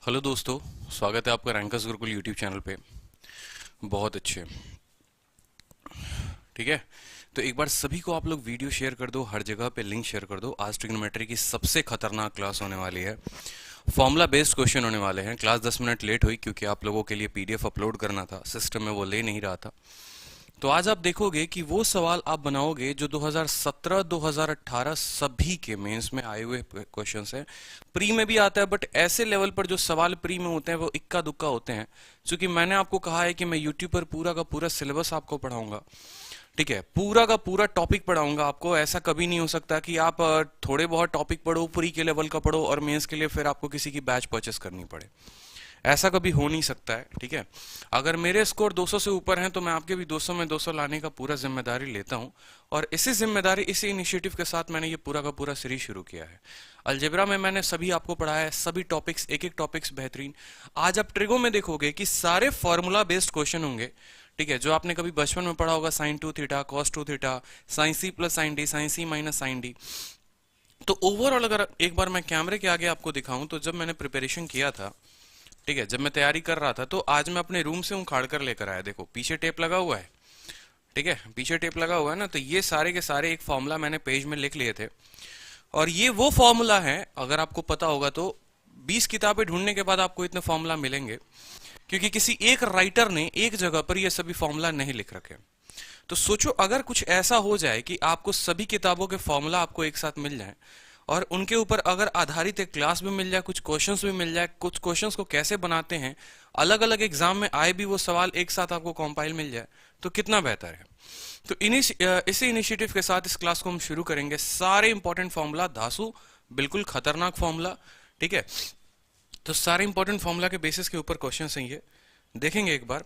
Hello दोस्तों, स्वागत है आपका रैंकर्स गुरुकुल यूट्यूब चैनल पे। बहुत अच्छे। ठीक है, तो एक बार सभी को आप लोग वीडियो शेयर कर दो, हर जगह पे लिंक शेयर कर दो। आज ट्रिग्नोमेट्री की सबसे खतरनाक क्लास होने वाली है। फॉर्मूला बेस्ड क्वेश्चन होने वाले हैं। क्लास 10 मिनट लेट हुई क्योंकि आप लोगों के लिए पीडीएफ अपलोड करना था, सिस्टम में वो ले नहीं रहा था। तो आज आप देखोगे कि वो सवाल आप बनाओगे जो 2017 2018 सभी के मेंस में आए हुए क्वेश्चंस हैं। प्री में भी आता है, बट ऐसे लेवल पर जो सवाल प्री में होते हैं वो इक्का दुक्का होते हैं। क्योंकि मैंने आपको कहा है कि मैं यूट्यूब पर पूरा का पूरा सिलेबस आपको पढ़ाऊंगा। ठीक है, पूरा का पूरा टॉपिक पढ़ाऊंगा आपको। ऐसा कभी नहीं हो सकता कि आप थोड़े बहुत टॉपिक पढ़ो, प्री के लेवल का पढ़ो और मेंस के लिए फिर आपको किसी की बैच परचेस करनी पड़े। ऐसा कभी हो नहीं सकता है। ठीक है, अगर मेरे स्कोर 200 से ऊपर हैं तो मैं आपके भी 200 में 200 लाने का पूरा जिम्मेदारी लेता हूं। और इसी जिम्मेदारी, इसी इनिशिएटिव के साथ मैंने ये पूरा का पूरा सीरीज शुरू किया है। अलजेब्रा में मैंने सभी आपको पढ़ाया है, सभी टॉपिक्स, एक एक टॉपिक्स बेहतरीन। आज आप ट्रिगो में देखोगे कि सारे फॉर्मूला बेस्ड क्वेश्चन होंगे। ठीक है, जो आपने कभी बचपन में पढ़ा होगा, sine 2 theta, cos 2 theta, sine सी प्लस साइन डी, साइन सी माइनस साइन डी। तो ओवरऑल अगर एक बार मैं कैमरे के आगे आपको दिखाऊं, तो जब मैंने प्रिपरेशन किया था, ठीक है, जब मैं तैयारी कर रहा था, तो आज मैं अपने रूम से उखाड़ कर लेकर आया। देखो पीछे टेप लगा हुआ है। ठीक है, पीछे टेप लगा हुआ है ना, तो ये सारे के सारे एक फॉर्मूला मैंने पेज में लिख लिए थे। और ये वो फॉर्मूला है, अगर आपको पता होगा तो 20 किताबें ढूंढने के बाद आपको इतने फॉर्मूला मिलेंगे, क्योंकि किसी एक राइटर ने एक जगह पर ये सभी फॉर्मूला नहीं लिख रखे। तो सोचो अगर कुछ ऐसा हो जाए कि आपको सभी किताबों के फॉर्मूला आपको एक साथ मिल जाए और उनके ऊपर अगर आधारित एक क्लास भी मिल जाए, कुछ क्वेश्चंस भी मिल जाए, कुछ क्वेश्चंस को कैसे बनाते हैं, अलग अलग एग्जाम में आए भी वो सवाल एक साथ आपको कंपाइल मिल जाए, तो कितना बेहतर है। तो इसी इनिशिएटिव के साथ इस क्लास को हम शुरू करेंगे। सारे इंपॉर्टेंट फॉर्मूला धासु, बिल्कुल खतरनाक फॉर्मूला। ठीक है, तो सारे इंपॉर्टेंट फॉर्मूला के बेसिस के ऊपर क्वेश्चन हैं, ये देखेंगे एक बार।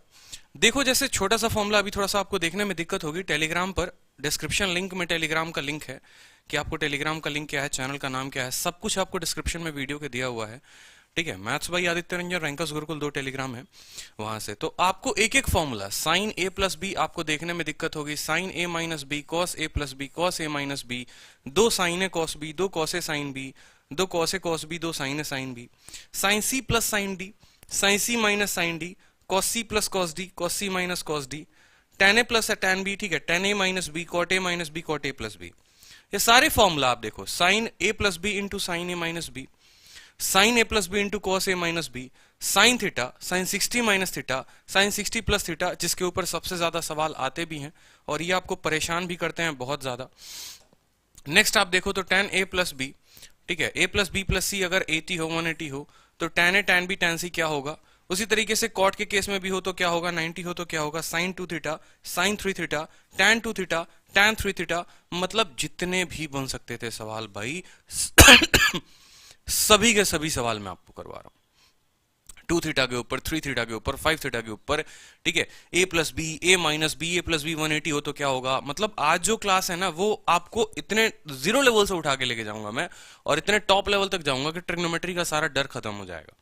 देखो जैसे छोटा सा फॉर्मूला, अभी थोड़ा सा आपको देखने में दिक्कत होगी। टेलीग्राम पर डिस्क्रिप्शन लिंक में टेलीग्राम का लिंक है, कि आपको टेलीग्राम का लिंक क्या है, चैनल का नाम क्या है, सब कुछ आपको डिस्क्रिप्शन में वीडियो के दिया हुआ है। ठीक है, maths by Aditya Ranjan, rankers Gurukul, 2 Telegram है वहां से। तो आपको एक एक formula, sine A plus B आपको देखने में दिक्कत होगी, sine A minus B, cos A plus B, cos A minus B, 2 sine A cos B, 2 cos A sine B, 2 cos A cos B, 2 sine A sine B, sine C plus sine D, sine C minus sine D, cos C plus cos D, cos C minus cos D, tan A plus tan B. ठीक है, tan A minus B, cot A minus B, cot A plus B. ये सारे formula आप देखो, sine A plus B into sine A minus B, sine A plus B into cos A minus B, sine theta, sine 60 minus theta, sine 60 plus theta, जिसके ऊपर सबसे ज्यादा सवाल आते भी हैं और ये आपको परेशान भी करते हैं बहुत ज्यादा। नेक्स्ट आप देखो तो टेन ए प्लस बी। ठीक है, a plus b plus c अगर 80 हो, 180 हो, तो ten a ten b ten c क्या होगा। उसी तरीके से कॉट के केस में भी हो तो क्या होगा, 90 हो तो क्या होगा, sine 2 theta, sine 3 theta, tan 2 theta, tan 3 theta. मतलब जितने भी बन सकते थे सवाल भाई सभी के सभी सवाल मैं आपको करवा रहा हूं। 2 थीटा के ऊपर, 3 थीटा के ऊपर, 5 थीटा के ऊपर। ठीक है, a plus B, A minus B, A plus B 180 हो तो क्या होगा। मतलब आज जो क्लास है ना, वो आपको इतने जीरो लेवल से उठा के लेके जाऊंगा मैं, और इतने टॉप लेवल तक जाऊंगा कि ट्रिग्नोमेट्री का सारा डर खत्म हो जाएगा।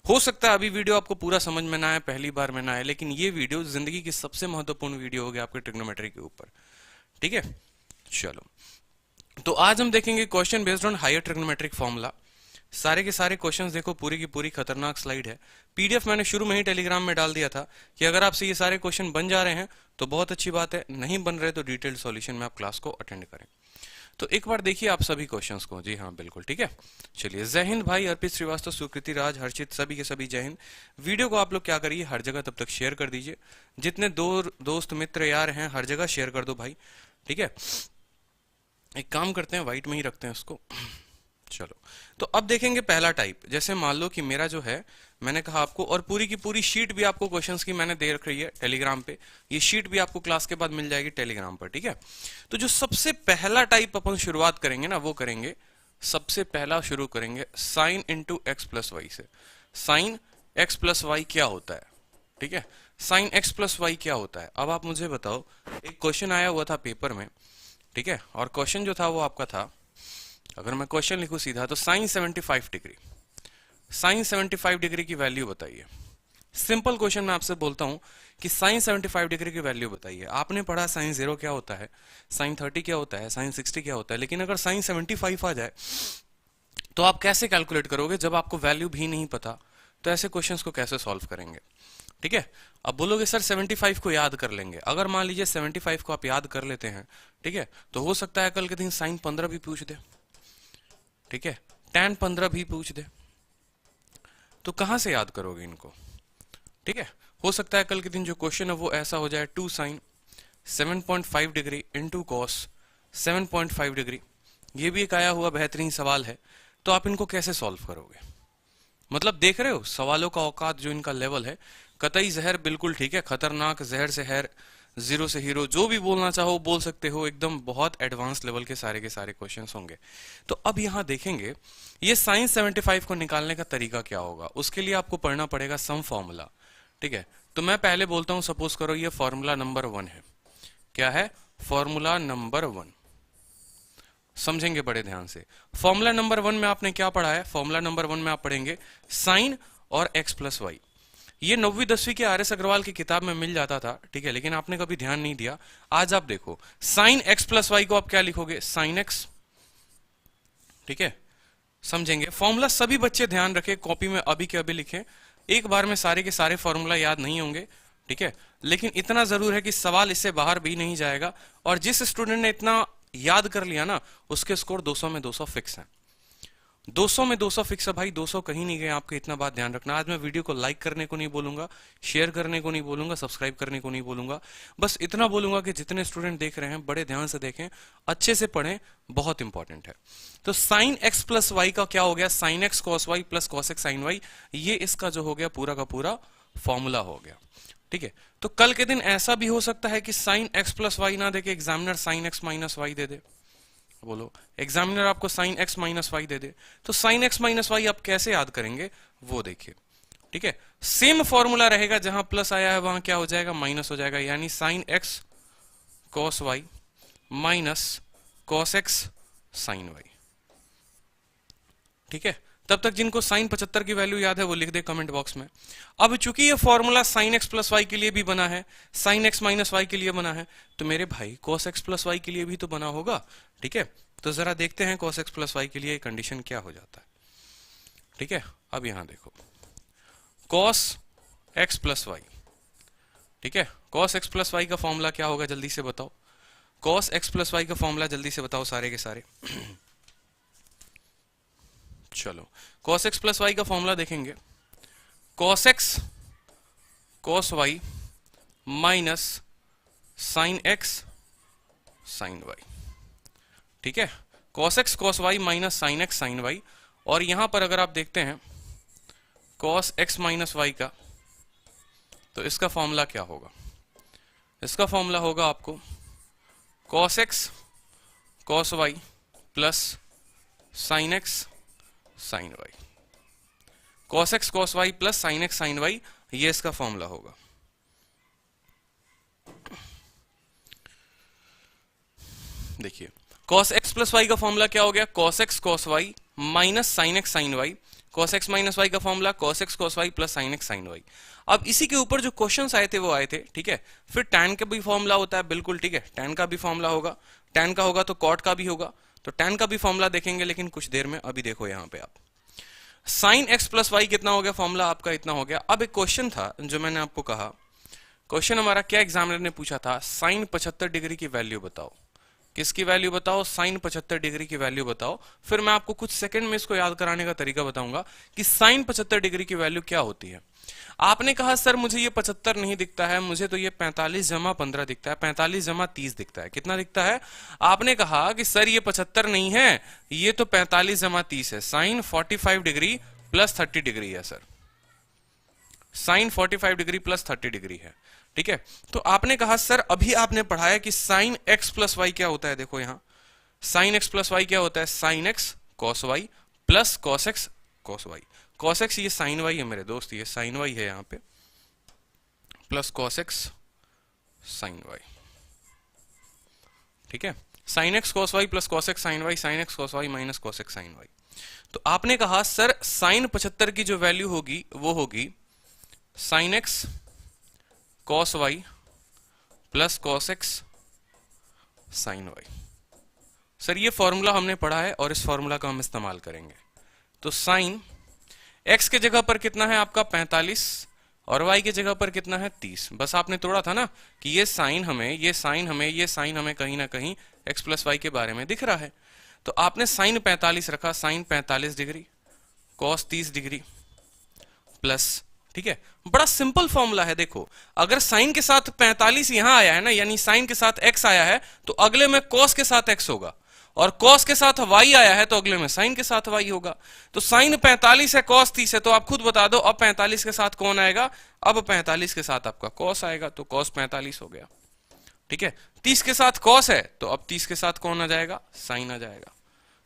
हो सकता है अभी वीडियो आपको पूरा समझ में ना आए, पहली बार में ना आए, लेकिन ये वीडियो जिंदगी की सबसे महत्वपूर्ण वीडियो होगी आपके ट्रिग्नोमेट्री के ऊपर। ठीक है, चलो तो आज हम देखेंगे question based on higher trigonometric formula. सारे के सारे क्वेश्चंस देखो, पूरी की पूरी खतरनाक स्लाइड है। पीडीएफ मैंने शुरू में ही टेलीग्राम में डाल दिया था कि अगर आपसे ये सारे क्वेश्चन बन जा रहे हैं तो बहुत अच्छी बात है, नहीं बन रहे तो डिटेल्ड सॉल्यूशन में आप क्लास को अटेंड करें। तो एक बार देखिए आप सभी क्वेश्चंस को। जी हाँ बिल्कुल, ठीक है। चलिए, जय हिंद भाई, अर्पित श्रीवास्तव, सुकृति राज, हर्षित, सभी के सभी जय हिंद। वीडियो को आप लोग क्या करिए, हर जगह तब तक शेयर कर दीजिए। जितने दोस्त मित्र यार हैं हर जगह शेयर कर दो भाई। ठीक है, एक काम करते हैं, व्हाइट में ही रखते हैं उसको। चलो, तो अब देखेंगे पहला टाइप। जैसे मान लो कि मेरा जो है, मैंने कहा आपको, और पूरी की पूरी शीट भी आपको क्वेश्चंस की मैंने दे रखी है टेलीग्राम पे। ये शीट भी आपको क्लास के बाद मिल जाएगी टेलीग्राम पर। ठीक है, तो जो सबसे पहला टाइप अपन शुरुआत करेंगे ना, वो करेंगे, सबसे पहला शुरू करेंगे sine into x plus y से। साइन एक्स प्लस वाई क्या होता है। ठीक है, साइन एक्स प्लस वाई क्या होता है। अब आप मुझे बताओ, एक क्वेश्चन आया हुआ था पेपर में। ठीक है, और क्वेश्चन जो था वो आपका था, अगर मैं क्वेश्चन लिखूं सीधा, तो साइन 75 डिग्री, साइन 75 डिग्री की वैल्यू बताइए। सिंपल क्वेश्चन मैं आपसे बोलता हूं कि साइन 75 डिग्री की वैल्यू बताइए। आपने पढ़ा साइन 0 क्या होता है, साइन 30 क्या होता है, साइन 60 क्या होता है, लेकिन अगर साइन 75 आ जाए तो आप कैसे कैलकुलेट करोगे जब आपको वैल्यू भी नहीं पता। तो ऐसे क्वेश्चंस को कैसे सॉल्व करेंगे? ठीक है, अब बोलोगे सर 75 को याद कर लेंगे। अगर मान लीजिए 75 को आप याद कर लेते हैं, ठीक है, तो हो सकता है कल के दिन साइन 15 भी पूछ दे, ठीक है, tan 15 भी पूछ दे, तो कहां से याद करोगे इनको? ठीक है, हो सकता है कल के दिन जो क्वेश्चन है वो ऐसा हो जाए 2 sin 7.5 degree into cos 7.5 degree. ये भी एक आया हुआ बेहतरीन सवाल है, तो आप इनको कैसे सॉल्व करोगे? मतलब देख रहे हो सवालों का औकात, जो इनका लेवल है, कतई जहर, बिल्कुल ठीक है, खतरनाक, जहर से हैर, जीरो से हीरो, जो भी बोलना चाहो बोल सकते हो, एकदम बहुत एडवांस लेवल के सारे क्वेश्चंस होंगे। तो अब यहां देखेंगे ये साइन 75 को निकालने का तरीका क्या होगा। उसके लिए आपको पढ़ना पड़ेगा सम फॉर्मूला, ठीक है। तो मैं पहले बोलता हूं, सपोज करो ये फॉर्मूला नंबर 1 है। क्या है? Formula number 1। समझेंगे बड़े ध्यान से। फॉर्मूला नंबर 1 में आपने क्या पढ़ा है? फॉर्मूला नंबर 1 में आप पढ़ेंगे साइन और x प्लस वाई। ये 9वीं 10वीं के आर.एस. अग्रवाल की किताब में मिल जाता था, ठीक है, लेकिन आपने कभी ध्यान नहीं दिया। आज आप देखो, साइन x प्लस वाई को आप क्या लिखोगे? साइन x, ठीक है। समझेंगे फॉर्मूला, सभी बच्चे ध्यान रखें, कॉपी में अभी के अभी लिखें। एक बार में सारे के सारे फॉर्मूला याद नहीं होंगे, ठीक है, लेकिन इतना जरूर है कि सवाल इससे बाहर भी नहीं जाएगा। और जिस स्टूडेंट ने इतना याद कर लिया ना, उसके स्कोर 200 में 200 फिक्स है। 200 में 200 फिक्स है भाई, 200 कहीं नहीं गए आपके, इतना बात ध्यान रखना। आज मैं वीडियो को लाइक करने को नहीं बोलूंगा, शेयर करने को नहीं बोलूंगा, सब्सक्राइब करने को नहीं बोलूंगा। बस इतना बोलूंगा कि जितने स्टूडेंट देख रहे हैं बड़े ध्यान से देखें, अच्छे से पढ़ें, बहुत इंपॉर्टेंट है। तो साइन एक्स प्लस वाई का क्या हो गया? Sine x cos y plus cos x sine y. ये इसका जो हो गया पूरा का पूरा फॉर्मूला हो गया, ठीक है। तो कल के दिन ऐसा भी हो सकता है कि साइन एक्स प्लस वाई ना देके examiner sine x minus Y दे दे। बोलो, एग्जामिनर आपको साइन एक्स माइनस वाई दे दे, तो साइन एक्स माइनस वाई आप कैसे याद करेंगे वो देखिए, ठीक है। सेम फॉर्मूला रहेगा, जहां प्लस आया है वहां क्या हो जाएगा? माइनस हो जाएगा, यानी sine x cos y minus cos x sine y, ठीक है। तब तक जिनको साइन 75 की वैल्यू याद है वो लिख दे कमेंट बॉक्स में। अब चूंकि ये formula sine x plus y के लिए भी बना है, साइन एक्स माइनस वाई के लिए बना है, तो मेरे भाई कॉस एक्स प्लस वाई के लिए भी तो बना होगा, ठीक है। तो जरा देखते हैं कॉस एक्स प्लस वाई के लिए कंडीशन क्या हो जाता है, ठीक है। अब यहां देखो, कॉस एक्स प्लस वाई, ठीक है। कॉस एक्स प्लस वाई का फॉर्मूला क्या होगा जल्दी से बताओ? कॉस एक्स प्लस वाई का फॉर्मूला जल्दी से बताओ सारे के सारे। चलो, cos x प्लस वाई का फॉर्मूला देखेंगे, cos x cos y minus sine x sine y, ठीक है। cos x cos y minus sine x sine y। और यहां पर अगर आप देखते हैं cos x माइनस y का, तो इसका फॉर्मूला क्या होगा? इसका फॉर्मूला होगा आपको cos x cos y plus sine x sine y. cos x cos y plus sine x sine y, ये इसका फॉर्मूला होगा। देखिए, cos x प्लस y का फॉर्मूला क्या हो गया? cos x cos y minus sine x sine y। cos x minus y का formula cos x cos y plus sine x sine y। अब इसी के ऊपर जो क्वेश्चंस आए थे वो आए थे, ठीक है। फिर tan का भी फॉर्मूला होता है, बिल्कुल ठीक है, tan का भी फॉर्मूला होगा, tan का होगा तो cot का भी होगा, तो tan का भी फॉर्मूला देखेंगे, लेकिन कुछ देर में। अभी देखो यहां पे आप साइन x प्लस वाई कितना हो गया? फॉर्मूला आपका इतना हो गया। अब एक क्वेश्चन था जो मैंने आपको कहा, क्वेश्चन हमारा क्या एग्जामिनर ने पूछा था? साइन 75 डिग्री की वैल्यू बताओ। किसकी वैल्यू बताओ? साइन 75 डिग्री की वैल्यू बताओ। फिर मैं आपको कुछ सेकंड में इसको याद कराने का तरीका बताऊंगा कि साइन 75 डिग्री की वैल्यू क्या होती है। आपने कहा सर मुझे ये 75 नहीं दिखता है, मुझे तो ये 45 जमा 15 दिखता है, 45 जमा 30 दिखता है। कितना दिखता है? आपने कहा कि सर ये 75 नहीं है, ये तो 45 जमा 30 है। साइन 45 डिग्री प्लस 30 डिग्री है sir, sine 45 degree plus 30 degree है, ठीक है। तो आपने कहा सर अभी आपने पढ़ाया कि साइन एक्स प्लस वाई क्या होता है। देखो यहां साइन एक्स प्लस वाई क्या होता है? Sine x cos y plus cos x cos y. Cos x ये साइन वाई है मेरे दोस्त, ये साइन वाई है यहां पे, plus cos x sine y, ठीक है। Sine x cos y plus cos x sine y, sine x cos y minus cos x sine y. तो आपने कहा सर साइन 75 की जो वैल्यू होगी वो होगी sine x cos y plus cos x sine y. Sir ये formula हमने पढ़ा है और इस फॉर्मूला का हम इस्तेमाल करेंगे। तो साइन x के जगह पर कितना है आपका 45 और y के जगह पर कितना है 30। बस आपने तोड़ा था ना कि ये साइन हमें कहीं ना कहीं x प्लस वाई के बारे में दिख रहा है, तो आपने साइन 45 रखा, sine 45 degree cos 30 degree plus, ठीक है। बड़ा सिंपल फॉर्मूला है। देखो अगर साइन के साथ 45 यहां आया है ना, यानी साइन के साथ x आया है, तो अगले में कॉस के साथ x होगा, और कॉस के साथ y आया है तो अगले में साइन के साथ y होगा। तो साइन 45 है, कॉस 30 है, तो आप खुद बता दो अब 45 के साथ कौन आएगा, अब 45 के साथ आपका कॉस आएगा, तो कॉस 45 हो गया, ठीक है। 30 के साथ कॉस है तो अब 30 के साथ कौन आ जाएगा, साइन आ जाएगा।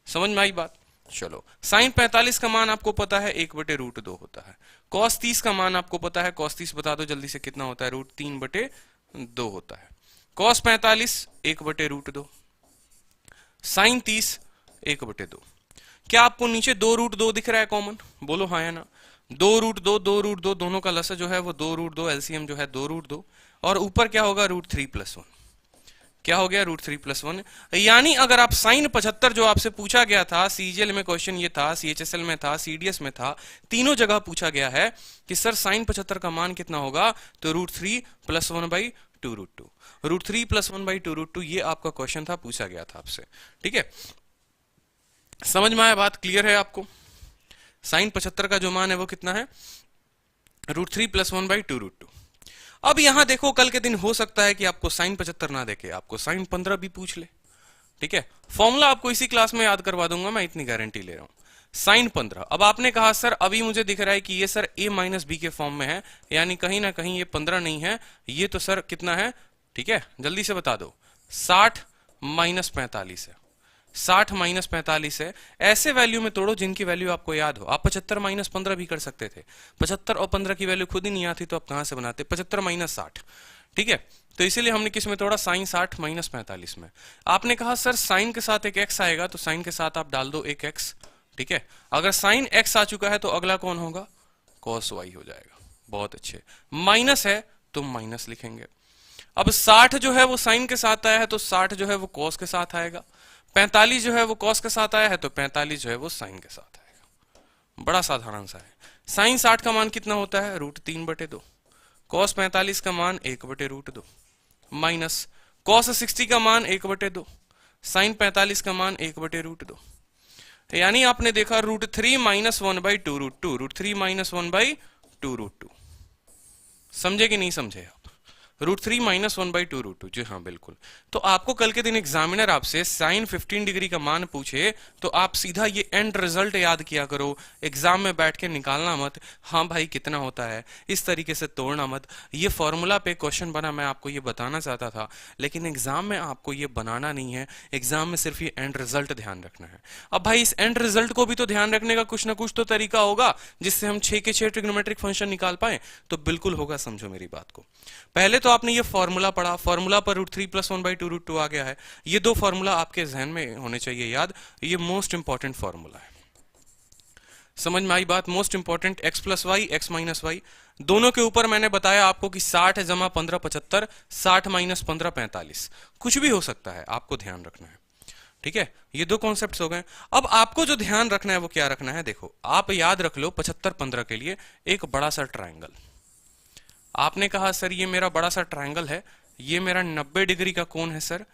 समझ में आई बात? चलो, साइन 45 का मान आपको पता है 1/√2 होता है। कॉस 30 का मान आपको पता है, कॉस 30 बता दो जल्दी से कितना होता है, √3/2 होता है। Cos 45 1/√2, sine 30 1/2। क्या आपको नीचे 2√2 दिख रहा है कॉमन? बोलो हाँ या ना। 2√2 दोनों का लसा जो है वो 2√2, एलसीएम जो है 2√2, और ऊपर क्या होगा √3+1। क्या हो गया, √3+1। यानी अगर आप साइन 75 जो आपसे पूछा गया था, सीजीएल में क्वेश्चन ये था, सीएचएसएल में था, सीडीएस में था, तीनों जगह पूछा गया है कि सर साइन 75 का मान कितना होगा, तो √3+1/2√2। √3+1/2√2 ये आपका क्वेश्चन था, पूछा गया था आपसे, ठीक है। समझ में आया बात? क्लियर है आपको? साइन 75 का जो मान है वो कितना है, √3+1/2√2। अब यहां देखो कल के दिन हो सकता है कि आपको साइन 75 ना देके आपको साइन 15 भी पूछ ले, ठीक है। फॉर्मूला आपको इसी क्लास में याद करवा दूंगा, मैं इतनी गारंटी ले रहा हूं। साइन 15, अब आपने कहा सर अभी मुझे दिख रहा है कि ये सर a माइनस बी के फॉर्म में है, यानी कहीं ना कहीं ये 15 नहीं है, ये तो सर कितना है, ठीक है, जल्दी से बता दो। 60 माइनस 45 है, 60 माइनस 45 है। ऐसे वैल्यू में तोड़ो जिनकी वैल्यू आपको याद हो। आप 75 माइनस 15 भी कर सकते थे, 75 और 15 की वैल्यू खुद ही नहीं आती तो आप कहां से बनाते, 75 माइनस 60, ठीक है। तो इसीलिए हमने किस में तोड़ा, साइन 60 माइनस 45 में। आपने कहा सर साइन के साथ एक x आएगा, तो साइन के साथ आप डाल दो एक x, ठीक है। अगर साइन x आ चुका है तो अगला कौन होगा, cos y हो जाएगा। बहुत अच्छे, माइनस है तो माइनस लिखेंगे। अब 60 जो है वो साइन के साथ आया है तो 60 जो है वो cos के साथ आएगा, 45 जो है वो cos के साथ आया है तो 45 जो है वो साइन के साथ आएगा। बड़ा साधारण सा है। साइन 60 का मान कितना होता है, √3/2, cos 45 का मान 1/√2, माइनस cos 60 का मान 1/2, साइन 45 का मान 1/√2। यानी आपने देखा √3 माइनस 1/2√2, √3 माइनस 1/2√2। समझे कि नहीं समझे आप? √3 माइनस 1/2√2, जी हाँ बिल्कुल। तो आपको कल के दिन एग्जामिनर आपसे साइन 15 डिग्री का मान पूछे तो आप सीधा ये एंड रिजल्ट याद किया करो, एग्जाम में बैठ के निकालना मत, हाँ भाई कितना होता है, इस तरीके से तोड़ना मत। ये फॉर्मूला पे क्वेश्चन बना, मैं आपको ये बताना चाहता था, लेकिन एग्जाम में आपको ये बनाना नहीं है, एग्जाम में सिर्फ ये एंड रिजल्ट ध्यान रखना है। अब भाई इस एंड रिजल्ट को भी तो ध्यान रखने का कुछ ना कुछ तो तरीका होगा जिससे हम 6 के 6 ट्रिग्नोमेट्रिक फंक्शन निकाल पाए, तो बिल्कुल होगा। समझो मेरी बात को। पहले तो आपने ये फॉर्मूला पढ़ा, फॉर्मूला पर √3+1/2√2 आ गया है। ये दो फॉर्मूला आपके जहन में होने चाहिए याद, ये मोस्ट इंपॉर्टेंट फॉर्मूला है। समझ में आई बात? Most important, x plus y, x minus y, दोनों के ऊपर मैंने बताया आपको कि 60 जमा 15 75, 60 माइनस 15 45, कुछ भी हो सकता है, आपको ध्यान रखना है, ठीक है। ये दो कॉन्सेप्ट्स हो गए। अब आपको जो ध्यान रखना है वो क्या रखना है, देखो आप याद रख लो 75 15 के लिए एक बड़ा सा ट्राइंगल। आपने कहा सर ये मेरा बड़ा सा ट्राइंगल है, ये मेरा 90 डिग्री का कोण है सर,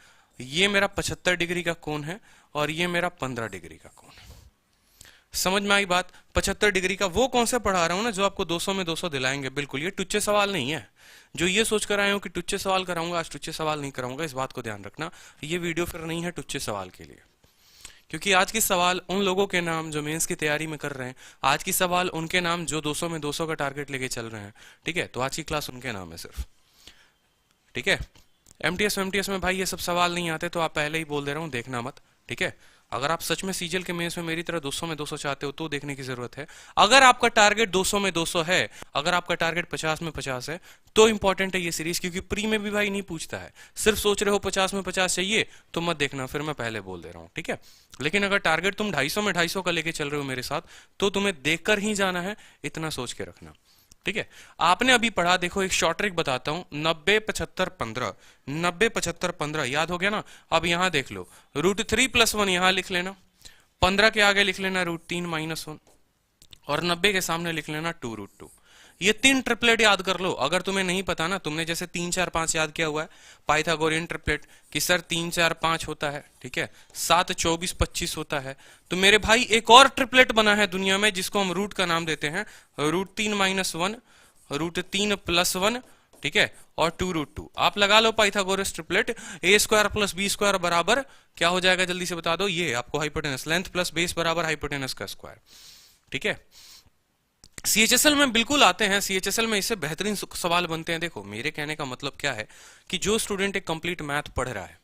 ये मेरा 75 डिग्री का कोण है, और ये मेरा 15 डिग्री का कोण है। समझ में आई बात? 75 डिग्री का वो कौन सा पढ़ा रहा हूं ना जो आपको 200 में 200 दिलाएंगे, बिल्कुल ये टुच्चे सवाल नहीं है। जो ये सोच कर आए हो कि टुच्चे सवाल कराऊंगा, आज टुच्चे सवाल नहीं कराऊंगा, इस बात को ध्यान रखना। ये वीडियो फिर नहीं है टुच्चे सवाल के लिए, क्योंकि आज की सवाल उन लोगों के नाम जो मेंस की तैयारी में कर रहे हैं, आज की सवाल उनके नाम जो 200 में 200 का टारगेट लेके चल रहे हैं, ठीक है। तो आज की क्लास उनके नाम है सिर्फ, ठीक है। एमटीएस में भाई ये सब सवाल नहीं आते, तो आप पहले ही बोल दे रहा हूं, देखना मत, ठीक है। अगर आप सच में सीजीएल के मेंस में मेरी तरह 200 में 200 चाहते हो तो देखने की जरूरत है। अगर आपका टारगेट 200 में 200 है, अगर आपका टारगेट 50 में 50 है, तो इंपॉर्टेंट है ये सीरीज, क्योंकि प्री में भी भाई नहीं पूछता है। सिर्फ सोच रहे हो 50 में 50 चाहिए तो मत देखना, फिर मैं पहले बोल दे रहा हूं, ठीक है। लेकिन अगर टारगेट तुम 250 में 250 का लेके चल रहे हो मेरे साथ, तो तुम्हें देखकर ही जाना है, इतना सोच के रखना, ठीक है। आपने अभी पढ़ा, देखो एक शॉर्ट ट्रिक बताता हूं, 90 75 15, 90 75 15 याद हो गया ना। अब यहां देख लो, √3+1 यहां लिख लेना, 15 के आगे लिख लेना √3 - 1, और 90 के सामने लिख लेना 2√2। ये 3 ट्रिपलेट याद कर लो। अगर तुम्हें नहीं पता ना, तुमने जैसे 3 4 5 याद किया हुआ है पाइथागोरियन ट्रिपलेट कि सर 3 4 5 होता है, ठीक है, 7 24 25 होता है, तो मेरे भाई एक और ट्रिपलेट बना है दुनिया में जिसको हम रूट का नाम देते हैं √3 - 1 √3 + 1, ठीक है, और 2√2। आप लगा लो पाइथागोरस ट्रिपलेट, a² + b² बराबर क्या हो जाएगा, जल्दी से बता दो। ये आपको हाइपोटेनस लेंथ प्लस बेस बराबर हाइपोटेनस का स्क्वायर, ठीक है। सीएचएसएल में बिल्कुल आते हैं, सीएचएसएल में इससे बेहतरीन सवाल बनते हैं। देखो मेरे कहने का मतलब क्या है कि जो स्टूडेंट एक कंप्लीट मैथ पढ़ रहा है,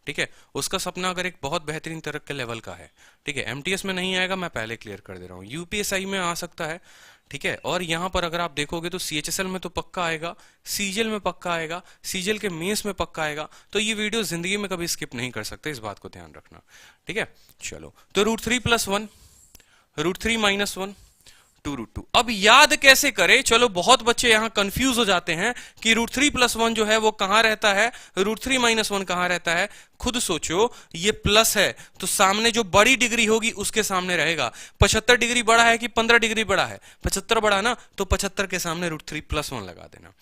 ठीक है, उसका सपना अगर एक बहुत बेहतरीन तरह के लेवल का है, ठीक है, एमटीएस में नहीं आएगा, मैं पहले क्लियर कर दे रहा हूँ, यूपीएसआई में आ सकता है, ठीक है, और यहां पर अगर आप देखोगे तो सीएचएसएल में तो पक्का आएगा, सीजीएल में पक्का आएगा, सीजीएल के मेंस में पक्का आएगा। तो ये वीडियो जिंदगी में कभी स्किप नहीं कर सकते, इस बात को ध्यान रखना, ठीक है। चलो, तो √3 + 1 √3 - 1 2√2। अब याद कैसे करें? चलो, बहुत बच्चे यहां कंफ्यूज हो जाते हैं कि √3 + 1 जो है वो कहां रहता है, √3 - 1 कहां रहता है। खुद सोचो, ये प्लस है तो सामने जो बड़ी डिग्री होगी उसके सामने रहेगा। 75 डिग्री बड़ा है कि 15 डिग्री बड़ा है? 75 बड़ा ना, तो 75 के सामने √3 + 1 लगा देना।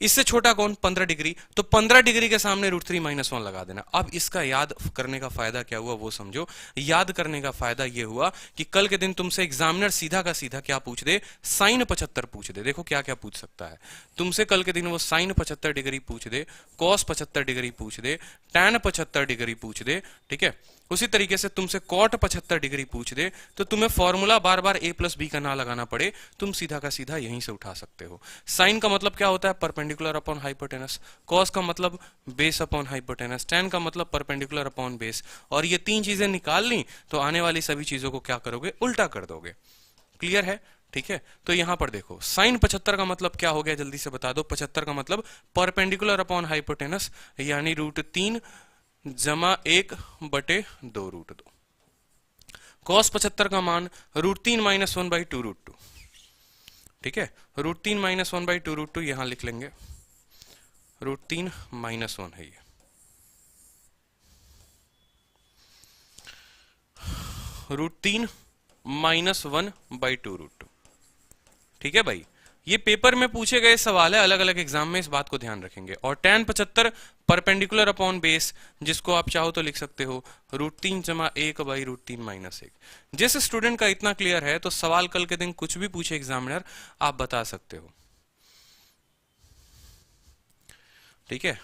इससे छोटा कौन? 15 डिग्री, तो 15 डिग्री के सामने √3 - 1 लगा देना। अब इसका याद करने का फायदा क्या हुआ वो समझो। याद करने का फायदा ये हुआ कि कल के दिन तुमसे एग्जामिनर सीधा का सीधा क्या पूछ दे, साइन 75 पूछ दे। देखो क्या क्या पूछ सकता है तुमसे कल के दिन, वो साइन 75 डिग्री पूछ दे, कॉस 75 डिग्री पूछ दे, टैन 75 डिग्री पूछ दे, ठीक है। उसी तरीके से तुमसे कॉट 75 डिग्री पूछ दे, तो तुम्हें formula bar bar a + b का ना लगाना पड़े, तुम सीधा का सीधा यहीं से उठा सकते हो। साइन का मतलब क्या होता है? Perpendicular upon hypotenuse. कॉस का मतलब बेस अपॉन हाइपोटेनस। टैन का मतलब परपेंडिकुलर अपॉन बेस। और ये 3 चीजें निकाल ली तो आने वाली सभी चीजों को क्या करोगे? उल्टा कर दोगे। क्लियर है? ठीक है, तो यहां पर देखो, साइन 75 का मतलब क्या हो गया, जल्दी से बता दो। 75 का मतलब परपेंडिकुलर अपॉन हाइपोटेनस, यानी √3 + 1/2√2। कॉस 75 का मान √3 - 1/2√2, ठीक है। √3 - 1/2√2 यहां लिख लेंगे, √3 - 1 है ये। √3 - 1/2√2, ठीक है भाई। ये पेपर में पूछे गए सवाल है, अलग अलग एग्जाम में, इस बात को ध्यान रखेंगे। और टैन 75 परपेंडिकुलर अपॉन बेस, जिसको आप चाहो तो लिख सकते हो √3 + 1/√3 - 1। जिस स्टूडेंट का इतना क्लियर है तो सवाल कल के दिन कुछ भी पूछे एग्जामिनर, आप बता सकते हो, ठीक है।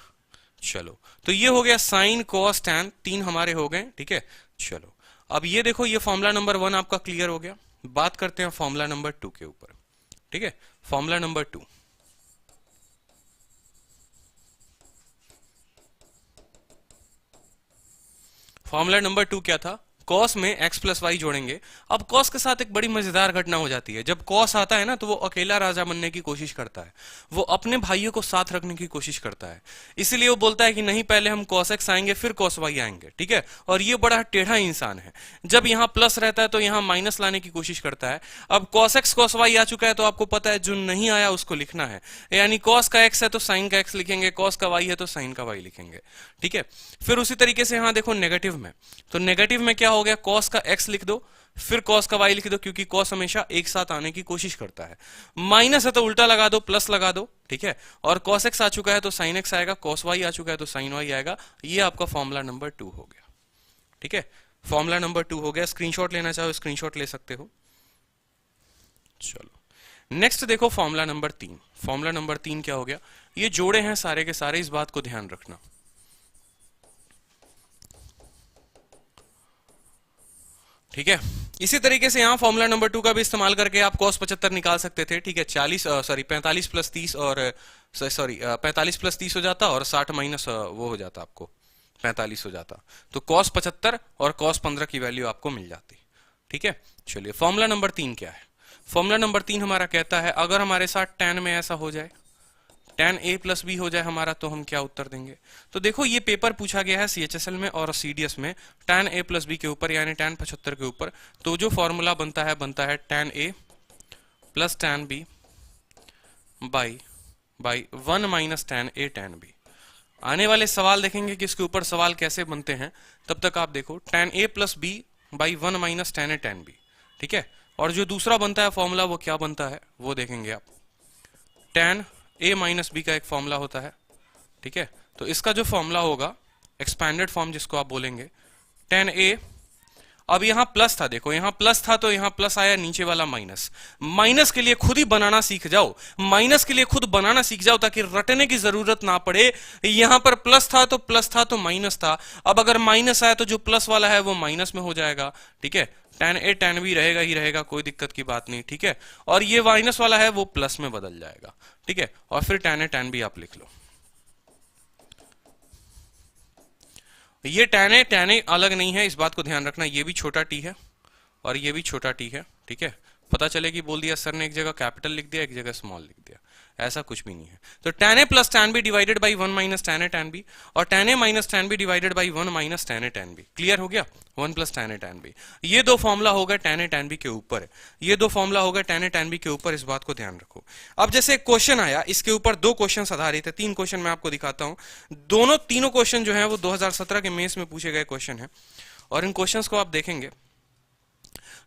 चलो, तो ये हो गया साइन कॉस टैन, 3 हमारे हो गए, ठीक है। चलो, अब ये देखो, ये फॉर्मूला नंबर 1 आपका क्लियर हो गया। बात करते हैं फॉर्मूला नंबर 2 के ऊपर, ठीक है। फॉर्मूला नंबर 2, फॉर्मूला नंबर 2 क्या था? कॉस में x + y जोड़ेंगे। अब कॉस के साथ एक बड़ी मजेदार घटना हो जाती है। जब कॉस आता है ना, तो वो अकेला राजा बनने की कोशिश करता है, वो अपने भाइयों को साथ रखने की कोशिश करता है। इसीलिए वो बोलता है कि नहीं, पहले हम cos x आएंगे फिर cos y आएंगे, ठीक है। और ये बड़ा टेढ़ा इंसान है। जब यहाँ प्लस रहता है तो यहाँ माइनस लाने की कोशिश करता है। अब cos x cos y आ चुका है तो आपको पता है जो नहीं आया उसको लिखना है, यानी cos का x है तो sin का x लिखेंगे, cos का y है तो sin का y लिखेंगे, ठीक है। फिर उसी तरीके से यहाँ देखो नेगेटिव में, तो नेगेटिव में क्या हो गया? cos का x लिख दो, फिर cos का y लिख दो, क्योंकि cos हमेशा एक साथ आने की कोशिश करता है। माइनस है तो उल्टा लगा दो, प्लस लगा दो, ठीक है। और cos x आ चुका है तो sin x आएगा, cos y आ चुका है तो sin y आएगा। ये आपका फॉर्मूला नंबर 2 हो गया, ठीक है। फॉर्मूला नंबर 2 हो गया। स्क्रीनशॉट लेना चाहो स्क्रीनशॉट ले सकते हो। चलो, नेक्स्ट देखो फॉर्मूला नंबर 3। फॉर्मूला नंबर 3 क्या हो गया? ये जोड़े हैं सारे के सारे, इस बात को ध्यान रखना, ठीक है। इसी तरीके से यहां फॉर्मूला नंबर 2 का भी इस्तेमाल करके आप cos 75 निकाल सकते थे, ठीक है। 45 + 30 और 45 + 30 हो जाता, और 60 माइनस वो हो जाता, आपको 45 हो जाता। तो cos 75 और cos 15 की वैल्यू आपको मिल जाती, ठीक है। चलिए, फॉर्मूला नंबर 3 क्या है? फॉर्मूला नंबर 3 हमारा कहता है, अगर हमारे साथ tan में ऐसा हो जाए, tan a + b हो जाए हमारा, तो हम क्या उत्तर देंगे? तो देखो, ये पेपर पूछा गया है सीएचएसएल में और सीडीएस में tan a + b के ऊपर, यानी tan 75 के ऊपर। तो जो फॉर्मूला बनता है tan a + tan b by 1 - tan a tan b। आने वाले सवाल देखेंगे कि इसके ऊपर सवाल कैसे बनते हैं। तब तक आप देखो tan a + b by 1 - tan a tan b, ठीक है। और जो दूसरा बनता है फॉर्मूला वो क्या बनता है वो देखेंगे आप। tan a माइनस बी का एक फॉर्मूला होता है, ठीक है। तो इसका जो फॉर्मूला होगा, एक्सपैंडेड फॉर्म जिसको आप बोलेंगे, tan a, अब यहां प्लस था, देखो यहां प्लस था तो यहां प्लस आया, नीचे वाला माइनस। माइनस के लिए खुद ही बनाना सीख जाओ, माइनस के लिए खुद बनाना सीख जाओ ताकि रटने की जरूरत ना पड़े। यहां पर प्लस था तो प्लस था तो माइनस था, अब अगर माइनस आया तो जो प्लस वाला है वो माइनस में हो जाएगा, ठीक है। tan a tan b रहेगा ही रहेगा, कोई दिक्कत की बात नहीं, ठीक है। और ये माइनस वाला है वो प्लस में बदल जाएगा, ठीक है। और फिर tan a tan b आप लिख लो। ये tan a अलग नहीं है, इस बात को ध्यान रखना, ये भी छोटा t है और ये भी छोटा t है, ठीक है। पता चले कि बोल दिया सर ने एक जगह कैपिटल लिख दिया, एक जगह स्मॉल लिख दिया, ऐसा कुछ भी नहीं है। तो tan a plus tan b divided by 1 minus tan a tan b, और tan a minus tan b divided by 1 minus tan a tan b। Clear हो गया? 1 plus tan a tan b। ये दो फॉर्मूला होगा tan a tan b के ऊपर है, ये दो फॉर्मूला होगा tan a tan b के ऊपर, इस बात को ध्यान रखो। अब जैसे क्वेश्चन आया, इसके ऊपर दो क्वेश्चन आधारित है, 3 क्वेश्चन मैं आपको दिखाता हूं। तीनों क्वेश्चन जो है वो 2017 के मेंस में पूछे गए क्वेश्चन है, और इन क्वेश्चंस को आप देखेंगे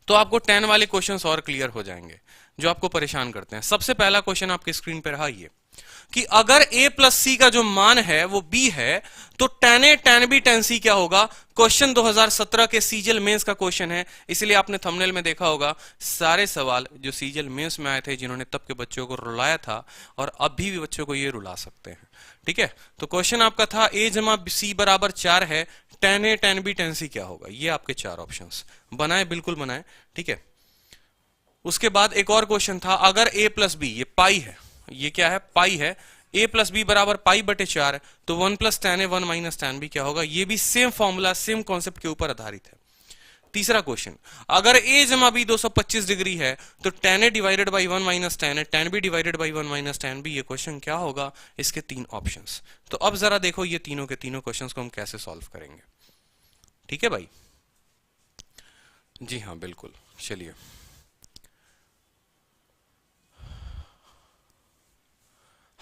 तो आपको 10 वाले क्वेश्चंस और क्लियर हो जाएंगे जो आपको परेशान करते हैं। सबसे पहला क्वेश्चन आपकी स्क्रीन पे रहा ये कि अगर a प्लस सी का जो मान है वो b है तो tan a tan b tan c क्या होगा। क्वेश्चन 2017 के सीजीएल मेंस का क्वेश्चन है, इसलिए आपने थंबनेल में देखा होगा सारे सवाल जो सीजीएल मेंस में आए थे, जिन्होंने तब के बच्चों को रुलाया था और अभी भी बच्चों को ये रुला सकते हैं, ठीक है। तो क्वेश्चन आपका था a जमा c बराबर 4 है, tan a tan b tan c क्या होगा। ये आपके 4 ऑप्शंस बनाए, बिल्कुल बनाए, ठीक है। उसके बाद एक और क्वेश्चन था, अगर a प्लस बी, ये पाई है, ये क्या है, पाई है, a प्लस बी बराबर पाई बटे 4, तो 1 plus tan a 1 minus tan b क्या होगा। ये भी सेम फॉर्मूला, सेम कॉन्सेप्ट के ऊपर आधारित है। तीसरा क्वेश्चन, अगर a जमा b 225 डिग्री है तो tan a divided by 1 minus tan a tan b divided by 1 minus tan b, ये क्वेश्चन क्या होगा। इसके 3 ऑप्शंस। तो अब जरा देखो ये तीनों के तीनों क्वेश्चंस को हम कैसे सॉल्व करेंगे, ठीक है भाई। जी हाँ बिल्कुल, चलिए।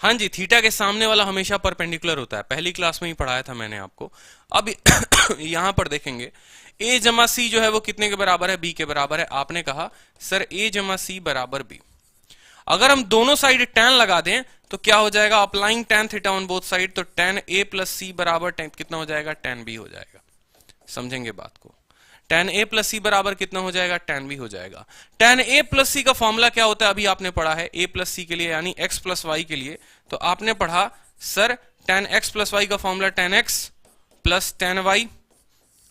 हाँ जी, थीटा के सामने वाला हमेशा परपेंडिकुलर होता है, पहली क्लास में ही पढ़ाया था मैंने आपको। अब यहां पर देखेंगे a जमा सी जो है वो कितने के बराबर है, b के बराबर है। आपने कहा सर a जमा सी बराबर b, अगर हम दोनों साइड tan लगा दें तो क्या हो जाएगा, applying tan theta on both side, तो tan a प्लस सी बराबर कितना हो जाएगा, tan b हो जाएगा। समझेंगे बात को, tan a प्लस सी बराबर कितना हो जाएगा, tan b हो जाएगा। tan a प्लस सी का फॉर्मूला क्या होता है, अभी आपने पढ़ा है a प्लस सी के लिए यानी x प्लस वाई के लिए, तो आपने पढ़ा sir tan x plus Y का formula tan x plus tan y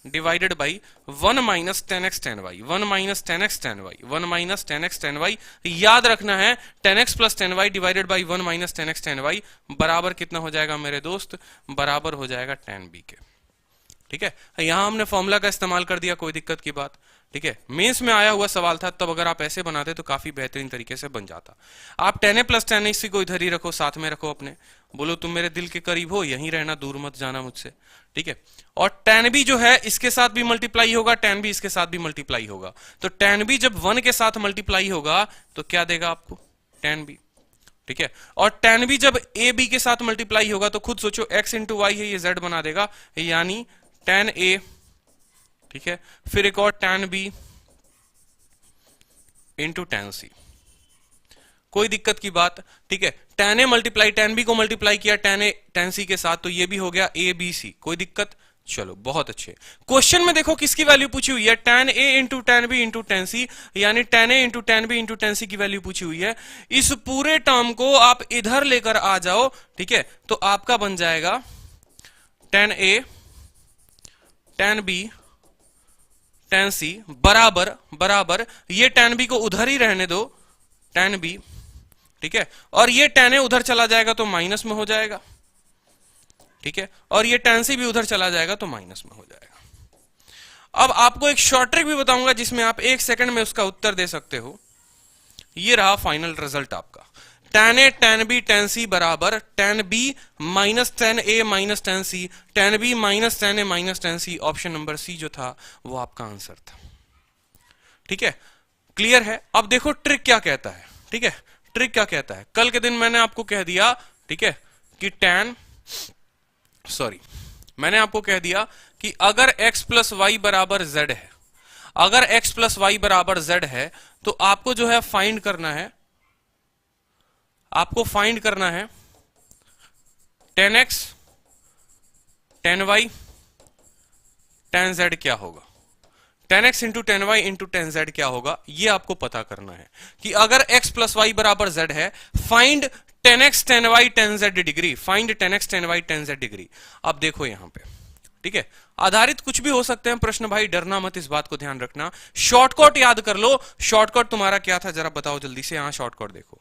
divided by 1 minus tan x tan y, 1 minus tan x tan y, 1 minus tan x tan y। याद रखना है tan x plus tan y divided by 1 minus tan x tan y बराबर कितना हो जाएगा मेरे दोस्त, बराबर हो जाएगा tan b के, ठीक है। यहां हमने फॉर्मूला का इस्तेमाल कर दिया, कोई दिक्कत की बात, ठीक है। मेंस में आया हुआ सवाल था, तब अगर आप ऐसे बनाते तो काफी बेहतरीन तरीके से बन जाता। आप tan a plus tan x को इधर ही रखो, साथ में रखो अपने, बोलो तुम मेरे दिल के करीब हो, यहीं रहना, दूर मत जाना मुझसे, ठीक है। और tan b जो है इसके साथ भी मल्टीप्लाई होगा, tan b इसके साथ भी मल्टीप्लाई होगा, तो tan b जब 1 के साथ मल्टीप्लाई होगा तो क्या देगा आपको, tan b, ठीक है। और tan b जब a b के साथ मल्टीप्लाई होगा तो खुद सोचो x इंटू वाई है, ये z बना देगा, यानी tan a, ठीक है। फिर एक और tan b into tan c, कोई दिक्कत की बात, ठीक है। tan a multiply tan b को मल्टीप्लाई किया tan a tan c के साथ, तो ये भी हो गया a b c, कोई दिक्कत। चलो बहुत अच्छे। क्वेश्चन में देखो किसकी वैल्यू पूछी हुई है, tan a into tan b into tan c, यानी tan a into tan b into tan c की वैल्यू पूछी हुई है। इस पूरे टर्म को आप इधर लेकर आ जाओ, ठीक है, तो आपका बन जाएगा tan a tan b tan c बराबर बराबर, ये tan b को उधर ही रहने दो, tan b, ठीक है। और ये tan a उधर चला जाएगा तो माइनस में हो जाएगा, ठीक है। और ये tan c भी उधर चला जाएगा तो माइनस में हो जाएगा। अब आपको एक शॉर्ट ट्रिक भी बताऊंगा जिसमें आप 1 सेकंड में उसका उत्तर दे सकते हो। ये रहा फाइनल रिजल्ट आपका, tan a tan b tan c बराबर tan b minus tan a minus tan c, tan b minus tan a minus tan c। Option number c जो था वो आपका आंसर था, ठीक है। क्लियर है। अब देखो ट्रिक क्या कहता है, ठीक है, ट्रिक क्या कहता है। कल के दिन मैंने आपको कह दिया, ठीक है, कि मैंने आपको कह दिया कि अगर x प्लस वाई बराबर z है, अगर x प्लस वाई बराबर z है तो आपको जो है फाइंड करना है, आपको फाइंड करना है 10x, 10y, 10z क्या होगा। 10x into 10y into 10z क्या होगा, ये आपको पता करना है कि अगर x प्लस वाई बराबर z है, find 10x 10y 10z degree, find 10x 10y 10z degree. अब देखो यहां पे, ठीक है, आधारित कुछ भी हो सकते हैं प्रश्न, भाई डरना मत, इस बात को ध्यान रखना। शॉर्टकट याद कर लो, शॉर्टकट तुम्हारा क्या था जरा बताओ जल्दी से। यहां शॉर्टकट देखो,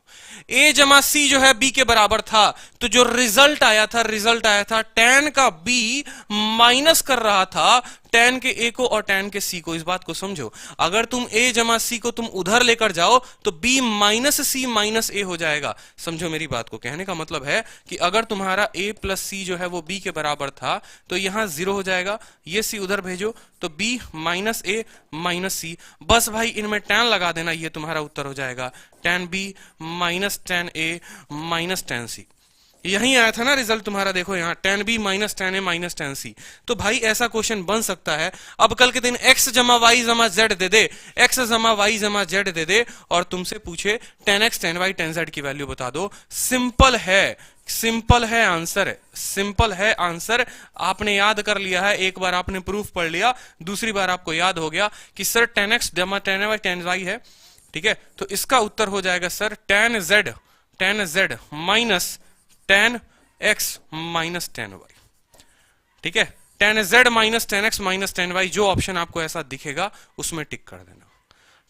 a जमा c जो है b के बराबर था, तो जो रिजल्ट आया था, रिजल्ट आया था tan का b माइनस कर रहा था tan के a को और tan के c को। इस बात को समझो, अगर तुम a जमा c को तुम उधर लेकर जाओ तो b minus c minus a हो जाएगा। समझो मेरी बात को, कहने का मतलब है कि अगर तुम्हारा a प्लस c जो है वो b के बराबर था तो यहां 0 हो जाएगा, ये c उधर भेजो तो b minus a minus c, बस भाई इनमें tan लगा देना, ये तुम्हारा उत्तर हो जाएगा tan b minus tan a minus tan c। यही आया था ना रिजल्ट तुम्हारा, देखो यहाँ tan b minus tan a minus tan c। तो भाई ऐसा क्वेश्चन बन सकता है। अब कल के दिन x जमा y जमा z दे दे, x जमा y जमा z दे दे और तुमसे पूछे tan x tan y tan z की वैल्यू बता दो। सिंपल है, सिंपल है आंसर, सिंपल है आंसर। आपने याद कर लिया है, एक बार आपने प्रूफ पढ़ लिया, दूसरी बार आपको याद हो गया कि सर tan x जमा tan y tan y है, ठीक है। तो इसका उत्तर हो जाएगा sir tan z minus tan x minus tan y, ठीक है। tan z minus tan x minus tan y, जो ऑप्शन आपको ऐसा दिखेगा उसमें टिक कर देना,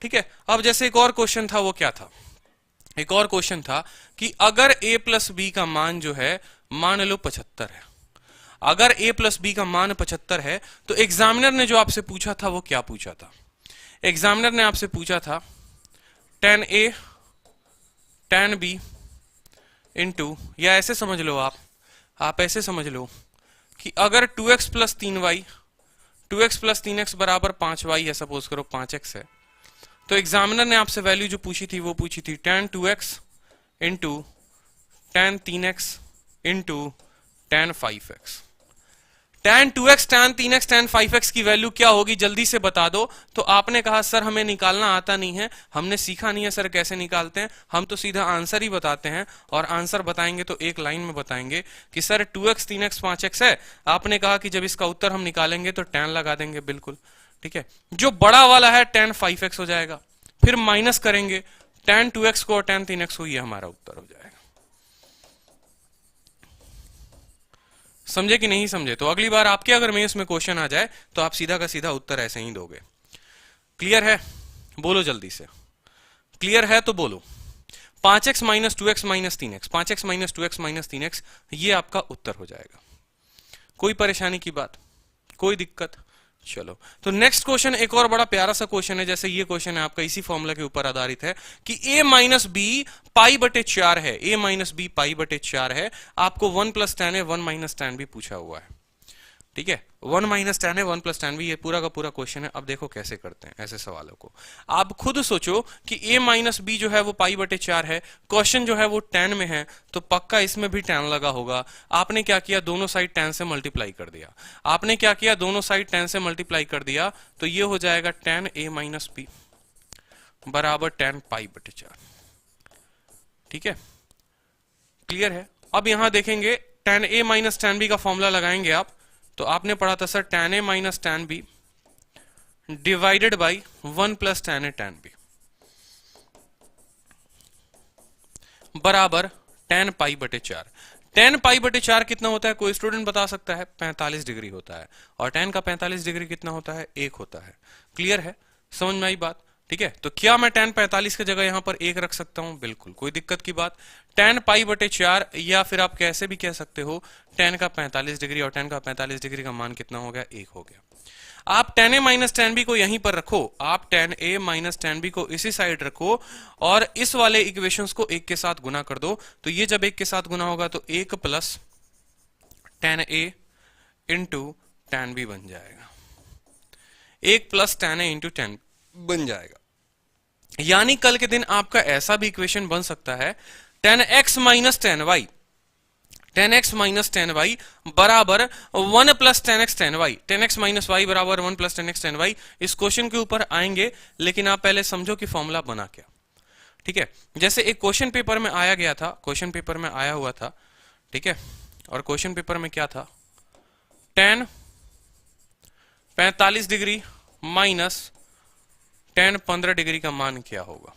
ठीक है। अब जैसे एक और क्वेश्चन था, वो क्या था, एक और क्वेश्चन था कि अगर a प्लस बी का मान जो है मान लो 75 है, अगर a प्लस बी का मान 75 है तो एग्जामिनर ने जो आपसे पूछा था वो क्या पूछा था। एग्जामिनर ने आपसे पूछा था tan a tan b into, या ऐसे समझ लो आप ऐसे समझ लो कि अगर 2x plus 3y, 2x plus 3x बराबर 5y है, सपोज करो 5x है, तो एग्जामिनर ने आपसे वैल्यू जो पूछी थी वो पूछी थी tan 2x into tan 3x into tan 5x। tan 2x tan 3x tan 5x की वैल्यू क्या होगी जल्दी से बता दो। तो आपने कहा सर हमें निकालना आता नहीं है, हमने सीखा नहीं है सर कैसे निकालते हैं, हम तो सीधा आंसर ही बताते हैं, और आंसर बताएंगे तो एक लाइन में बताएंगे कि सर 2x 3x 5x है। आपने कहा कि जब इसका उत्तर हम निकालेंगे तो tan लगा देंगे, बिल्कुल ठीक है। जो बड़ा वाला है tan 5x हो जाएगा, फिर माइनस करेंगे tan 2x को और tan 3x को, ये हमारा उत्तर हो जाएगा। समझे कि नहीं समझे? तो अगली बार आपके अगर मेंस में क्वेश्चन आ जाए तो आप सीधा का सीधा उत्तर ऐसे ही दोगे। क्लियर है? बोलो जल्दी से, क्लियर है तो बोलो। 5x minus 2x minus 3x, 5x minus 2x minus 3x, ये आपका उत्तर हो जाएगा। कोई परेशानी की बात, कोई दिक्कत? चलो, तो नेक्स्ट क्वेश्चन एक और बड़ा प्यारा सा क्वेश्चन है। जैसे ये क्वेश्चन है आपका इसी फॉर्मूला के ऊपर आधारित है कि a माइनस बी पाई बटे 4 है, a माइनस बी पाई बटे 4 है। आपको 1 प्लस tan है, 1 माइनस tan भी पूछा हुआ है, ठीक है। 1 माइनस tan है, 1 प्लस tan भी, ये पूरा का पूरा क्वेश्चन है। अब देखो कैसे करते हैं ऐसे सवालों को। आप खुद सोचो कि a माइनस बी जो है वो पाई बटे 4 है, क्वेश्चन जो है वो tan में है, तो पक्का इसमें भी tan लगा होगा। आपने क्या किया, दोनों साइड tan से मल्टीप्लाई कर दिया। आपने क्या किया, दोनों साइड tan से मल्टीप्लाई कर दिया, तो ये हो जाएगा tan a माइनस बी बराबर tan पाई बटे 4, ठीक है। क्लियर है? अब यहां देखेंगे tan a minus tan b का फॉर्मूला लगाएंगे आप, तो आपने पढ़ा था sir tan a minus tan b divided by 1 plus tan a tan b बराबर tan पाई बटे 4। tan पाई बटे 4 कितना होता है, कोई स्टूडेंट बता सकता है? 45 डिग्री होता है। और tan का 45 डिग्री कितना होता है? 1 होता है। क्लियर है? समझ में आई बात? ठीक है। तो क्या मैं tan 45 की जगह यहां पर 1 रख सकता हूं? बिल्कुल, कोई दिक्कत की बात। tan पाई बटे 4, या फिर आप कैसे भी कह सकते हो tan का 45 डिग्री, और tan का 45 डिग्री का मान कितना हो गया? 1 हो गया। आप tan a minus tan b को यहीं पर रखो, आप tan a minus tan b को इसी साइड रखो, और इस वाले इक्वेशंस को 1 के साथ गुना कर दो। तो ये जब 1 के साथ गुना होगा तो 1 plus tan a into tan b बन जाएगा, 1 plus tan a into tan बन जाएगा। यानी कल के दिन आपका ऐसा भी इक्वेशन बन सकता है tan x minus tan y, 10x minus 10y बराबर 1 plus 10x 10y, 10x minus y बराबर 1 प्लस 10x 10y। इस क्वेश्चन के ऊपर आएंगे, लेकिन आप पहले समझो कि फॉर्मूला बना क्या। ठीक है, जैसे एक क्वेश्चन पेपर में आया गया था, क्वेश्चन पेपर में आया हुआ था, ठीक है, और क्वेश्चन पेपर में क्या था, tan 45 degree minus tan 15 degree का मान क्या होगा।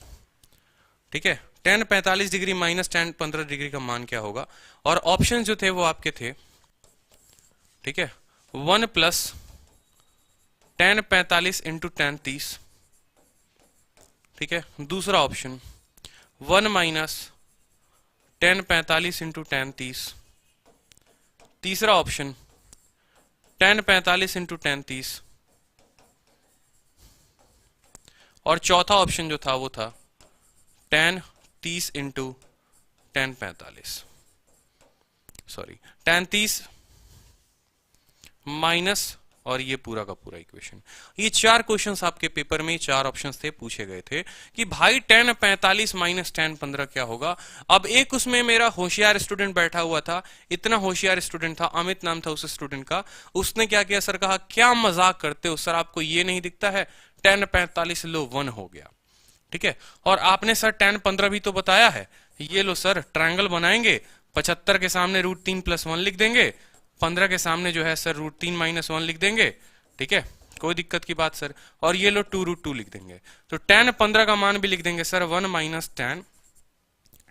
ठीक है, tan 45 degree minus tan 15 degree का मान क्या होगा, और ऑप्शन जो थे वो आपके थे, ठीक है, 1 प्लस tan 45 इंटू tan 30, ठीक है, दूसरा option 1 minus tan 45 into tan 30, तीसरा ऑप्शन tan 45 इंटू tan 30, और चौथा ऑप्शन जो था वो था tan 30 into tan 45, sorry tan 30 minus और ये पूरा का पूरा इक्वेशन। ये चार क्वेश्चंस आपके पेपर में, चार ऑप्शंस थे, पूछे गए थे कि भाई tan 45 माइनस tan 15 क्या होगा। अब एक उसमें मेरा होशियार स्टूडेंट बैठा हुआ था, इतना होशियार स्टूडेंट था, अमित नाम था उस स्टूडेंट का। उसने क्या किया, सर कहा क्या मजाक करते हो सर, आपको ये नहीं दिखता है tan 45 लो 1 हो गया। ठीक है, और आपने सर tan 15 भी तो बताया है, ये लो सर ट्रायंगल बनाएंगे, 75 के सामने √3 + 1 लिख देंगे, 15 के सामने जो है सर √3 - 1 लिख देंगे। ठीक है, कोई दिक्कत की बात सर, और ये लो 2√2 लिख देंगे, तो tan 15 का मान भी लिख देंगे सर 1 माइनस tan।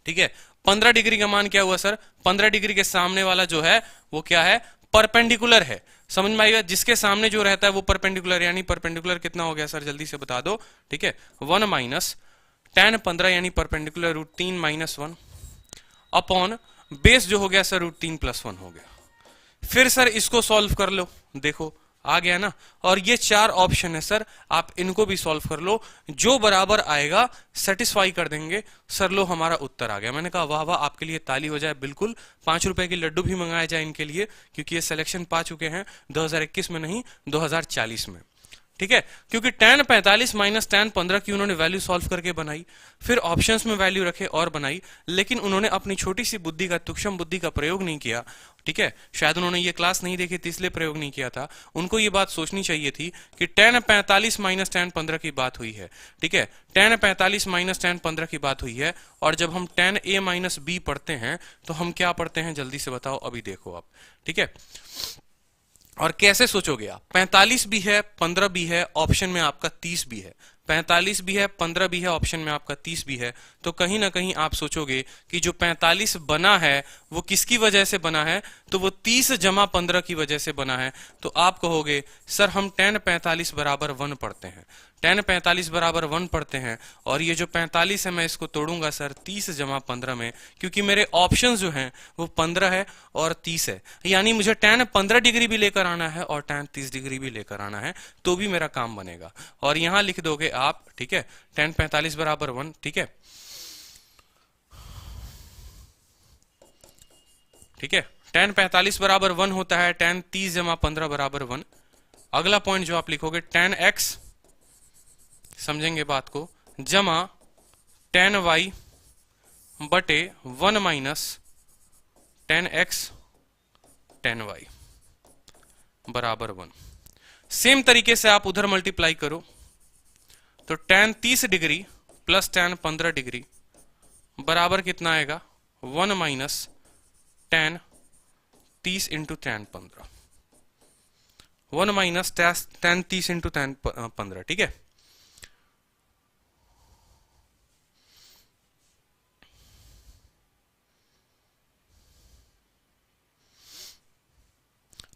ठीक है, 15 डिग्री का मान क्या हुआ सर, 15 डिग्री के सामने वाला जो है वो क्या है, परपेंडिकुलर है। समझ में आएगा, जिसके सामने जो रहता है वो परपेंडिकुलर, यानी परपेंडिकुलर कितना हो गया सर, जल्दी से बता दो। ठीक है, 1 माइनस tan 15 यानी परपेंडिकुलर √3 - 1 अपॉन बेस जो हो गया सर √3 + 1 हो गया। फिर सर इसको सॉल्व कर लो, देखो आ गया ना, और ये चार ऑप्शन है सर, आप इनको भी सॉल्व कर लो, जो बराबर आएगा सेटिस्फाई कर देंगे। सर लो हमारा उत्तर आ गया। मैंने कहा वाह वाह, आपके लिए ताली हो जाए, बिल्कुल 5 रुपए की लड्डू भी मंगाए जाए इनके लिए, क्योंकि ये सिलेक्शन पा चुके हैं 2021 में नहीं 2040 में। ठीक है, क्योंकि tan 45 माइनस tan 15 की उन्होंने वैल्यू सॉल्व करके बनाई, फिर ऑप्शंस में वैल्यू रखे और बनाई, लेकिन उन्होंने अपनी छोटी सी बुद्धि का, सूक्ष्म बुद्धि का प्रयोग नहीं किया। ठीक है, शायद उन्होंने ये क्लास नहीं देखी थी इसलिए प्रयोग नहीं किया था। उनको ये बात सोचनी चाहिए थी कि tan 45 माइनस tan 15 की बात हुई है। ठीक है, tan 45 माइनस tan 15 की बात हुई है, और जब हम tan a माइनस b पढ़ते हैं तो हम क्या पढ़ते हैं, जल्दी से बताओ, अभी देखो आप। ठीक है, और कैसे सोचोगे आप, 45 भी है 15 भी है, ऑप्शन में आपका 30 भी है, 45 भी है 15 भी है, ऑप्शन में आपका 30 भी है, तो कहीं ना कहीं आप सोचोगे कि जो 45 बना है वो किसकी वजह से बना है, तो वो 30 जमा 15 की वजह से बना है। तो आप कहोगे सर हम tan 45 बराबर 1 पढ़ते हैं, tan 45 बराबर 1 पढ़ते हैं, और ये जो 45 है मैं इसको तोड़ूंगा सर 30 जमा 15 में, क्योंकि मेरे ऑप्शन जो हैं वो 15 है और 30 है, यानी मुझे tan 15 डिग्री भी लेकर आना है और tan 30 डिग्री भी लेकर आना है, तो भी मेरा काम बनेगा। और यहां लिख दोगे आप, ठीक है, tan 45 बराबर 1। ठीक है, ठीक है, tan 45 बराबर 1 होता है tan 30 जमा 15 बराबर 1। अगला पॉइंट जो आप लिखोगे tan x, समझेंगे बात को, जमा tan y बटे 1 minus tan x tan y बराबर 1। सेम तरीके से आप उधर मल्टीप्लाई करो, तो tan 30 degree plus tan 15 degree बराबर कितना आएगा, 1 minus tan 30 into tan 15, 1 minus tan 30 into tan 15। ठीक है,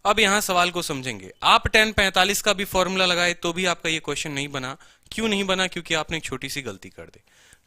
अब यहां सवाल को समझेंगे। आप tan 45 का भी फॉर्मूला लगाए तो भी आपका ये क्वेश्चन नहीं बना। क्यों नहीं बना, क्योंकि आपने एक छोटी सी गलती कर दी।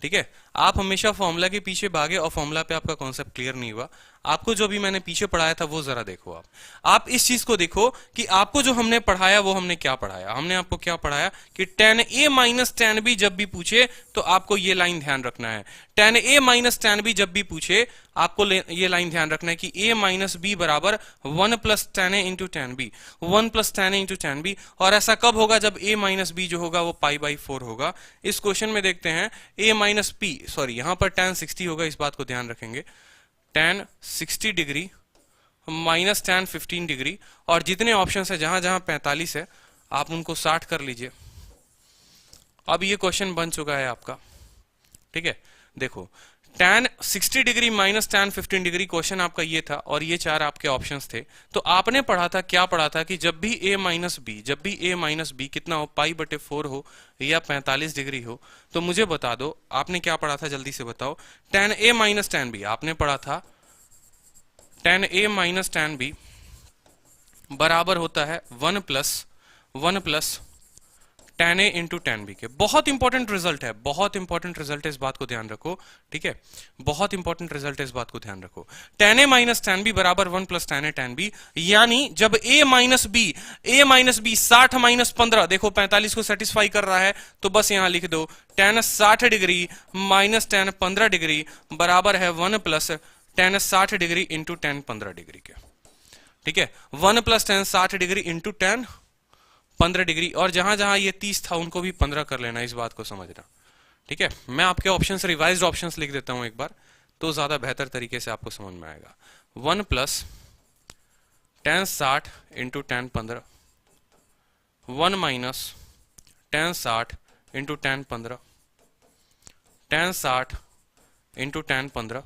ठीक है, आप हमेशा फॉर्मूला के पीछे भागे और फॉर्मूला पे आपका कॉन्सेप्ट क्लियर नहीं हुआ। आपको जो भी मैंने पीछे पढ़ाया था वो जरा देखो। आप इस चीज को देखो कि आपको जो हमने पढ़ाया वो हमने क्या पढ़ाया। हमने आपको क्या पढ़ाया कि tan a minus tan b जब भी पूछे तो आपको ये लाइन ध्यान रखना है। tan a minus tan b जब भी पूछे आपको ये लाइन ध्यान रखना है कि a माइनस b बराबर 1 plus tan a into tan b, 1 plus tan a into tan b। और ऐसा कब होगा, जब a माइनस b जो होगा वो π/4 होगा। इस क्वेश्चन में देखते हैं a माइनस p, सॉरी यहां पर tan 60 होगा, इस बात को ध्यान रखेंगे। tan 60 degree minus tan 15 degree, और जितने ऑप्शन है जहां जहां 45 है आप उनको 60 कर लीजिए। अब ये क्वेश्चन बन चुका है आपका। ठीक है, देखो tan 60 degree minus tan 15 degree question आपका ये था, और ये चार आपके ऑप्शंस थे। तो आपने पढ़ा था, क्या पढ़ा था कि जब भी a माइनस बी, जब भी a माइनस बी कितना हो, π/4 हो या 45 डिग्री हो, तो मुझे बता दो आपने क्या पढ़ा था, जल्दी से बताओ। tan a minus tan b आपने पढ़ा था, tan a minus tan b बराबर होता है 1 plus tan a into tan b के। बहुत इंपॉर्टेंट रिजल्ट है, बहुत इंपॉर्टेंट रिजल्ट है, इस बात को ध्यान रखो। ठीक है, बहुत इंपॉर्टेंट रिजल्ट है, इस बात को ध्यान रखो। tan a minus tan b बराबर 1 plus tan a tan b, यानी जब a माइनस b 60 माइनस 15, देखो 45 को सेटिस्फाई कर रहा है, तो बस यहां लिख दो tan 60 degree minus tan 15 degree बराबर है 1 plus tan 60 degree into tan 15 degree के। ठीक है, 1 plus tan 60 degree into tan 15 degree, और जहां जहां ये 30 था उनको भी 15 कर लेना, इस बात को समझना। ठीक है, मैं आपके ऑप्शंस, रिवाइज्ड ऑप्शंस लिख देता हूं एक बार, तो ज्यादा बेहतर तरीके से आपको समझ में आएगा। 1 plus tan 60 into tan 15, 1 minus tan 60 into tan 15, tan 60 into tan 15,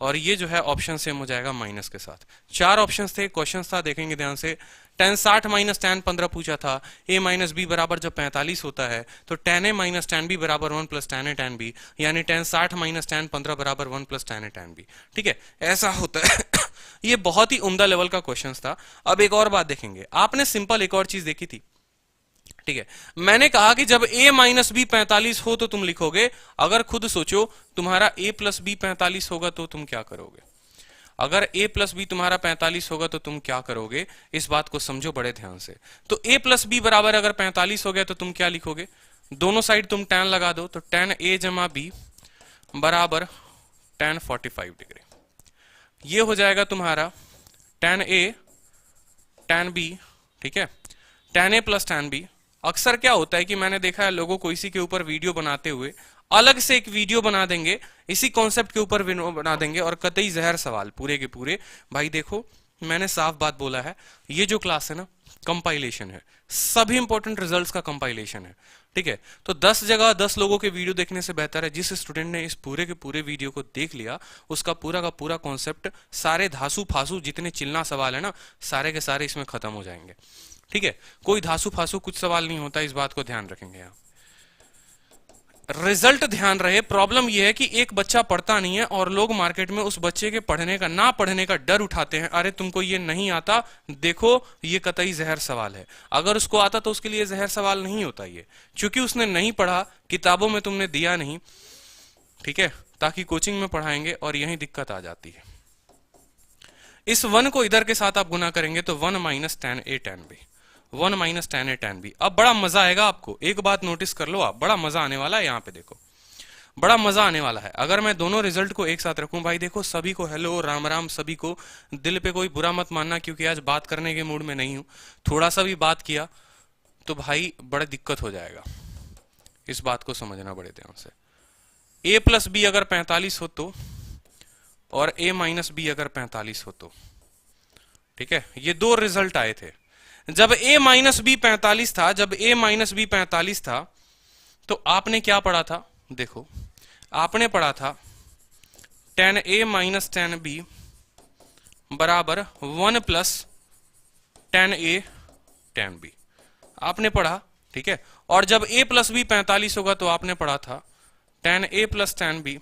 और ये जो है ऑप्शन सेम हो जाएगा माइनस के साथ। चार ऑप्शंस थे, क्वेश्चन था, देखेंगे ध्यान से। tan 60 माइनस tan 15 पूछा था, a माइनस बी बराबर जब 45 होता है तो tan a minus tan b बराबर 1 plus tan a tan b, यानी tan 60 माइनस tan 15 बराबर 1 plus tan a tan b। ठीक है, ऐसा होता है। ये बहुत ही उम्दा लेवल का क्वेश्चन था। अब एक और बात देखेंगे, आपने सिंपल एक और चीज देखी थी। ठीक है, मैंने कहा कि जब a माइनस बी 45 हो तो तुम लिखोगे। अगर खुद सोचो, तुम्हारा a प्लस बी 45 होगा तो तुम क्या करोगे? अगर a प्लस बी तुम्हारा 45 होगा तो तुम क्या करोगे, इस बात को समझो बड़े ध्यान से। तो a प्लस बी बराबर अगर 45 हो गया तो तुम क्या लिखोगे? दोनों साइड तुम tan लगा दो, तो tan a जमा b बराबर tan 45 डिग्री। ये हो जाएगा तुम्हारा tan a tan b। ठीक है, tan a plus tan b। अक्सर क्या होता है कि मैंने देखा है लोगों को इसी के ऊपर वीडियो बनाते हुए अलग से एक वीडियो बना देंगे, इसी कॉन्सेप्ट के ऊपर बना देंगे, और कतई जहर सवाल पूरे के पूरे। भाई देखो, मैंने साफ बात बोला है, ये जो क्लास है ना, कंपाइलेशन है, सभी इंपॉर्टेंट रिजल्ट्स का कंपाइलेशन है। ठीक है, तो 10 जगह 10 लोगों के वीडियो देखने से बेहतर है जिस स्टूडेंट ने इस पूरे के पूरे वीडियो को देख लिया, उसका पूरा का पूरा कॉन्सेप्ट, सारे धासु फासु जितने चिल्ला सवाल है ना, सारे के सारे इसमें खत्म हो जाएंगे। ठीक है, कोई धासु फासु कुछ सवाल नहीं होता, इस बात को ध्यान रखेंगे आप। रिजल्ट ध्यान रहे। प्रॉब्लम यह है कि एक बच्चा पढ़ता नहीं है और लोग मार्केट में उस बच्चे के पढ़ने का, ना पढ़ने का डर उठाते हैं। अरे तुमको ये नहीं आता, देखो ये कतई जहर सवाल है। अगर उसको आता तो उसके लिए जहर सवाल नहीं होता ये, क्योंकि उसने नहीं पढ़ा, किताबों में तुमने दिया नहीं। ठीक है, ताकि कोचिंग में पढ़ाएंगे और यही दिक्कत आ जाती है। इस 1 को इधर के साथ आप गुना करेंगे तो 1 minus tan a tan b, 1 minus tan a tan b। अब बड़ा मजा आएगा आपको, एक बात नोटिस कर लो आप, बड़ा मजा आने वाला है। यहाँ पे देखो, बड़ा मजा आने वाला है अगर मैं दोनों रिजल्ट को एक साथ रखूं। भाई देखो, सभी को हेलो राम राम, सभी को। दिल पे कोई बुरा मत मानना, क्योंकि आज बात करने के मूड में नहीं हूं। थोड़ा सा भी बात किया तो भाई बड़ा दिक्कत हो जाएगा, इस बात को समझना बड़े ध्यान से। a प्लस बी अगर 45 हो तो, और a माइनस बी अगर 45 हो तो, ठीक है, ये दो रिजल्ट आए थे। जब a माइनस बी 45 था, जब a माइनस बी 45 था, तो आपने क्या पढ़ा था? देखो, आपने पढ़ा था tan a minus tan b बराबर 1 plus tan a tan b, आपने पढ़ा। ठीक है, और जब a प्लस बी 45 होगा तो आपने पढ़ा था tan a plus tan b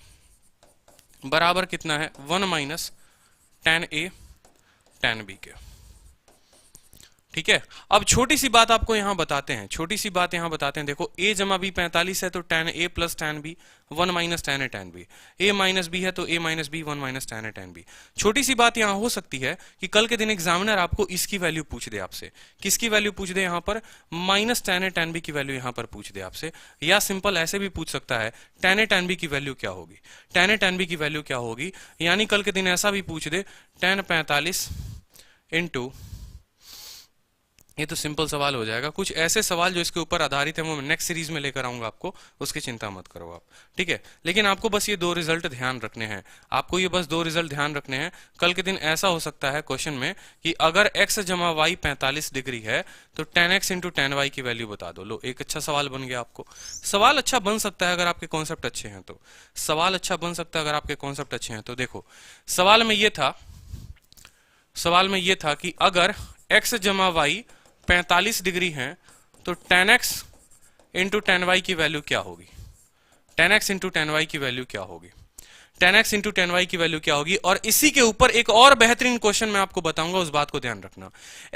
बराबर कितना है? 1 minus tan a tan b के। ठीक है, अब छोटी सी बात आपको यहां बताते हैं, छोटी सी बात यहां बताते हैं। देखो, a जमा b 45 है तो tan a plus tan b 1 minus tan a tan b, a minus b है तो a minus b 1 minus tan a tan b। छोटी सी बात यहां हो सकती है कि कल के दिन एग्जामिनर आपको इसकी वैल्यू पूछ दे आपसे। किसकी वैल्यू पूछ दे? यहां पर minus tan a tan b की वैल्यू यहां पर पूछ दे आपसे, या सिंपल ऐसे भी पूछ सकता है tan a tan b की वैल्यू क्या होगी, tan a tan b की वैल्यू क्या होगी। यानी कल के दिन ऐसा भी पूछ दे tan 45 इंटू ये तो सिंपल सवाल हो जाएगा। कुछ ऐसे सवाल जो इसके ऊपर आधारित है वो मैं नेक्स्ट सीरीज में लेकर आऊंगा आपको, उसकी चिंता मत करो आप, ठीक है। लेकिन आपको बस ये 2 रिजल्ट ध्यान रखने हैं, आपको ये बस 2 रिजल्ट ध्यान रखने हैं। कल के दिन ऐसा हो सकता है क्वेश्चन में कि अगर x जमा वाई 45 डिग्री है तो tan x into tan y की वैल्यू बता दो। लो, एक अच्छा सवाल बन गया आपको। सवाल अच्छा बन सकता है अगर आपके कॉन्सेप्ट अच्छे हैं तो, सवाल अच्छा बन सकता है अगर आपके कॉन्सेप्ट अच्छे हैं तो। देखो, सवाल में ये था कि अगर x जमा वाई 45 डिग्री है तो tan x into tan y की वैल्यू क्या होगी, tan x into tan y की वैल्यू क्या होगी, tan x into tan y की वैल्यू क्या होगी। और इसी के ऊपर एक और बेहतरीन क्वेश्चन मैं आपको बताऊंगा, उस बात को ध्यान रखना।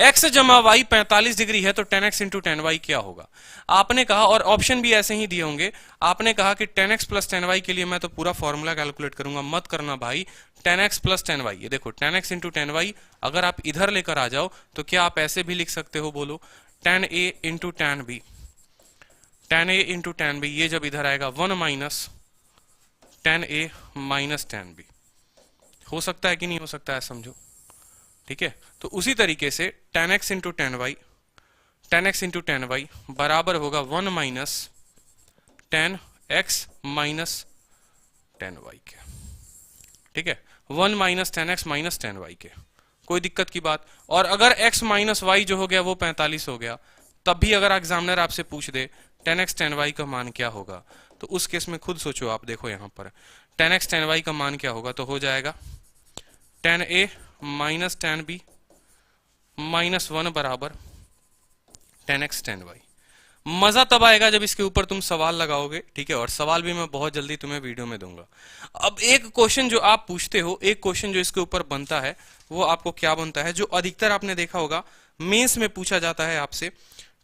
x जमा y 45 डिग्री है तो tan x into tan y क्या होगा। आपने कहा, और ऑप्शन भी ऐसे ही दिए होंगे, आपने कहा कि tan x plus tan y के लिए मैं तो पूरा फॉर्मूला कैलकुलेट करूंगा, मत करना भाई। tan x plus tan y, ये देखो tan x into tan y अगर आप इधर लेकर आ जाओ तो क्या आप ऐसे भी लिख सकते हो, बोलो, tan a into tan b, tan a into tan b, ये जब इधर आएगा 1 minus tan a minus tan b। हो सकता है कि नहीं हो सकता है, समझो, ठीक है। तो उसी तरीके से tan x into tan y बराबर होगा 1 minus tan x minus tan y के, ठीक है। 1 minus tan x minus tan y के, कोई दिक्कत की बात। और अगर x माइनस y जो हो गया वो 45 हो गया, तब भी अगर एग्जामिनर आपसे पूछ दे tan x tan y का मान क्या होगा, तो उस केस में खुद सोचो आप। देखो यहां पर tan x tan y का मान क्या होगा, तो हो जाएगा tan a minus tan b minus 1 बराबर tan x tan y। मजा तब आएगा जब इसके ऊपर तुम सवाल लगाओगे, ठीक है। और सवाल भी मैं बहुत जल्दी तुम्हें वीडियो में दूंगा। अब एक क्वेश्चन जो आप पूछते हो, एक क्वेश्चन जो इसके ऊपर बनता है, वो आपको क्या बनता है, जो अधिकतर आपने देखा होगा मेंस में पूछा जाता है आपसे,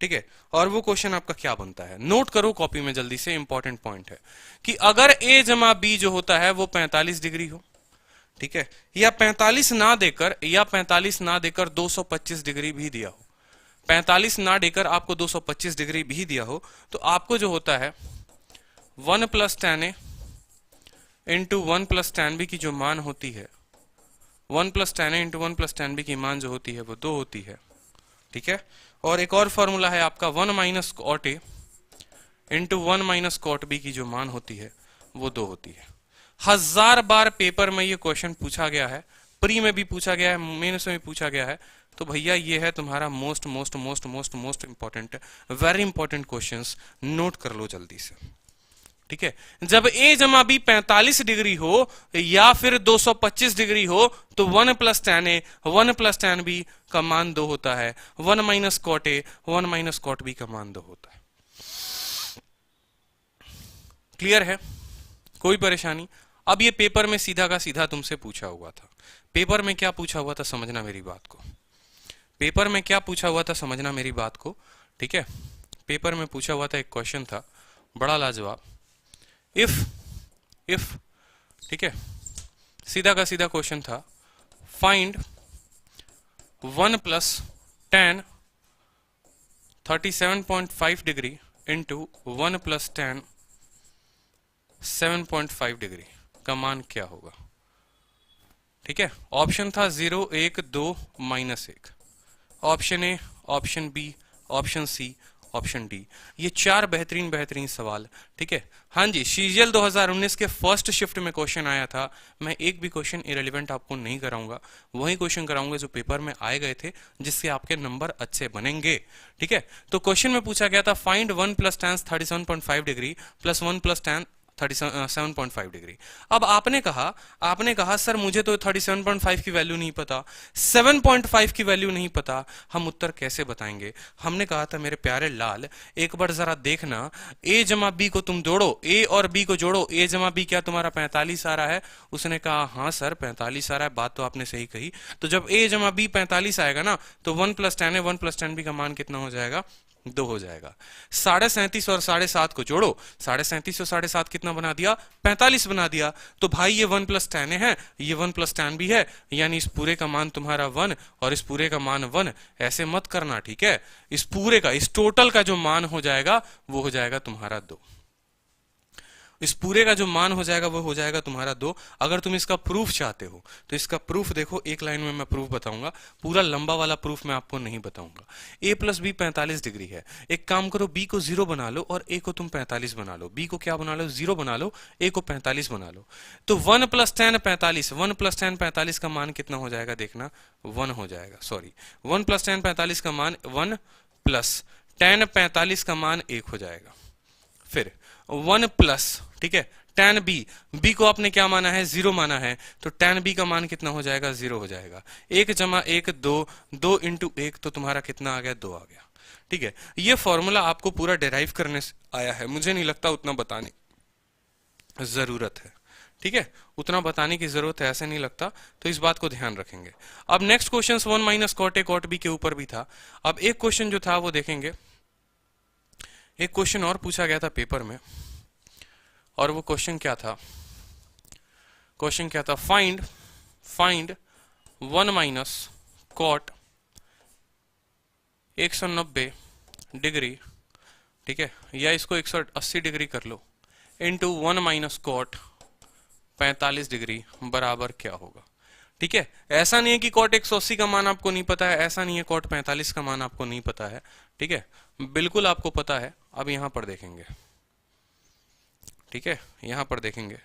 ठीक है। और वो क्वेश्चन आपका क्या बनता है, नोट करो कॉपी में जल्दी से, इंपॉर्टेंट पॉइंट है कि अगर a जमा b जो होता है वो 45 डिग्री हो, ठीक है, या 45 ना देकर 225 डिग्री भी दिया हो, 45 ना देकर आपको 225 डिग्री भी दिया हो, तो आपको जो होता है 1 plus tan a into 1 plus tan b की जो मान होती है, 1 plus tan a into 1 plus tan b की मान जो होती है वो 2 होती है, ठीक है। और एक और फॉर्मूला है आपका 1 minus cot a into 1 minus cot b की जो मान होती है वो 2 होती है। 1000 बार पेपर में ये क्वेश्चन पूछा गया है, प्री में भी पूछा गया है, मेंस में भी पूछा गया है। तो भैया ये है तुम्हारा most most most most most important, very important questions, note कर लो जल्दी से, ठीक है। जब a जमा b 45 डिग्री हो या फिर 225 डिग्री हो तो 1 plus tan a 1 plus tan b का मान 2 होता है, 1 minus cot a 1 minus cot b का मान 2 होता है। क्लियर है, कोई परेशानी। अब ये पेपर में सीधा का सीधा तुमसे पूछा हुआ था। पेपर में क्या पूछा हुआ था, समझना मेरी बात को, पेपर में क्या पूछा हुआ था, समझना मेरी बात को, ठीक है। पेपर में पूछा हुआ था, एक क्वेश्चन था बड़ा लाजवाब, इफ, ठीक है, सीधा का सीधा क्वेश्चन था, find 1 plus tan 37.5 degree into 1 plus tan 7.5 degree का मान क्या होगा, ठीक है। ऑप्शन था 0 1 2 minus 1, option a, option b, option c, option d. ये 4 बेहतरीन सवाल, ठीक है। हाँ जी, सीजीएल 2019 के फर्स्ट शिफ्ट में क्वेश्चन आया था। मैं एक भी क्वेश्चन इरेलीवेंट आपको नहीं कराऊंगा, वही क्वेश्चन कराऊंगा जो पेपर में आए गए थे, जिससे आपके नंबर अच्छे बनेंगे, ठीक है। तो क्वेश्चन में पूछा गया था find 1 plus tan 37.5 degree plus 1 plus tan 37.5 degree. अब आपने कहा सर मुझे तो 37.5 की वैल्यू नहीं पता, 7.5 की वैल्यू नहीं पता, हम उत्तर कैसे बताएंगे। हमने कहा था मेरे प्यारे लाल, एक बार जरा देखना, a जमा b को तुम जोड़ो, a और b को जोड़ो, a जमा b क्या तुम्हारा 45 आ रहा है। उसने कहा हाँ सर 45 आ रहा है, बात तो आपने सही कही। तो जब a जमा b 45 आएगा ना, तो 1 plus tan a 1 plus tan b का मान कितना हो जाएगा, 2 हो जाएगा। 37.5 और 7.5 को जोड़ो, 37.5 और 7.5 कितना बना दिया, 45 बना दिया। तो भाई ये 1 प्लस tan है, ये 1 प्लस tan भी है, यानी इस पूरे का मान तुम्हारा 1 और इस पूरे का मान 1। ऐसे मत करना, ठीक है। इस पूरे का, इस टोटल का जो मान हो जाएगा वो हो जाएगा तुम्हारा 2। इस पूरे का जो मान हो जाएगा वो हो जाएगा तुम्हारा 2। अगर तुम इसका प्रूफ चाहते हो तो इसका प्रूफ देखो, एक लाइन में मैं प्रूफ बताऊंगा, पूरा लंबा वाला प्रूफ मैं आपको नहीं बताऊंगा। a प्लस बी 45 डिग्री है। एक काम करो, b को 0 बना लो और a को तुम 45 बना लो। b को क्या बना लो? 0 बना लो, a को 45 बना लो। तो 1 प्लस 10 45, 1 प्लस 10 45 का मान कितना हो जाएगा? देखना 1 हो जाएगा, सॉरी 1 प्लस 10 45 का मान 1 प्लस 10 45 का मान 1 हो जाएगा। फिर 1 प्लस, ठीक है, tan b, b को आपने क्या माना है? 0 माना है, तो tan b का मान कितना हो जाएगा? 0 हो जाएगा। 1 जमा 1 2, 2 इंटू 1 तो तुम्हारा कितना आ गया? 2 आ गया। ठीक है, ये फॉर्मूला आपको पूरा डिराइव करने से आया है, मुझे नहीं लगता उतना बताने जरूरत है। ठीक है, उतना बताने की जरूरत है ऐसे नहीं लगता, तो इस बात को ध्यान रखेंगे। अब next question 1 minus cot a cot b के ऊपर भी था। अब एक क्वेश्चन जो था वो देखेंगे, एक क्वेश्चन और पूछा गया था पेपर में, और वो क्वेश्चन क्या था? क्वेश्चन क्या था? फाइंड 1 माइनस कॉट 190 डिग्री, ठीक है, या इसको 180 डिग्री कर लो, इंटू 1 माइनस कॉट 45 डिग्री बराबर क्या होगा? ठीक है, ऐसा नहीं है कि कॉट 180 का मान आपको नहीं पता है, ऐसा नहीं है कॉट 45 का मान आपको नहीं पता है। ठीक है, बिल्कुल आपको पता है। अब यहां पर देखेंगे, ठीक है, यहां पर देखेंगे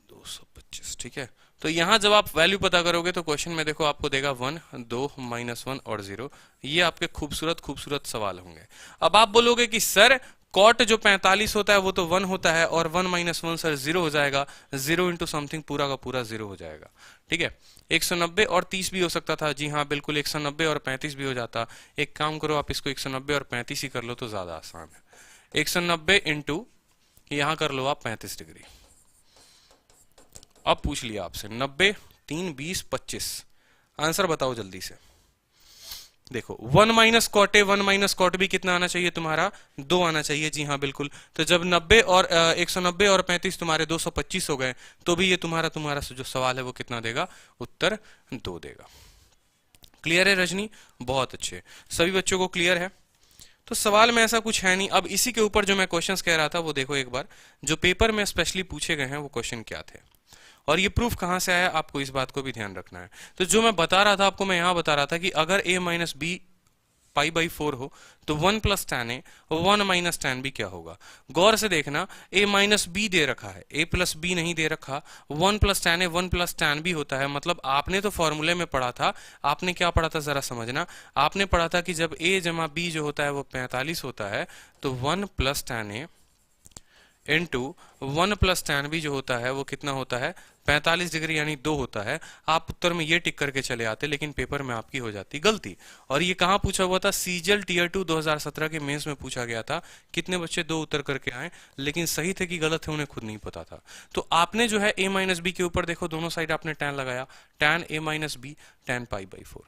225, ठीक है। तो यहां जब आप वैल्यू पता करोगे तो क्वेश्चन में देखो आपको देगा 1 2 -1 और 0। ये आपके खूबसूरत खूबसूरत सवाल होंगे। अब आप बोलोगे कि सर कॉट जो 45 होता है वो तो 1 होता है, और 1 - 1 सर 0 हो जाएगा, 0 इंटू समथिंग पूरा का पूरा 0 हो जाएगा। ठीक है, 190 और 30 भी हो सकता था। जी हाँ बिल्कुल, 190 और 35 भी हो जाता। एक काम करो, आप इसको 190 और 35 ही कर लो तो ज्यादा आसान है। 190 इंटू यहां कर लो आप 35 डिग्री। अब पूछ लिया आपसे 90 3 20 25, आंसर बताओ जल्दी से। देखो 1 minus cot a 1 minus cot b कितना आना चाहिए तुम्हारा? 2 आना चाहिए। जी हाँ बिल्कुल। तो जब 90 और 190 और 35 तुम्हारे 225 हो गए, तो भी ये तुम्हारा जो सवाल है वो कितना देगा? उत्तर 2 देगा। क्लियर है रजनी? बहुत अच्छे, सभी बच्चों को क्लियर है। तो सवाल में ऐसा कुछ है नहीं। अब इसी के ऊपर जो मैं क्वेश्चंस कह रहा था वो देखो एक बार, जो पेपर में स्पेशली पूछे गए हैं वो क्वेश्चन क्या थे और ये प्रूफ कहां से आया, आपको इस बात को भी ध्यान रखना है। तो जो मैं बता रहा था आपको, मैं यहां बता रहा था कि अगर a माइनस बी π/4 हो तो 1 प्लस tan ए 1 माइनस tan बी क्या होगा? गौर से देखना, a माइनस बी दे रखा है, a प्लस बी नहीं दे रखा। 1 प्लस tan ए 1 प्लस tan बी होता है। मतलब आपने तो फॉर्मूले में पढ़ा था, आपने क्या पढ़ा था जरा समझना। आपने पढ़ा था कि जब a जमा b जो होता है वो 45 होता है, तो 1 प्लस tan ए इंटू 1 प्लस tan बी जो होता है वो कितना होता है? 45 डिग्री यानी 2 होता है। आप उत्तर में ये टिक करके चले आते, लेकिन पेपर में आपकी हो जाती गलती। और ये कहाँ पूछा हुआ था? सीजीएल टीयर 2 2017 के मेंस में पूछा गया था। कितने बच्चे 2 उत्तर करके आए, लेकिन सही थे कि गलत थे उन्हें खुद नहीं पता था। तो आपने जो है a माइनस बी के ऊपर देखो दोनों साइड आपने tan लगाया, tan a minus b tan π/4,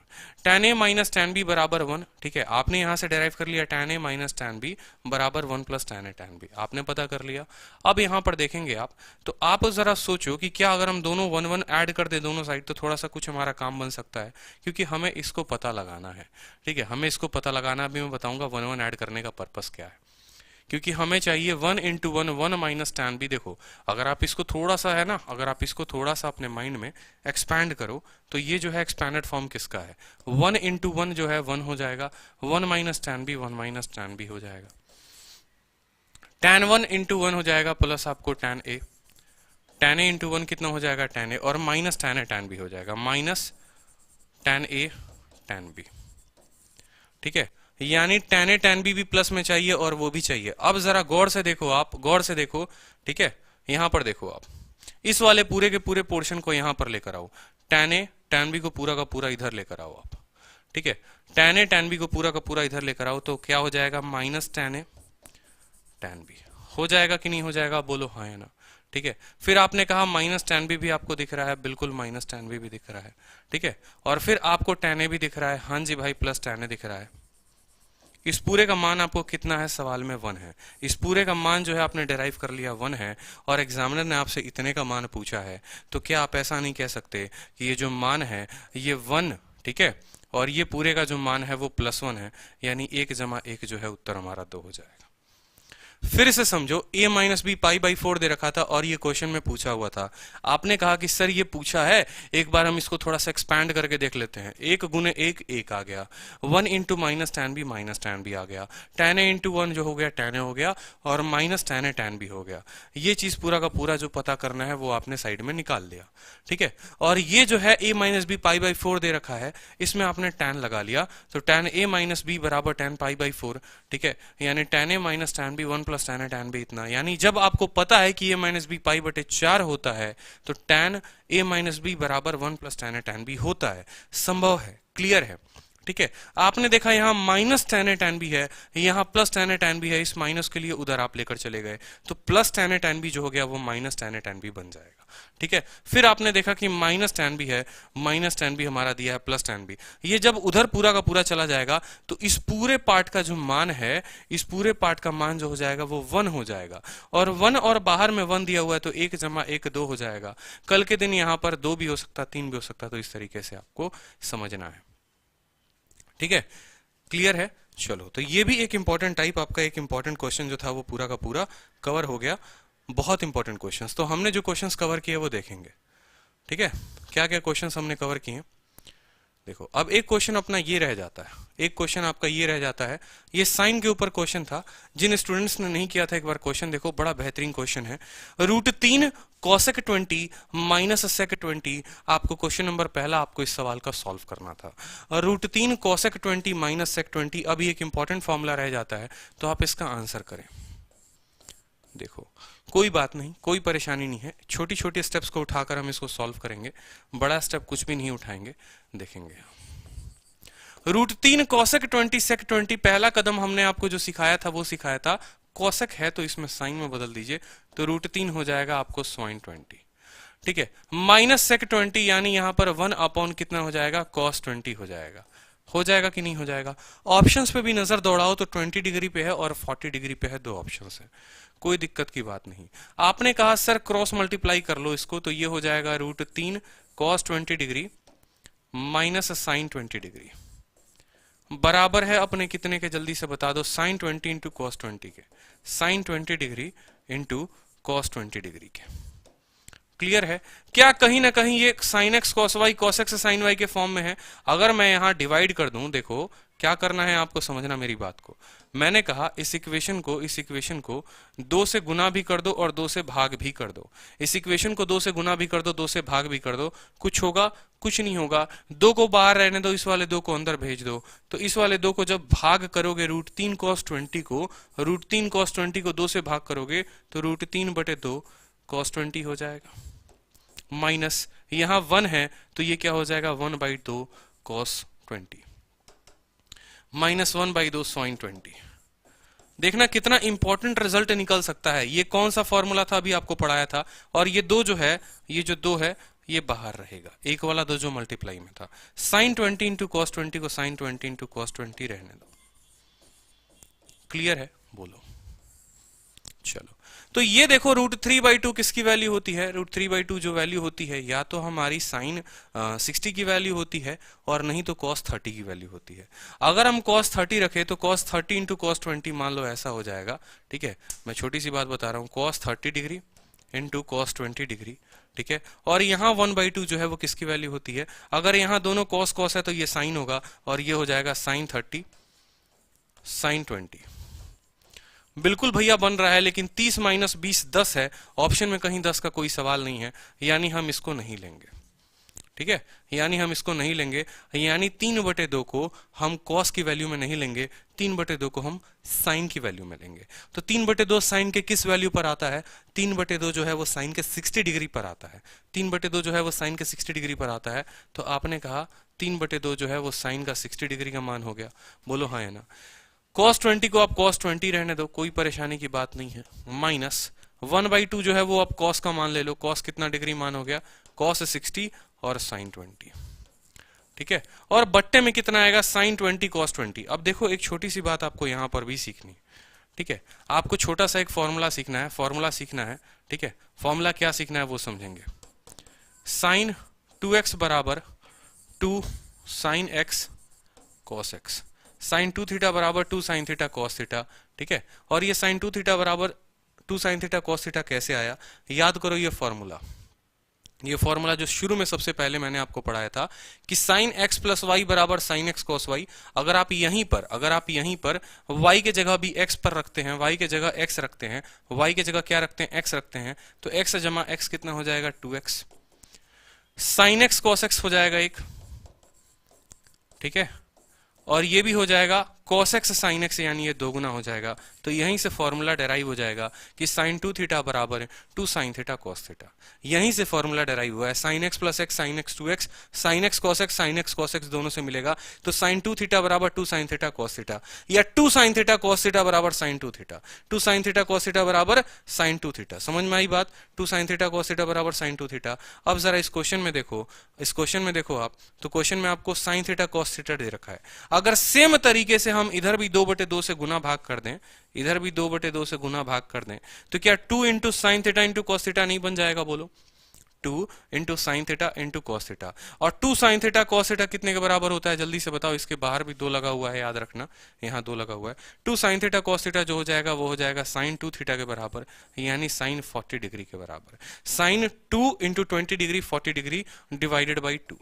tan a minus tan b बराबर 1। ठीक है, आपने यहां से डेराइव कर लिया tan a minus tan b बराबर 1 plus tan a tan b, आपने पता कर लिया। अब यहां पर देखेंगे आप, तो आप जरा सोचो कि क्या अगर हम दोनों 1 1 ऐड कर दे दोनों साइड, तो थोड़ा सा कुछ हमारा काम बन सकता है, क्योंकि हमें इसको पता लगाना है। ठीक है, हमें इसको पता लगाना, अभी मैं बताऊंगा 1 1 ऐड करने का पर्पस क्या है। क्योंकि हमें चाहिए 1 इंटू 1 1 माइनस tan बी। देखो अगर आप इसको थोड़ा सा है ना, अगर आप इसको थोड़ा सा अपने माइंड में एक्सपैंड करो, तो ये जो है एक्सपैंडेड फॉर्म किसका है? 1 इंटू 1 जो है 1 हो जाएगा, 1 minus tan b 1 minus tan b हो जाएगा। tan 1 इंटू 1 हो जाएगा, प्लस आपको tan a, tan a into 1 कितना हो जाएगा? tan a, और minus tan a tan b हो जाएगा, minus tan a tan b। ठीक है, यानी tan a tan b भी प्लस में चाहिए और वो भी चाहिए। अब जरा गौर से देखो, आप गौर से देखो। ठीक है, यहां पर देखो आप, इस वाले पूरे के पूरे पोर्शन को यहां पर लेकर आओ, tan a tan b को पूरा का पूरा इधर लेकर आओ आप। ठीक है, tan a tan b को पूरा का पूरा इधर लेकर आओ, तो क्या हो जाएगा? Minus tan a tan b हो जाएगा कि नहीं हो जाएगा? बोलो हाँ या ना। ठीक है, फिर आपने कहा माइनस tan b भी आपको दिख रहा है, बिल्कुल माइनस tan b भी दिख रहा है। ठीक है, और फिर आपको tan a भी दिख रहा है, हाँ जी भाई, प्लस tan a दिख रहा है। इस पूरे का मान आपको कितना है? सवाल में 1 है। इस पूरे का मान जो है आपने डिराइव कर लिया 1 है, और एग्जामिनर ने आपसे इतने का मान पूछा है, तो क्या आप ऐसा नहीं कह सकते कि ये जो मान है ये 1, ठीक है, और ये पूरे का जो मान है वो +1 है, यानी 1 जमा 1 जो है उत्तर हमारा 2 हो जाएगा। फिर से समझो, a minus B pi by 4 दे रखा था और ये क्वेश्चन में पूछा हुआ था। आपने कहा कि सर ये पूछा है, एक बार हम इसको थोड़ा सा एक्सपैंड करके देख लेते हैं। 1 गुने 1 1 आ गया, 1 इंटू माइनस टैन बी आ गया, टैन ए इंटू 1 जो हो गया टैन ए हो गया, और minus tan A tan B हो गया। ये चीज पूरा का पूरा जो पता करना है वो आपने साइड में निकाल लिया, ठीक है। और ये जो है a minus B pi by 4 दे रखा है, इसमें आपने टैन लगा लिया, तो टैन ए माइनस बी बराबर टैन पाई बाई 4, ठीक है। यानी tan A minus tan B 1 plus tan A tan B इतना। यानी जब आपको पता है कि a माइनस बी पाई बटे 4 होता है, तो टैन a माइनस बी बराबर 1 plus tan A tan B होता है। संभव है, क्लियर है, ठीक है। आपने देखा यहां minus tan A tan B है, यहां plus tan A tan B है, इस माइनस के लिए उधर आप लेकर चले गए, तो plus tan A tan B जो हो गया वो minus tan A tan B बन जाएगा, ठीक है। फिर आपने देखा कि माइनस टैन बी है, माइनस टैन बी हमारा दिया है प्लस टैन बी। ये जब उधर पूरा का पूरा चला जाएगा तो इस पूरे पार्ट का जो मान है, इस पूरे पार्ट का मान जो हो जाएगा वो 1 हो जाएगा, और 1 और बाहर में 1 दिया हुआ है, तो 1 जमा 1 2 हो जाएगा। कल के दिन यहां पर 2 भी हो सकता, 3 भी हो सकता, तो इस तरीके से आपको समझना है, ठीक है। क्लियर है। चलो, तो ये भी एक इंपॉर्टेंट टाइप, आपका एक इंपॉर्टेंट क्वेश्चन जो था वो पूरा का पूरा कवर हो गया। बहुत इंपॉर्टेंट क्वेश्चंस, तो हमने जो क्वेश्चंस कवर किए वो देखेंगे, ठीक है। क्या क्या क्वेश्चंस हमने कवर किए देखो। अब एक क्वेश्चन अपना ये रह जाता है, एक क्वेश्चन आपका ये रह जाता है, ये साइन के ऊपर क्वेश्चन था। जिन स्टूडेंट्स ने नहीं किया था, एक बार क्वेश्चन देखो, बड़ा बेहतरीन क्वेश्चन है। √3 cosec 20 माइनस sec 20, आपको क्वेश्चन नंबर पहला आपको इस सवाल का सॉल्व करना था। √3 cosec 20 माइनस sec 20, अभी एक इंपॉर्टेंट फॉर्मूला रह जाता है, तो आप इसका आंसर करें। देखो, कोई बात नहीं, कोई परेशानी नहीं है, छोटी छोटी स्टेप्स को उठाकर हम इसको सॉल्व करेंगे, बड़ा स्टेप कुछ भी नहीं उठाएंगे, देखेंगे। √3 cosec 20 sec 20, पहला कदम हमने आपको जो सिखाया था वो सिखाया था, cosec है तो इसमें साइन में बदल दीजिए, तो √3 हो जाएगा आपको sin 20, ठीक है। माइनस sec 20, यानी यहां पर 1 अपॉन कितना हो जाएगा, cos 20 हो जाएगा। हो जाएगा कि नहीं हो जाएगा। ऑप्शंस पे भी नजर दौड़ाओ तो 20 डिग्री पे है और 40 डिग्री पे है, दो ऑप्शंस है, कोई दिक्कत की बात नहीं। आपने कहा सर क्रॉस मल्टीप्लाई कर लो इसको, तो ये हो जाएगा √3 cos 20 degree minus sin 20 degree बराबर है अपने कितने के, जल्दी से बता दो, sin 20 इंटू cos 20 के, sin 20 degree into cos 20 degree के। क्लियर है। क्या कहीं ना कहीं ये sin x cos y cos x sin y के फॉर्म में है। अगर मैं यहां डिवाइड कर दूं, देखो क्या करना है आपको, समझना मेरी बात को। मैंने कहा इस इक्वेशन को 2 से गुना भी कर दो और 2 से भाग भी कर दो। इस इक्वेशन को 2 से गुना भी कर दो, 2 से भाग भी कर दो, कुछ होगा, कुछ नहीं होगा। 2 को बाहर रहने दो, इस वाले 2 को अंदर भेज दो, तो इस वाले 2 को जब भाग करोगे √3 cos 20 को, √3 cos 20 को 2 से भाग करोगे तो √3 बटे 2 cos 20 हो जाएगा। माइनस यहां 1 है तो ये क्या हो जाएगा, 1/2 cos 20 माइनस 1/2 sin 20। देखना कितना इंपॉर्टेंट रिजल्ट निकल सकता है। ये कौन सा फॉर्मूला था, अभी आपको पढ़ाया था, और ये 2 जो है, ये जो 2 है ये बाहर रहेगा, एक वाला 2 जो मल्टीप्लाई में था। sin 20 इंटू cos 20 को sin 20 इंटू cos 20 रहने दो। क्लियर है, बोलो। चलो, तो ये देखो √3/2 किसकी वैल्यू होती है, √3/2 जो वैल्यू होती है या तो हमारी sin 60 की वैल्यू होती है और नहीं तो cos 30 की वैल्यू होती है। अगर हम cos 30 रखें तो cos 30 इंटू cos 20 मान लो ऐसा हो जाएगा, ठीक है। मैं छोटी सी बात बता रहा हूं, cos 30 degree into cos 20 degree, ठीक है। और यहाँ 1/2 जो है वो किसकी वैल्यू होती है, अगर यहाँ दोनों cos cos है तो ये sin होगा और ये हो जाएगा sin 30 sin 20। बिल्कुल भैया बन रहा है, लेकिन 30 माइनस 20 10 है, ऑप्शन में कहीं 10 का कोई सवाल नहीं है, यानी हम इसको नहीं लेंगे, ठीक है। यानी हम इसको नहीं लेंगे, यानी 3/2 को हम cos की वैल्यू में नहीं लेंगे, 3/2 को हम sin की वैल्यू में लेंगे। तो 3/2 sin के किस वैल्यू पर आता है, 3/2 जो है वो sin के 60 डिग्री पर आता है, 3/2 जो है वो sin के 60 डिग्री पर आता है। तो आपने कहा 3/2 जो है वो sin का 60 डिग्री का मान हो गया, बोलो हाँ या ना। cos 20 को आप cos 20 रहने दो, कोई परेशानी की बात नहीं है, माइनस 1/2 जो है वो आप cos का मान ले लो, cos कितना डिग्री मान हो गया, cos 60 और sin 20, ठीक है। और बट्टे में कितना आएगा, sin 20 cos 20। अब देखो एक छोटी सी बात आपको यहां पर भी सीखनी, ठीक है। आपको छोटा सा एक फॉर्मूला सीखना है, ठीक है। फॉर्मूला क्या सीखना है वो समझेंगे। sin 2x बराबर 2 sin x cos x, sine 2 theta बराबर 2 साइन थीटा कॉस थीटा, ठीक है। और ये साइन 2 थीटा बराबर 2 साइन थीटा कॉस थीटा कैसे आया, याद करो ये फॉर्मूला जो शुरू में सबसे पहले मैंने आपको पढ़ाया था कि साइन एक्स प्लस वाई बराबर साइन एक्स कॉस वाई। अगर आप यहीं पर y के जगह भी x पर रखते हैं, y के जगह x रखते हैं, y के जगह क्या रखते हैं, x रखते हैं, तो x जमा x कितना हो जाएगा 2x, sign x cos x हो जाएगा एक, ठीक है। और ये भी हो जाएगा cos x sin x, यानी ये दो गुना हो जाएगा। तो यहीं से फॉर्मूला डेराइव हो जाएगा कि sin 2 थीटा बराबर है 2 sin थीटा cos थीटा। यहीं से फॉर्मूला डेराइव हुआ है, sin x plus x sin x 2x, sin x cos x दोनों से मिलेगा। तो sin 2 थीटा बराबर 2 sin थीटा cos थीटा, या 2 sin थीटा cos थीटा बराबर sin 2 theta, 2 sin theta cos theta बराबर sin 2 थीटा। समझ में आई बात, 2 sin थीटा cos थीटा बराबर sin 2 थीटा। अब जरा इस क्वेश्चन में देखो आप, तो क्वेश्चन में आपको sin थीटा cos थीटा दे रखा है। अगर सेम तरीके से हम इधर भी 2/2 से गुना भाग कर दें, इधर भी 2/2 से गुना भाग कर दें, तो क्या 2 into sine theta into cos theta नहीं बन जाएगा, बोलो। 2 into sine theta into cos theta, और 2 साइन थीटा कॉस थीटा कितने के बराबर होता है, जल्दी से बताओ। इसके बाहर भी 2 लगा हुआ है, याद रखना, यहाँ 2 लगा हुआ है। 2 साइन थीटा कॉस थीटा जो हो जाएगा वो हो जाएगा साइन 2 थीटा के बराबर, यानी साइन 40 डिग्री के बराबर। Sine 2 into 20 degree 40 degree divided by 2।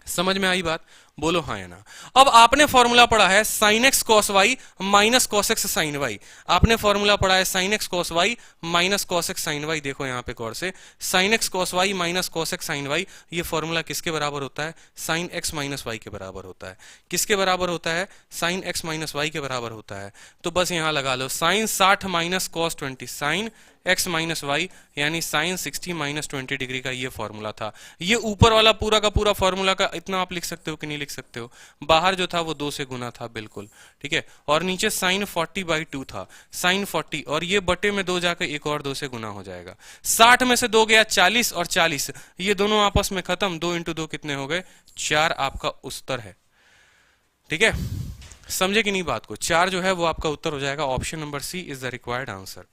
समझ में आई बात, बोलो हाँ या ना। अब आपने फॉर्मूला पढ़ा है sin x cos y minus cos x sin y, आपने फॉर्मूला पढ़ा है sin x cos y minus cos x sin y। देखो यहां पे गौर से, sin x cos y minus cos x sin y, ये फॉर्मूला किसके बराबर होता है, sin x माइनस y के बराबर होता है। किसके बराबर होता है, sin x माइनस y के बराबर होता है। तो बस यहां लगा लो sin 60 minus cos 20 sin x minus y, यानी साइन 60 माइनस 20 डिग्री का ये फॉर्मूला था। ये ऊपर वाला पूरा का पूरा फॉर्मूला का इतना आप लिख सकते हो कि नहीं लिख सकते हो, बाहर जो था वो 2 से गुना था, बिल्कुल ठीक है। और नीचे साइन 40/2 था, साइन 40, और ये बटे में 2 जाकर एक और 2 से गुना हो जाएगा। 60 में से 2 गया 40, और 40 ये दोनों आपस में खत्म, 2 इंटू 2 कितने हो गए 4, आपका उत्तर है। ठीक है, समझे कि नहीं बात को, 4 जो है वो आपका उत्तर हो जाएगा। Option number c is the required answer.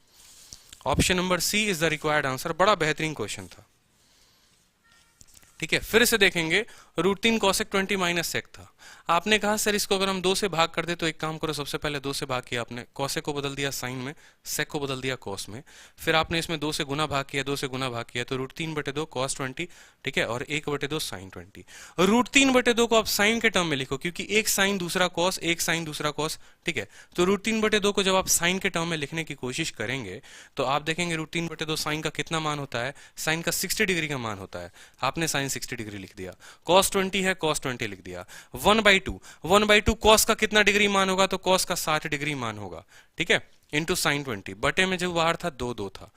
Option number c is the required answer. बड़ा बेहतरीन क्वेश्चन था। ठीक है, फिर से देखेंगे, √3 cosec 20 माइनस सेक था। आपने कहा सर इसको अगर हम 2 से भाग कर दे तो एक काम करो, सबसे पहले 2 से भाग किया आपने, कॉसेक को बदल दिया साइन में, सेक को बदल दिया कॉस में, फिर आपने इसमें 2 से गुना भाग किया, 2 से गुना भाग किया, तो √3/2 cos 20, ठीक है, और 1/2 sin 20। √3/2 को आप साइन के टर्म में लिखो, क्योंकि एक साइन दूसरा कॉस, एक साइन दूसरा कॉस, ठीक है। तो √3/2 को जब आप साइन के टर्म में लिखने की कोशिश करेंगे तो आप देखेंगे √3/2 साइन का कितना मान होता है, साइन का 60 डिग्री का मान होता है। आपने साइन 60 डिग्री लिख दिया, cos 20 है cos 20 लिख दिया। 1/2 cos का कितना डिग्री मान होगा, तो cos का 60 डिग्री मान होगा, ठीक है, इंटू साइन 20, बटे में जो बाहर था 2 था।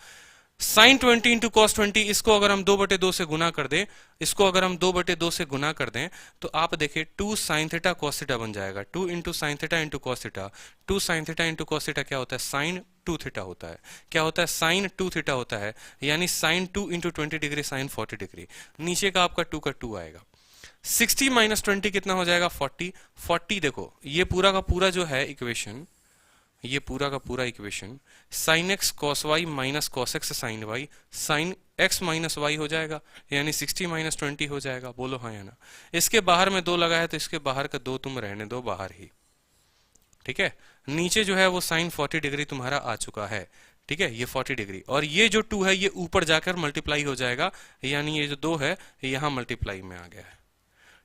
साइन 20 इंटू कॉस 20, इसको अगर हम 2/2 से गुना कर दें, इसको अगर हम 2/2 से गुना कर दें, तो आप देखिए 2 साइन थीटा कॉस थीटा बन जाएगा। 2 into sine theta into cos theta, 2 sine theta into cos theta क्या होता है, साइन 2 थीटा होता है। क्या होता है, साइन 2 थीटा होता है, यानी sine 2 into 20 degree sine 40 degree. नीचे का आपका 2 का 2 आएगा। 60 माइनस 20 कितना हो जाएगा 40। 40 देखो ये पूरा का पूरा जो है इक्वेशन, ये पूरा का पूरा equation sine x cos y minus cos x sine y, sine x minus y हो जाएगा, यानी 60 माइनस 20 हो जाएगा। बोलो हाँ या ना। इसके बाहर में 2 लगा है तो इसके बाहर का 2 तुम रहने दो बाहर ही, ठीक है। नीचे जो है वो साइन 40 डिग्री तुम्हारा आ चुका है, ठीक है, ये 40 डिग्री, और ये जो 2 है ये ऊपर जाकर मल्टीप्लाई हो जाएगा, यानी ये जो 2 है यहां मल्टीप्लाई में आ गया है,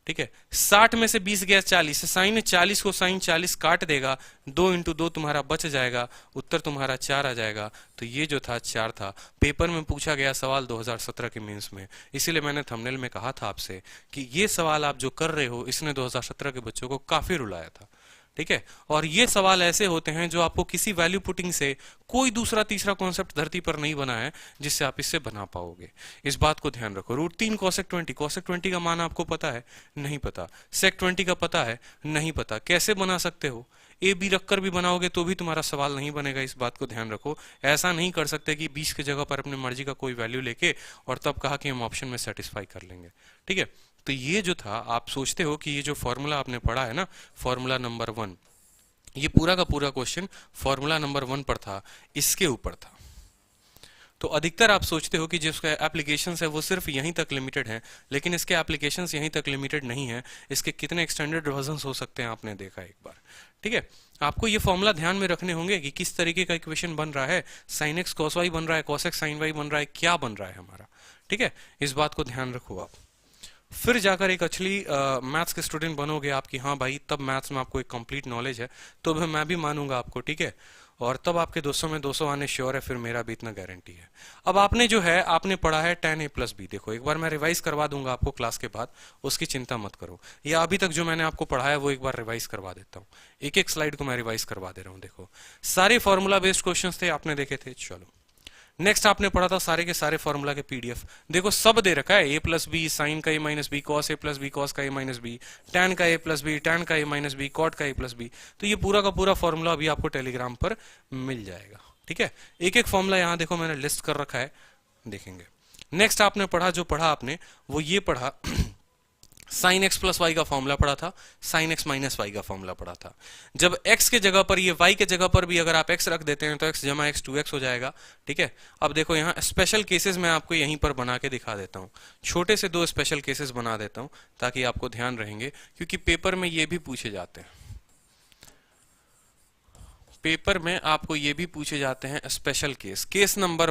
ठीक है। 60 में से 20 गया 40, साइन 40 को साइन 40 काट देगा, 2 इंटू 2 तुम्हारा बच जाएगा, उत्तर तुम्हारा 4 आ जाएगा। तो ये जो था 4 था। पेपर में पूछा गया सवाल 2017 के मेंस में, इसीलिए मैंने थंबनेल में कहा था आपसे कि ये सवाल आप जो कर रहे हो इसने 2017 के बच्चों को काफी रुलाया था, ठीक है। और ये सवाल ऐसे होते हैं जो आपको किसी वैल्यू पुटिंग से कोई दूसरा तीसरा कॉन्सेप्ट धरती पर नहीं बना है जिससे आप इससे बना पाओगे। इस बात को ध्यान रखो। √3 cosec 20, cosec 20 का मान आपको पता है, नहीं पता। sec 20 का पता है, नहीं पता। कैसे बना सकते हो, ए बी रखकर भी बनाओगे तो भी तुम्हारा सवाल नहीं बनेगा। इस बात को ध्यान रखो। ऐसा नहीं कर सकते कि 20 की जगह पर अपनी मर्जी का कोई वैल्यू लेके और तब कहा कि हम ऑप्शन में सेटिस्फाई कर लेंगे, ठीक है। तो ये जो था, आप सोचते हो कि ये जो फॉर्मूला आपने पढ़ा है ना, फॉर्मूला नंबर 1, ये पूरा का पूरा क्वेश्चन फॉर्मूला नंबर 1 पर था, इसके ऊपर था। तो अधिकतर आप सोचते हो कि जिसका एप्लीकेशंस है वो सिर्फ यहीं तक लिमिटेड है, लेकिन इसके एप्लीकेशंस यहीं तक लिमिटेड नहीं है। इसके कितने एक्सटेंडेड वर्जन्स हो सकते हैं आपने देखा एक बार। ठीक है, आपको ये फॉर्मूला ध्यान में रखने होंगे कि किस तरीके का इक्वेशन बन रहा है, साइन एक्स कॉस वाई बन रहा है, कॉस एक्स साइन वाई बन रहा है, क्या बन रहा है हमारा। ठीक है, इस बात को ध्यान रखो आप। फिर जाकर एक अच्छी मैथ्स के स्टूडेंट बनोगे आपकी, हाँ भाई तब मैथ्स में आपको एक कंप्लीट नॉलेज है, तो मैं भी मानूंगा आपको। ठीक है, और तब आपके 200 में 200 आने श्योर है, फिर मेरा भी इतना गारंटी है। अब आपने जो है आपने पढ़ा है tan a प्लस बी। देखो एक बार मैं रिवाइज करवा दूंगा आपको क्लास के बाद, उसकी चिंता मत करो, या अभी तक जो मैंने आपको पढ़ाया वो एक बार रिवाइज करवा देता हूँ। एक एक स्लाइड को मैं रिवाइज करवा दे रहा हूँ। देखो सारे फॉर्मूला बेस्ड क्वेश्चंस थे, आपने देखे थे। चलो नेक्स्ट आपने पढ़ा था सारे के सारे फॉर्मूला के पीडीएफ। देखो सब दे रखा है, a प्लस बी साइन का a minus B, cos a plus B cos का a माइनस बी, टैन का a प्लस बी टैन का a माइनस बी, कॉट का a प्लस बी। तो ये पूरा का पूरा फॉर्मूला अभी आपको टेलीग्राम पर मिल जाएगा। ठीक है, एक एक फॉर्मूला यहाँ देखो मैंने लिस्ट कर रखा है, देखेंगे। नेक्स्ट आपने पढ़ा, जो पढ़ा आपने वो ये पढ़ा साइन एक्स प्लस वाई का फॉर्मूला पढ़ा था, साइन एक्स माइनस वाई का फॉर्मूला पढ़ा था। जब x के जगह पर, ये y के जगह पर भी अगर आप x रख देते हैं तो x जमा x 2x हो जाएगा। ठीक है, अब देखो यहाँ स्पेशल केसेस मैं आपको यहीं पर बना के दिखा देता हूँ, छोटे से 2 स्पेशल केसेस बना देता हूँ ताकि आपको ध्यान रहेंगे, क्योंकि पेपर में ये भी पूछे जाते हैं। पेपर में आपको ये भी पूछे जाते हैं special case. Case number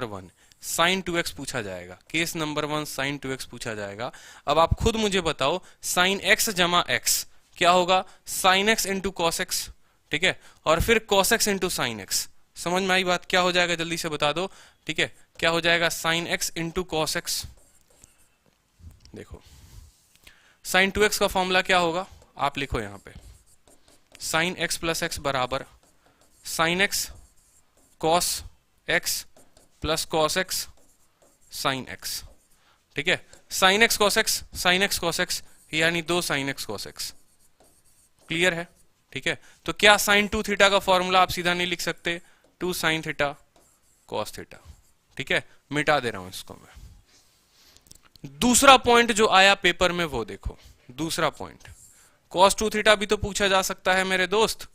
1 sine 2x पूछा जाएगा, केस नंबर 1 साइन 2x पूछा जाएगा। अब आप खुद मुझे बताओ साइन x जमा x क्या होगा, sine x into cos x. ठीक है, और फिर cos x into sine x. समझ में आई बात, क्या हो जाएगा जल्दी से बता दो। ठीक है, क्या हो जाएगा, sine x into cos x. देखो साइन 2x का फॉर्मूला क्या होगा, आप लिखो यहां पे, साइन x प्लस एक्स बराबर sine x cos x plus cos x sine x. ठीक है, साइन एक्स कॉस एक्स यानी 2 sine x cos x. Clear है। ठीक है, तो क्या साइन 2 थीटा का फॉर्मूला आप सीधा नहीं लिख सकते, 2 साइन थीटा कॉस थीटा। ठीक है, मिटा दे रहा हूं इसको मैं। दूसरा पॉइंट जो आया पेपर में वो देखो, दूसरा पॉइंट कॉस 2 थीटा भी तो पूछा जा सकता है मेरे दोस्त।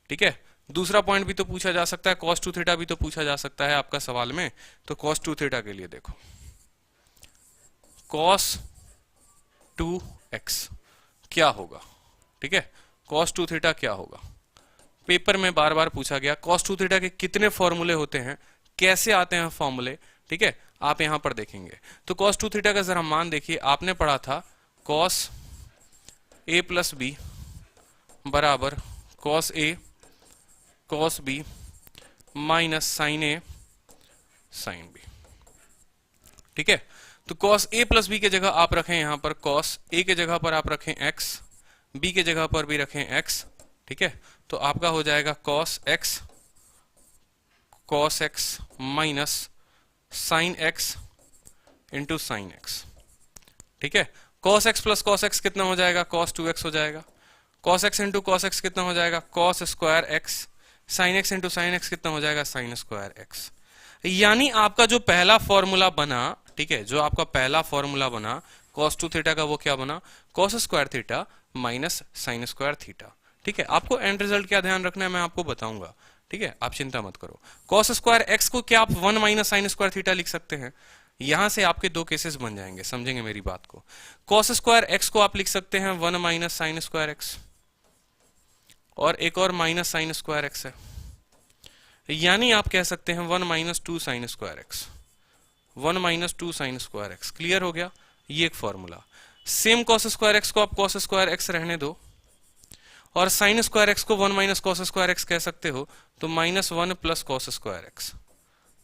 ठीक है, दूसरा पॉइंट भी तो पूछा जा सकता है, cos 2 थीटा भी तो पूछा जा सकता है आपका सवाल में। तो cos 2 थीटा के लिए देखो, cos 2x क्या होगा। ठीक है, cos 2 थीटा क्या होगा, पेपर में बार बार पूछा गया। cos 2 थीटा के कितने फॉर्मूले होते हैं, कैसे आते हैं फॉर्मूले, ठीक है, आप यहां पर देखेंगे। तो cos 2 थीटा का जरा मान देखिए, आपने पढ़ा था cos a प्लस बी बराबर cos a cos b minus sine A sine b. ठीक है, तो cos a प्लस बी के जगह आप रखें यहां पर cos a के जगह पर आप रखें x, b के जगह पर भी रखें x। ठीक है, तो आपका हो जाएगा cos x minus sine x into sine x। ठीक है, cos x plus cos x कितना हो जाएगा, cos 2x हो जाएगा। cos x into cos x कितना हो जाएगा, cos square x। Sine x into sine x कितना हो जाएगा, साइन स्क्वायर x। यानी आपका जो पहला फॉर्मूला बना, ठीक है, जो आपका पहला फॉर्मूला बना cos 2 थीटा का, वो क्या बना, cos square theta minus sine square theta. ठीक है, आपको एंड रिजल्ट क्या ध्यान रखना है मैं आपको बताऊंगा। ठीक है, आप चिंता मत करो। cos स्क्वायर x को क्या आप 1 माइनस साइन स्क्वायर थीटा लिख सकते हैं, यहां से आपके 2 केसेस बन जाएंगे, समझेंगे मेरी बात को। cos स्क्वायर x को आप लिख सकते हैं 1 माइनस साइन स्क्वायर x, और एक और माइनस साइन स्क्वायर x है, यानी आप कह सकते हैं 1 minus 2 sine square x, 1 minus 2 sine square x. Clear हो गया, ये एक formula. Same cos square x को आप cos स्क्वायर एक्स रहने दो, और साइन स्क्वायर एक्स को 1 माइनस cos स्क्वायर एक्स कह सकते हो, तो -1 प्लस cos स्क्वायर एक्स।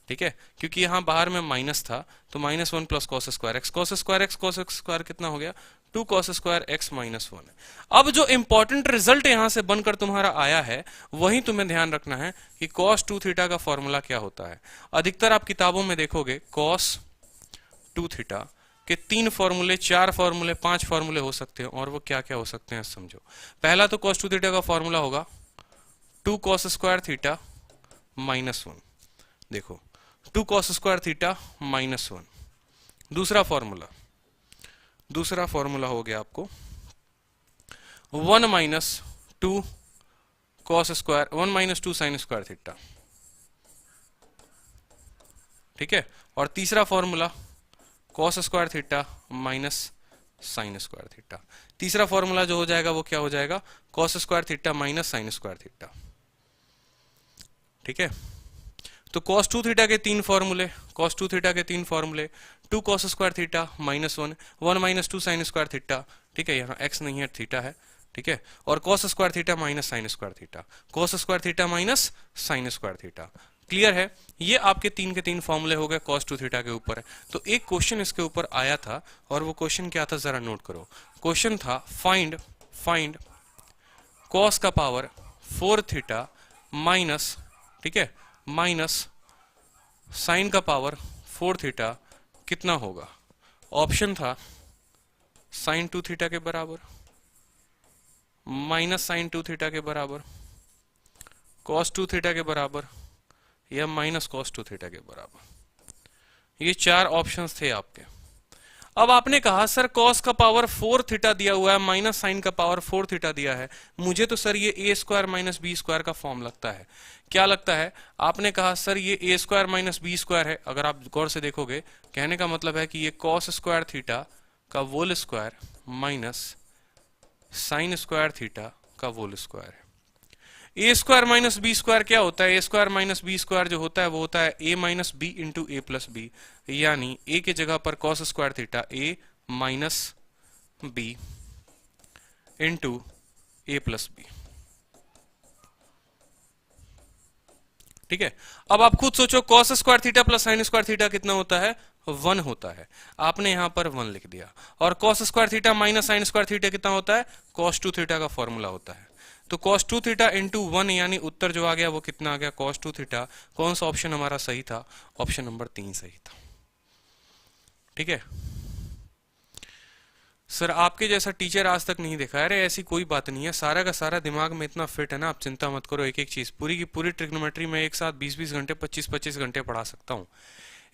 ठीक है, क्योंकि यहां बाहर में माइनस था, तो -1 plus cos square x. cos square x cos square कितना हो गया, 2 cos स्क्वायर एक्स -1। अब जो इंपॉर्टेंट रिजल्ट यहां से बनकर तुम्हारा आया है, वही तुम्हें ध्यान रखना है कि cos 2 थीटा का फॉर्मूला क्या होता है। अधिकतर आप किताबों में देखोगे cos 2 थीटा के 3 फॉर्मूले, 4 फॉर्मूले, 5 फॉर्मूले हो सकते हैं, और वो क्या क्या हो सकते हैं समझो। पहला तो cos 2 थीटा का फॉर्मूला होगा 2 cos स्क्वायर थीटा -1। देखो 2 cos स्क्वायर थीटा -1। दूसरा फॉर्मूला हो गया आपको 1 minus 2 cos square, 1 minus 2 sine square theta. ठीक है। और तीसरा formula cos square theta minus sine square theta. तीसरा फॉर्मूला जो हो जाएगा वो क्या हो जाएगा, cos square theta minus sine square theta. ठीक है। तो cos 2 थीटा के तीन फॉर्मूले, cos 2 थीटा के तीन फॉर्मूले, 2 cos square theta minus 1, 1 minus 2 sine square theta. ठीक है, यहाँ x नहीं है, थीटा है। ठीक है। और cos square theta minus sine square theta, cos square theta minus sine square theta. Clear है। ये आपके तीन के तीन फॉर्मूले हो गए cos 2 थीटा के ऊपर। तो एक क्वेश्चन इसके ऊपर आया था, और वो क्वेश्चन क्या था जरा नोट करो। क्वेश्चन था फाइंड cos का पावर 4 थीटा माइनस, ठीक है, माइनस साइन का पावर 4 थीटा कितना होगा। ऑप्शन था साइन 2 थीटा के बराबर, माइनस साइन 2 थीटा के बराबर, cos 2 थीटा के बराबर, या माइनस cos 2 थीटा के बराबर। ये चार ऑप्शंस थे आपके। अब आपने कहा सर cos का पावर 4 थीटा दिया हुआ है, माइनस साइन का पावर 4 थीटा दिया है, मुझे तो सर ये ए स्क्वायर माइनस बी स्क्वायर का फॉर्म लगता है। क्या लगता है? आपने कहा सर ये ए स्क्वायर माइनस बी स्क्वायर है। अगर आप गौर से देखोगे, कहने का मतलब है कि ये cos स्क्वायर थीटा का whole square minus sine square theta का वोल स्क्वायर है। A square minus B square क्या होता है? A square minus B square जो होता है वो होता है A minus B into A plus B, यानी ए के जगह पर cos square theta A minus B into A plus B. ठीक है। अब आप खुद सोचो, cos square theta plus sine square theta कितना होता है? 1 होता है। आपने यहां पर 1 लिख दिया। और cos square theta minus sine square theta कितना होता है? cos 2 थीटा का फॉर्मूला होता है। तो cos 2 थीटा इंटू 1, यानी उत्तर जो आ गया वो कितना आ गया? cos 2 theta. कौन सा ऑप्शन हमारा सही था? ऑप्शन नंबर 3 सही था। ठीक है। सर आपके जैसा टीचर आज तक नहीं देखा। अरे ऐसी कोई बात नहीं है, सारा का सारा दिमाग में इतना फिट है ना, आप चिंता मत करो। एक एक चीज पूरी की पूरी ट्रिग्नोमेट्री में एक साथ 20-20 घंटे 25-25 घंटे पढ़ा सकता हूँ।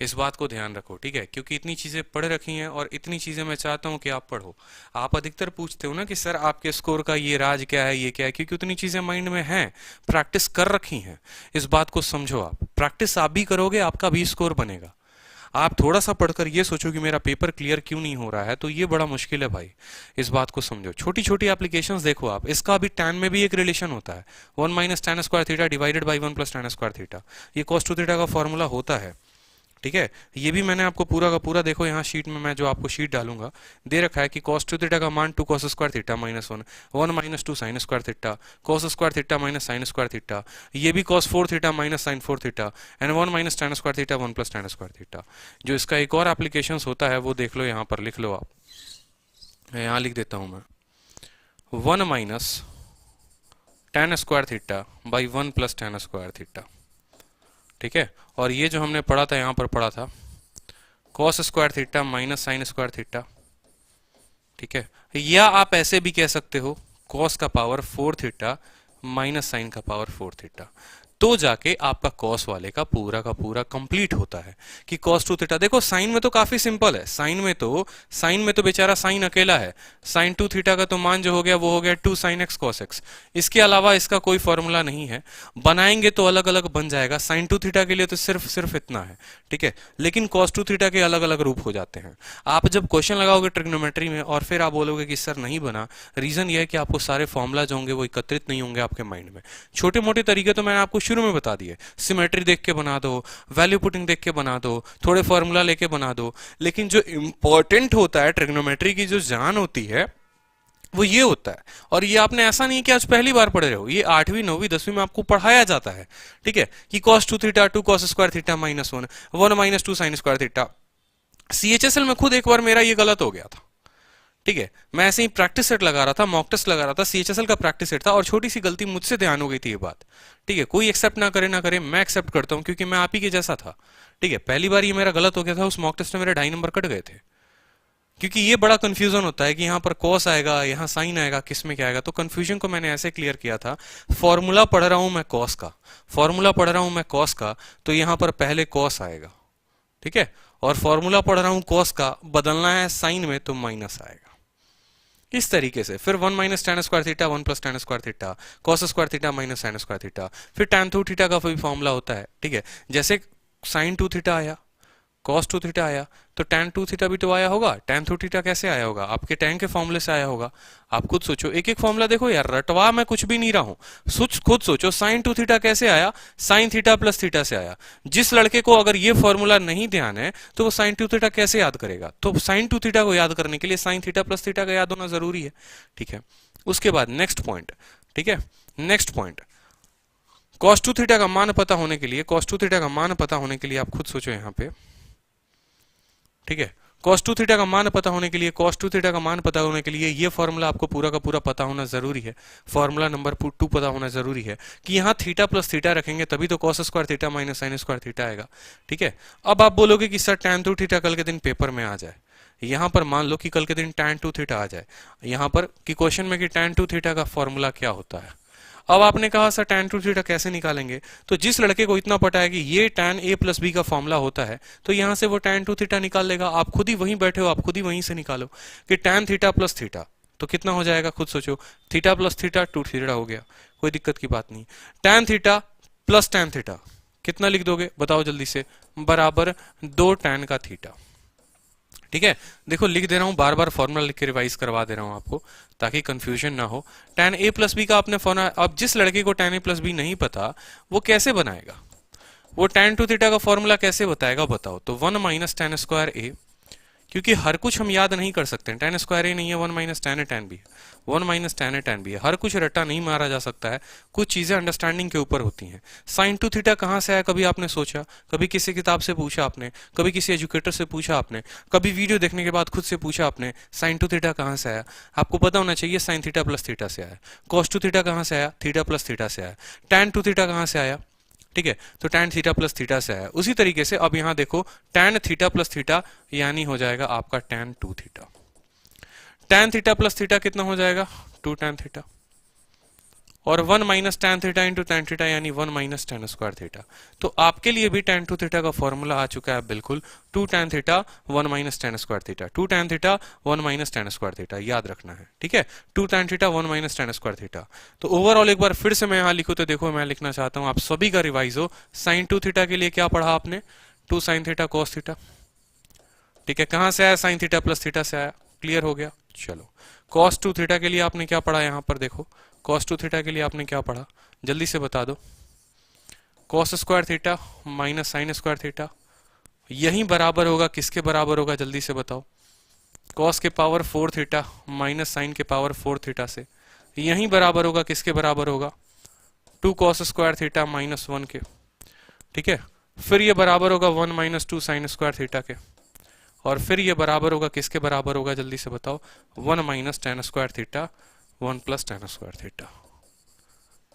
इस बात को ध्यान रखो, ठीक है, क्योंकि इतनी चीजें पढ़ रखी हैं और इतनी चीजें मैं चाहता हूं कि आप पढ़ो। आप अधिकतर पूछते हो ना कि सर आपके स्कोर का ये राज क्या है, ये क्या है, क्योंकि उतनी चीजें माइंड में हैं, प्रैक्टिस कर रखी हैं। इस बात को समझो, आप प्रैक्टिस आप भी करोगे, आपका भी स्कोर बनेगा। आप थोड़ा सा पढ़कर ये सोचो कि मेरा पेपर क्लियर क्यों नहीं हो रहा है, तो ये बड़ा मुश्किल है भाई। इस बात को समझो। छोटी छोटी एप्लीकेशंस देखो आप, इसका भी tan में भी एक रिलेशन होता है, 1 minus tan square theta divided by 1 plus tan square theta. ये cos 2 थीटा का फॉर्मूला होता है। ठीक है। ये भी मैंने आपको पूरा का पूरा, देखो यहाँ शीट में, मैं जो आपको शीट डालूंगा दे रखा है कि cos 2 थीटा का मान 2 cos square theta minus 1, 1 minus 2 sine square theta, cos square theta minus sine square theta, ये भी cos 4 theta minus sine 4 theta, and 1 minus tan square theta 1 plus tan square theta. जो इसका एक और application होता है वो देख लो, यहाँ पर लिख लो आप, यहाँ लिख देता हूँ मैं, 1 minus tan square theta by 1 plus tan square theta. ठीक है। और ये जो हमने पढ़ा था, यहाँ पर पढ़ा था cos square theta minus sine square theta. ठीक है। या आप ऐसे भी कह सकते हो cos का पावर 4 थीटा माइनस साइन का पावर 4 थीटा। तो जाके आपका cos वाले का पूरा कंप्लीट होता है कि cos 2 थीटा। देखो साइन में तो काफी सिंपल है, साइन में तो बेचारा साइन अकेला है। साइन 2 थीटा का तो मान जो हो गया वो हो गया 2 साइन एक्स cos एक्स। इसके अलावा इसका कोई फॉर्मूला नहीं है, बनाएंगे तो अलग अलग बन जाएगा। साइन 2 थीटा के लिए तो सिर्फ इतना है। ठीक है। लेकिन cos 2 थीटा के अलग अलग रूप हो जाते हैं। आप जब क्वेश्चन लगाओगे ट्रिग्नोमेट्री में और फिर आप बोलोगे कि सर नहीं बना, रीजन यह है कि आपको सारे फॉर्मूला जो होंगे वो एकत्रित नहीं होंगे आपके माइंड में। छोटे मोटे तरीके तो मैंने आपको शुरू में बता दिए, सिमेट्री देख के बना दो, वैल्यू पुटिंग देख के बना दो, थोड़े फॉर्मूला लेके बना दो। लेकिन जो इंपॉर्टेंट होता है, ट्रिग्नोमेट्री की जो जान होती है वो ये होता है। और ये आपने ऐसा नहीं कि आज पहली बार पढ़ रहे हो, ये 8वीं 9वीं 10वीं में आपको पढ़ाया जाता है। ठीक है। कि cos 2 theta 2 cos square theta minus 1, 1 minus 2 sine square theta. CHSL में खुद एक बार मेरा ये गलत हो गया था। ठीक है। मैं ऐसे ही प्रैक्टिस सेट लगा रहा था, मॉक टेस्ट लगा रहा था, सीएचएसएल का प्रैक्टिस सेट था, और छोटी सी गलती मुझसे ध्यान हो गई थी ये बात। ठीक है। कोई एक्सेप्ट ना करे, मैं एक्सेप्ट करता हूं क्योंकि मैं आप ही के जैसा था। ठीक है। पहली बार ये मेरा गलत हो गया था, उस मॉक टेस्ट में मेरे 2.5 नंबर कट गए थे। क्योंकि ये बड़ा कंफ्यूजन होता है कि यहाँ पर cos आएगा, यहाँ साइन आएगा, किस में क्या आएगा। तो कंफ्यूजन को मैंने ऐसे क्लियर किया था, फॉर्मूला पढ़ रहा हूं मैं cos का, तो यहाँ पर पहले cos आएगा। ठीक है। और फॉर्मूला पढ़ रहा हूं cos का, बदलना है साइन में तो माइनस आएगा। इस तरीके से फिर 1 minus tan square theta 1 plus tan square theta, cos square theta minus sin square theta. फिर tan 2 थीटा का भी फॉर्मूला होता है। ठीक है। जैसे sin 2 थीटा आया, cos 2 थीटा आया, तो tan 2 थीटा भी तो आया होगा। tan 2 थीटा कैसे आया होगा? आपके tan के फॉर्मूले से आया होगा। आप खुद सोचो, एक एक फॉर्मूला देखो यार, रटवा मैं कुछ भी नहीं रहा हूं। खुद सोचो, sin 2 थीटा कैसे आया? sin थीटा प्लस थीटा से आया। जिस लड़के को अगर ये फॉर्मूला नहीं ध्यान है तो वो sin 2 थीटा कैसे याद करेगा? तो sin 2 थीटा को याद करने के लिए sin थीटा प्लस थीटा का याद होना जरूरी है। ठीक है, उसके बाद नेक्स्ट पॉइंट। ठीक है, नेक्स्ट पॉइंट, cos 2 थीटा का मान पता होने के लिए, cos 2 थीटा का मान पता होने के लिए आप खुद सोचो यहां पे। ठीक है, cos 2 थीटा का मान पता होने के लिए, cos 2 थीटा का मान पता होने के लिए ये फॉर्मूला आपको पूरा का पूरा पता होना जरूरी है। फॉर्मूला नंबर 2 पता होना जरूरी है कि यहाँ थीटा प्लस थीटा रखेंगे तभी तो cos square theta minus sine square theta आएगा। ठीक है, अब आप बोलोगे कि सर tan 2 थीटा कल के दिन पेपर में आ जाए। यहां पर मान लो कि कल के दिन tan 2 थीटा आ जाए, यहां पर कि क्वेश्चन में कि tan 2 थीटा का फॉर्मूला क्या होता है। अब आपने कहा सर tan 2 थीटा कैसे निकालेंगे? तो जिस लड़के को इतना पता है कि ये tan a प्लस बी का फॉर्मूला होता है, तो यहां से वो tan 2 थीटा निकाल लेगा। आप खुद ही वहीं बैठे हो, आप खुद ही वहीं से निकालो कि tan थीटा प्लस थीटा तो कितना हो जाएगा, खुद सोचो। थीटा प्लस थीटा 2 थीटा हो गया, कोई दिक्कत की बात नहीं। tan theta plus tan theta कितना लिख दोगे बताओ जल्दी से? बराबर 2 tan का थीटा। ठीक है, देखो लिख दे रहा हूं, बार बार फॉर्मूला लिख के रिवाइज करवा दे रहा हूं आपको ताकि कंफ्यूजन ना हो। tan a प्लस बी का आपने फॉर्मूला, अब जिस लड़के को tan a प्लस बी नहीं पता वो कैसे बनाएगा? वो tan 2 थीटा का फॉर्मूला कैसे बताएगा बताओ? तो 1 माइनस tan स्क्वायर a, क्योंकि हर कुछ हम याद नहीं कर सकते। tan स्क्वायर a नहीं है, 1 minus tan a tan b, 1 minus tan a tan b है। हर कुछ रट्टा नहीं मारा जा सकता है, कुछ चीजें अंडरस्टैंडिंग के ऊपर होती हैं। sin 2 थीटा कहां से आया? कभी आपने सोचा? कभी किसी किताब से पूछा आपने? कभी किसी एजुकेटर से पूछा आपने? कभी वीडियो देखने के बाद खुद से पूछा आपने sin 2 थीटा कहां से आया? आपको पता होना चाहिए sin थीटा प्लस थीटा से आया। cos 2 थीटा कहां से आया? थीटा प्लस थीटा से आया। tan 2 थीटा कहां से आया? ठीक है, तो tan थीटा प्लस थीटा से आया। उसी तरीके से अब यहां देखो tan थीटा प्लस थीटा यानी हो जाएगा आपका tan 2 theta. tan theta plus theta कितना हो जाएगा? 2 tan थीटा। और 1 minus tan theta into tan theta यानी 1 माइनस tan स्क्वायर थीटा। तो आपके लिए भी tan 2 थीटा का फॉर्मूला आ चुका है बिल्कुल, 2 tan theta 1 minus tan square theta, 2 tan theta 1 minus tan square theta, याद रखना है। ठीक है, 2 tan theta 1 minus tan square theta. तो ओवरऑल एक बार फिर से मैं यहाँ लिखूं तो देखो, मैं लिखना चाहता हूं आप सभी का रिवाइज हो। sin 2 थीटा के लिए क्या पढ़ा आपने? 2 sin थीटा cos थीटा। ठीक है, कहां से आया? sin थीटा प्लस थीटा से आया। क्लियर हो गया? चलो, cos 2 थीटा के लिए आपने क्या पढ़ा? यहां पर देखो, cos 2 थीटा के लिए आपने क्या पढ़ा, जल्दी से बता दो। cos square theta minus sine square theta, यही बराबर होगा किसके बराबर होगा? जल्दी से बताओ। cos के पावर 4 थीटा माइनस साइन के पावर 4 थीटा से, यही बराबर होगा किसके बराबर होगा? 2 cos स्क्वायर थीटा माइनस 1 के। ठीक है, फिर ये बराबर होगा 1 माइनस 2 साइन स्क्वायर थीटा के, और फिर ये बराबर होगा किसके बराबर होगा? जल्दी से बताओ। 1 minus tan square theta 1 plus tan square theta.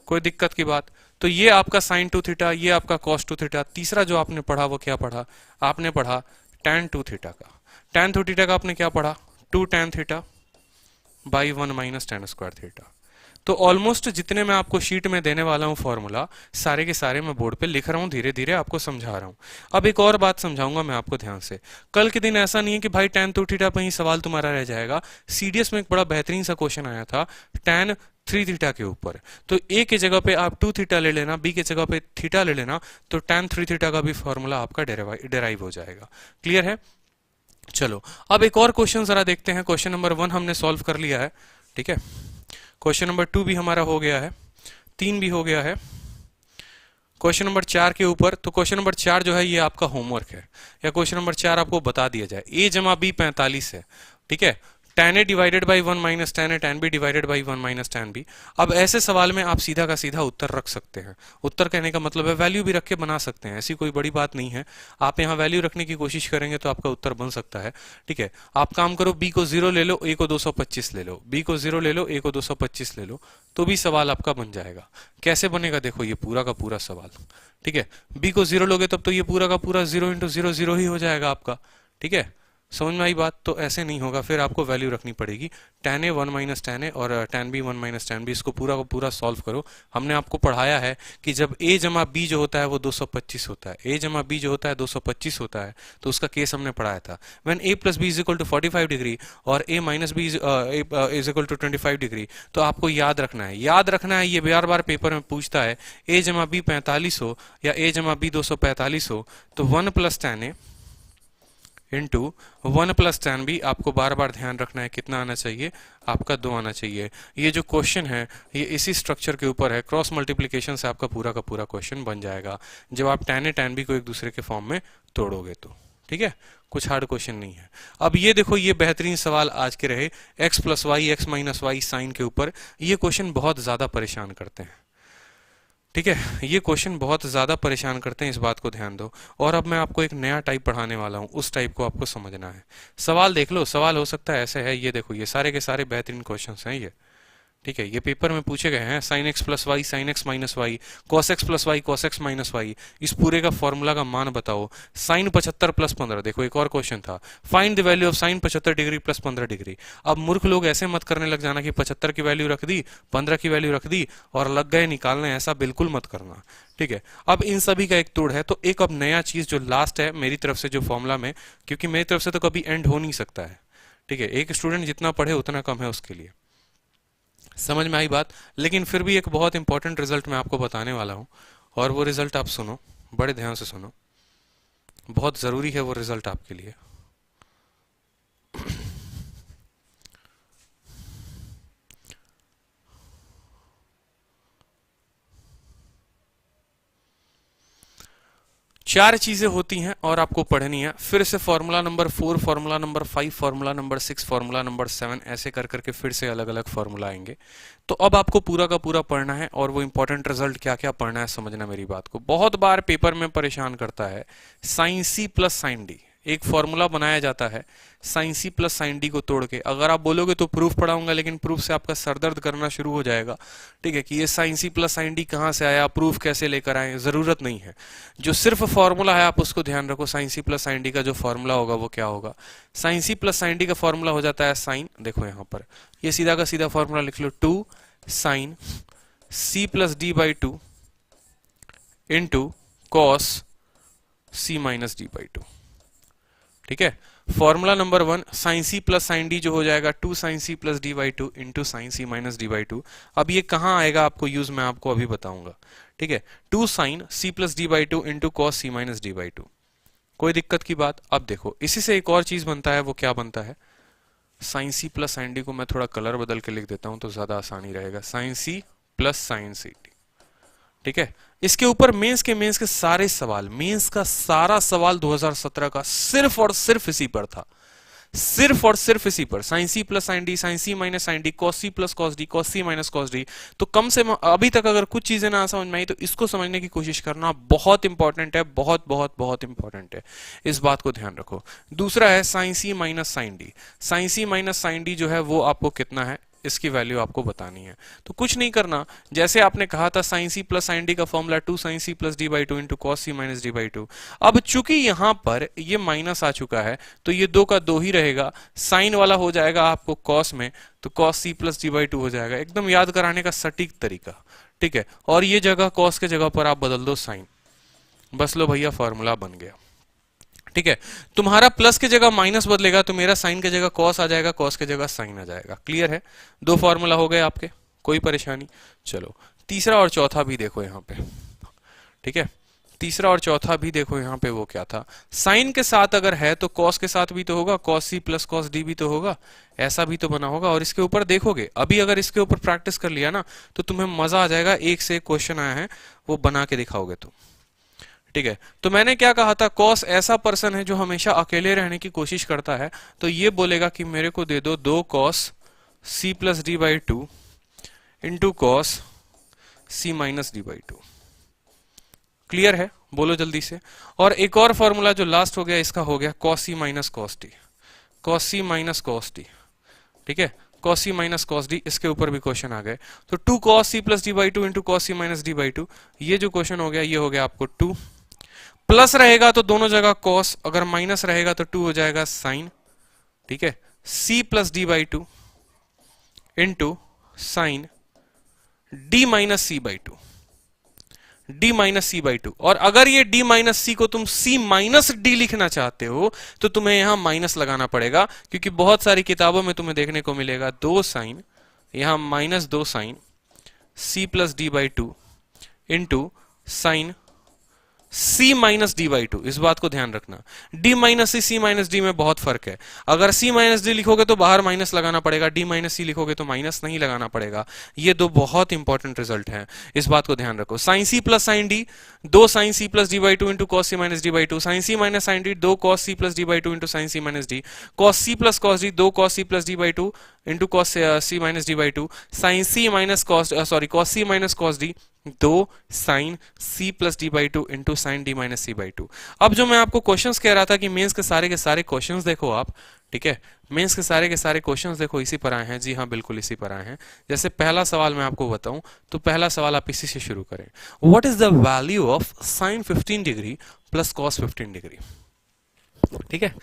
कोई दिक्कत की बात? तो ये आपका sin 2 थीटा, ये आपका cos 2 थीटा। तीसरा जो आपने पढ़ा वो क्या पढ़ा? आपने पढ़ा tan 2 थीटा का। tan 2 थीटा का आपने क्या पढ़ा? 2 tan theta by 1 minus tan square theta. तो ऑलमोस्ट जितने मैं आपको शीट में देने वाला हूं फॉर्मूला, सारे के सारे मैं बोर्ड पे लिख रहा हूं, धीरे धीरे आपको समझा रहा हूं। अब एक और बात समझाऊंगा मैं आपको ध्यान से। कल के दिन ऐसा नहीं है कि भाई tan 2 थीटा पे ही सवाल तुम्हारा रह जाएगा। सीडीएस में एक बड़ा बेहतरीन सा क्वेश्चन आया था tan 3 थीटा के ऊपर, तो ए के जगह पे आप 2 थीटा ले लेना, बी के जगह पे थीटा ले लेना, तो tan 3 थीटा का भी फॉर्मूला आपका डेराइव हो जाएगा। क्लियर है? चलो, अब एक और क्वेश्चन जरा देखते हैं। क्वेश्चन नंबर 1 हमने सॉल्व कर लिया है। ठीक है, क्वेश्चन नंबर 2 भी हमारा हो गया है, 3 भी हो गया है। क्वेश्चन नंबर 4 के ऊपर, तो क्वेश्चन नंबर 4 जो है ये आपका होमवर्क है, या क्वेश्चन नंबर 4 आपको बता दिया जाए। a जमा b 45 है। ठीक है, tan a divided by 1 minus tan a tan b divided by 1 minus tan b। अब ऐसे सवाल में आप सीधा का सीधा उत्तर रख सकते हैं। उत्तर कहने का मतलब है वैल्यू भी रख के बना सकते हैं, ऐसी कोई बड़ी बात नहीं है। आप यहाँ वैल्यू रखने की कोशिश करेंगे तो आपका उत्तर बन सकता है। ठीक है, आप काम करो, b को 0 ले लो, a को 225 ले लो, b को 0 ले लो, a को 225 ले लो, तो भी सवाल आपका बन जाएगा। कैसे बनेगा देखो, ये पूरा का पूरा सवाल। ठीक है, b को 0 लोगे तब तो ये पूरा का पूरा 0 इंटू 0 0 ही हो जाएगा आपका। ठीक है, समझ में आई बात? तो ऐसे नहीं होगा, फिर आपको वैल्यू रखनी पड़ेगी। tan a 1 minus tan a और tan b 1 minus tan b, इसको पूरा का पूरा सॉल्व करो। हमने आपको पढ़ाया है कि जब a जमा b जो होता है वो 225 होता है, a जमा b जो होता है 225 होता है, तो उसका केस हमने पढ़ाया था। When a plus b is equal to 45 degree और a minus b is equal to 25 degree, तो आपको याद रखना है, ये बार बार पेपर में पूछता है, a जमा b 45 हो या a जमा b 245 हो, तो 1 plus tan a into 1 plus tan b, आपको बार बार ध्यान रखना है कितना आना चाहिए, आपका 2 आना चाहिए। ये जो क्वेश्चन है ये इसी स्ट्रक्चर के ऊपर है, क्रॉस मल्टीप्लिकेशन से आपका पूरा का पूरा क्वेश्चन बन जाएगा जब आप tan a tan b को एक दूसरे के फॉर्म में तोड़ोगे तो। ठीक है, कुछ हार्ड क्वेश्चन नहीं है। अब ये देखो, ये बेहतरीन सवाल आज के रहे, x plus y x minus y sine के ऊपर। ये क्वेश्चन बहुत ज्यादा परेशान करते हैं। ठीक है, ये क्वेश्चन बहुत ज्यादा परेशान करते हैं, इस बात को ध्यान दो। और अब मैं आपको एक नया टाइप पढ़ाने वाला हूँ, उस टाइप को आपको समझना है। सवाल देख लो, सवाल हो सकता है ऐसे है, ये देखो, ये सारे के सारे बेहतरीन क्वेश्चंस हैं ये। ठीक है, ये पेपर में पूछे गए हैं। Sine x plus y sine x minus y, cos x plus y cos x minus y, इस पूरे का फॉर्मूला का मान बताओ। साइन 75 प्लस 15, देखो एक और क्वेश्चन था, find the value of sign 75 degree plus 15 degree. अब मूर्ख लोग ऐसे मत करने लग जाना कि 75 की वैल्यू रख दी, 15 की वैल्यू रख दी और लग गए निकालने, ऐसा बिल्कुल मत करना। ठीक है, अब इन सभी का एक तोड़ है, तो एक अब नया चीज जो लास्ट है मेरी तरफ से जो फॉर्मूला में, क्योंकि मेरी तरफ से तो कभी एंड हो नहीं सकता है। ठीक है, एक स्टूडेंट जितना पढ़े उतना कम है उसके लिए। समझ में आई बात? लेकिन फिर भी एक बहुत इंपॉर्टेंट रिजल्ट मैं आपको बताने वाला हूं, और वो रिजल्ट आप सुनो, बड़े ध्यान से सुनो, बहुत जरूरी है वो रिजल्ट आपके लिए। चार चीजें होती हैं और आपको पढ़नी है। फिर से formula number 4, formula number 5, formula number 6, formula number 7, ऐसे कर करके फिर से अलग अलग फॉर्मूला आएंगे। तो अब आपको पूरा का पूरा पढ़ना है, और वो इंपॉर्टेंट रिजल्ट क्या क्या पढ़ना है समझना मेरी बात को। बहुत बार पेपर में परेशान करता है साइन सी प्लस साइन डी, एक फॉर्मूला बनाया जाता है साइन सी प्लस साइन डी को तोड़ के। अगर आप बोलोगे तो प्रूफ पढ़ाऊंगा, लेकिन प्रूफ से आपका सरदर्द करना शुरू हो जाएगा। ठीक है, कि ये साइन सी प्लस साइन डी कहां से आया, प्रूफ कैसे लेकर आए, जरूरत नहीं है। जो सिर्फ फॉर्मूला है आप उसको ध्यान रखो, साइन सी प्लस साइन डी का जो फॉर्मूला होगा वो क्या होगा। साइन सी प्लस साइन डी का फॉर्मूला हो जाता है साइन, देखो यहां पर ये सीधा का सीधा फॉर्मूला लिख लो, 2 sine C plus D by 2 into cos C minus D by 2। ठीक है, फॉर्मूला नंबर 1 साइन सी प्लस साइन डी जो हो जाएगा 2 sine C plus D by 2 into sine C minus D by 2। अब ये कहां आएगा आपको यूज, मैं आपको अभी बताऊंगा। ठीक है, 2 sine C plus D by 2 into cos C minus D by 2। कोई दिक्कत की बात? अब देखो, इसी से एक और चीज बनता है, वो क्या बनता है, साइन सी प्लस साइन डी को मैं थोड़ा कलर बदल के लिख देता हूं तो ज्यादा आसानी रहेगा, साइन सी प्लस साइन सी डी। ठीक है, इसके ऊपर मेंस के सारे सवाल, मेंस का सारा सवाल 2017 का सिर्फ और सिर्फ इसी पर था, सिर्फ और सिर्फ इसी पर, साइन सी प्लस साइन डी, साइन सी माइनस साइन डी, कॉस सी प्लस कॉस डी, कॉस सी माइनस कॉस डी। तो कम से कम अभी तक अगर कुछ चीजें ना समझ में आई तो इसको समझने की कोशिश करना बहुत इंपॉर्टेंट है, बहुत बहुत बहुत इंपॉर्टेंट है, इस बात को ध्यान रखो। दूसरा है साइन सी माइनस साइन डी, साइन सी माइनस साइन डी जो है वो आपको कितना है, इसकी वैल्यू आपको बतानी है। तो कुछ नहीं करना, जैसे आपने कहा था साइन सी प्लस साइन डी का formula 2 sine C plus D by 2 into cos C minus D by 2। अब चूंकि यहां पर ये माइनस आ चुका है तो ये 2 का 2 ही रहेगा, साइन वाला हो जाएगा आपको कॉस में, तो cos C plus D by 2 हो जाएगा। एकदम याद कराने का सटीक तरीका। ठीक है, और ये जगह कॉस के जगह पर आप बदल दो साइन, बस लो भैया फॉर्मूला बन गया। ठीक है, तुम्हारा प्लस के जगह माइनस बदलेगा तो मेरा साइन के जगह कॉस आ जाएगा, कॉस के जगह साइन आ जाएगा। क्लियर है? 2 फॉर्मूला हो गए आपके, कोई परेशानी? चलो तीसरा और चौथा भी देखो यहाँ पे। ठीक है, तीसरा और चौथा भी देखो यहाँ पे, वो क्या था, साइन के साथ अगर है तो कॉस के साथ भी तो होगा, कॉस सी प्लस कॉस डी भी तो होगा, ऐसा भी तो बना होगा। और इसके ऊपर देखोगे, अभी अगर इसके ऊपर प्रैक्टिस कर लिया ना तो तुम्हें मजा आ जाएगा, एक से एक क्वेश्चन आया है वो बना के दिखाओगे तुम। ठीक है, तो मैंने क्या कहा था, कॉस ऐसा पर्सन है जो हमेशा अकेले रहने की कोशिश करता है, तो ये बोलेगा कि मेरे को दे दो 2 cos C plus D by 2 into cos C minus D by 2। Clear है? बोलो जल्दी से। और एक और फॉर्मूला जो लास्ट हो गया, इसका हो गया कॉस सी माइनस कॉस डी, कॉस सी माइनस कॉस डी। ठीक है, कॉस सी माइनस कॉस डी, इसके ऊपर भी क्वेश्चन आ गए। तो 2 cos C plus D by 2 into cos C minus D by 2, ये जो क्वेश्चन हो गया ये हो गया आपको 2। प्लस रहेगा तो दोनों जगह कॉस, अगर माइनस रहेगा तो 2 हो जाएगा साइन। ठीक है, c plus D by 2 into sine d minus c by 2, d minus c by 2। और अगर ये डी माइनस सी को तुम सी माइनस डी लिखना चाहते हो तो तुम्हें यहां माइनस लगाना पड़ेगा, क्योंकि बहुत सारी किताबों में तुम्हें देखने को मिलेगा 2 साइन, यहां minus 2 sine C plus D by 2 into sine c minus D by two, इस बात को ध्यान रखना। d minus c, c minus d में बहुत फर्क है। अगर c माइनस डी लिखोगे तो बाहर माइनस लगाना पड़ेगा, d माइनस सी लिखोगे तो माइनस नहीं लगाना पड़ेगा। ये दो बहुत इंपॉर्टेंट रिजल्ट हैं, इस बात को ध्यान रखो। साइन सी प्लस साइन डी, दो sine C plus D by two into cos C minus D by two. Sine C minus sine D, दो cos C plus D by two into sine C minus D. Cos C plus cos D, दो cos C plus D by two into cos C minus D by two. Sine C minus cos cos C minus cos D, दो sine C plus D by two into sine d minus c by two. अब जो मैं आपको questions कह रहा था कि mains के सारे क्वेश्चंस देखो आप, ठीक है, मेंस के सारे क्वेश्चंस देखो इसी पर आए हैं। जी हाँ, बिल्कुल इसी पर आए हैं। जैसे पहला सवाल मैं आपको बताऊं तो पहला सवाल आप इसी से शुरू करें। What is the value of sine 15 degree plus cos 15 degree? ठीक है,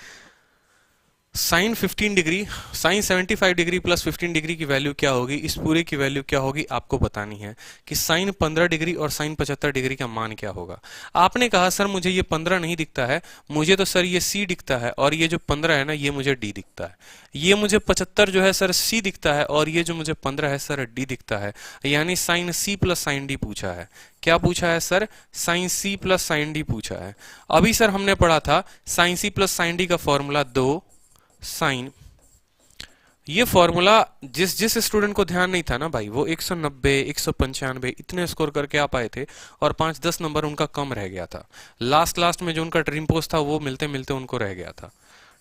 sine 15 degree, sine 75 degree plus 15 degree की वैल्यू क्या होगी, इस पूरे की वैल्यू क्या होगी आपको बतानी है कि साइन 15 डिग्री और साइन 75 डिग्री का मान क्या होगा। आपने कहा सर मुझे ये 15 नहीं दिखता है, मुझे तो सर ये c दिखता है और ये जो 15 है ना ये मुझे d दिखता है। ये मुझे 75 जो है सर c दिखता है और ये जो मुझे 15 है सर d दिखता है। यानी sine c plus sine d पूछा है। क्या पूछा है sir? Sine c plus sine d पूछा है। अभी सर हमने पढ़ा था sine c plus sine d का फॉर्मूला 2 साइन, ये फॉर्मूला जिस स्टूडेंट को ध्यान नहीं था ना भाई, वो 190 195 इतने स्कोर करके आ पाए थे और 5-10 नंबर उनका कम रह गया था। लास्ट में जो उनका ड्रीम पोस्ट था वो मिलते मिलते उनको रह गया था।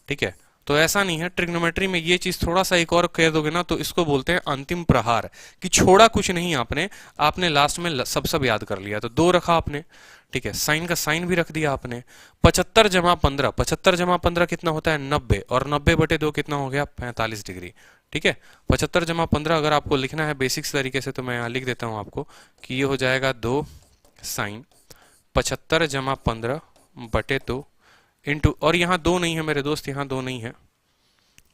ठीक है, तो ऐसा नहीं है। ट्रिग्नोमेट्री में ये चीज थोड़ा सा एक और कह दोगे ना तो इसको बोलते हैं अंतिम प्रहार, कि छोड़ा कुछ नहीं आपने लास्ट में सब याद कर लिया। तो 2 रखा आपने, ठीक है, साइन का साइन भी रख दिया आपने। 75 जमा 15, 75 जमा 15 कितना होता है 90, और 90 बटे 2 कितना हो गया 45 डिग्री। ठीक है, 75 जमा 15 अगर आपको लिखना है बेसिक्स तरीके से तो मैं यहाँ लिख देता हूँ आपको कि ये हो जाएगा 2 साइन 75 जमा 15 बटे 2 इंटू, और यहाँ 2 नहीं है मेरे दोस्त, यहाँ 2 नहीं है,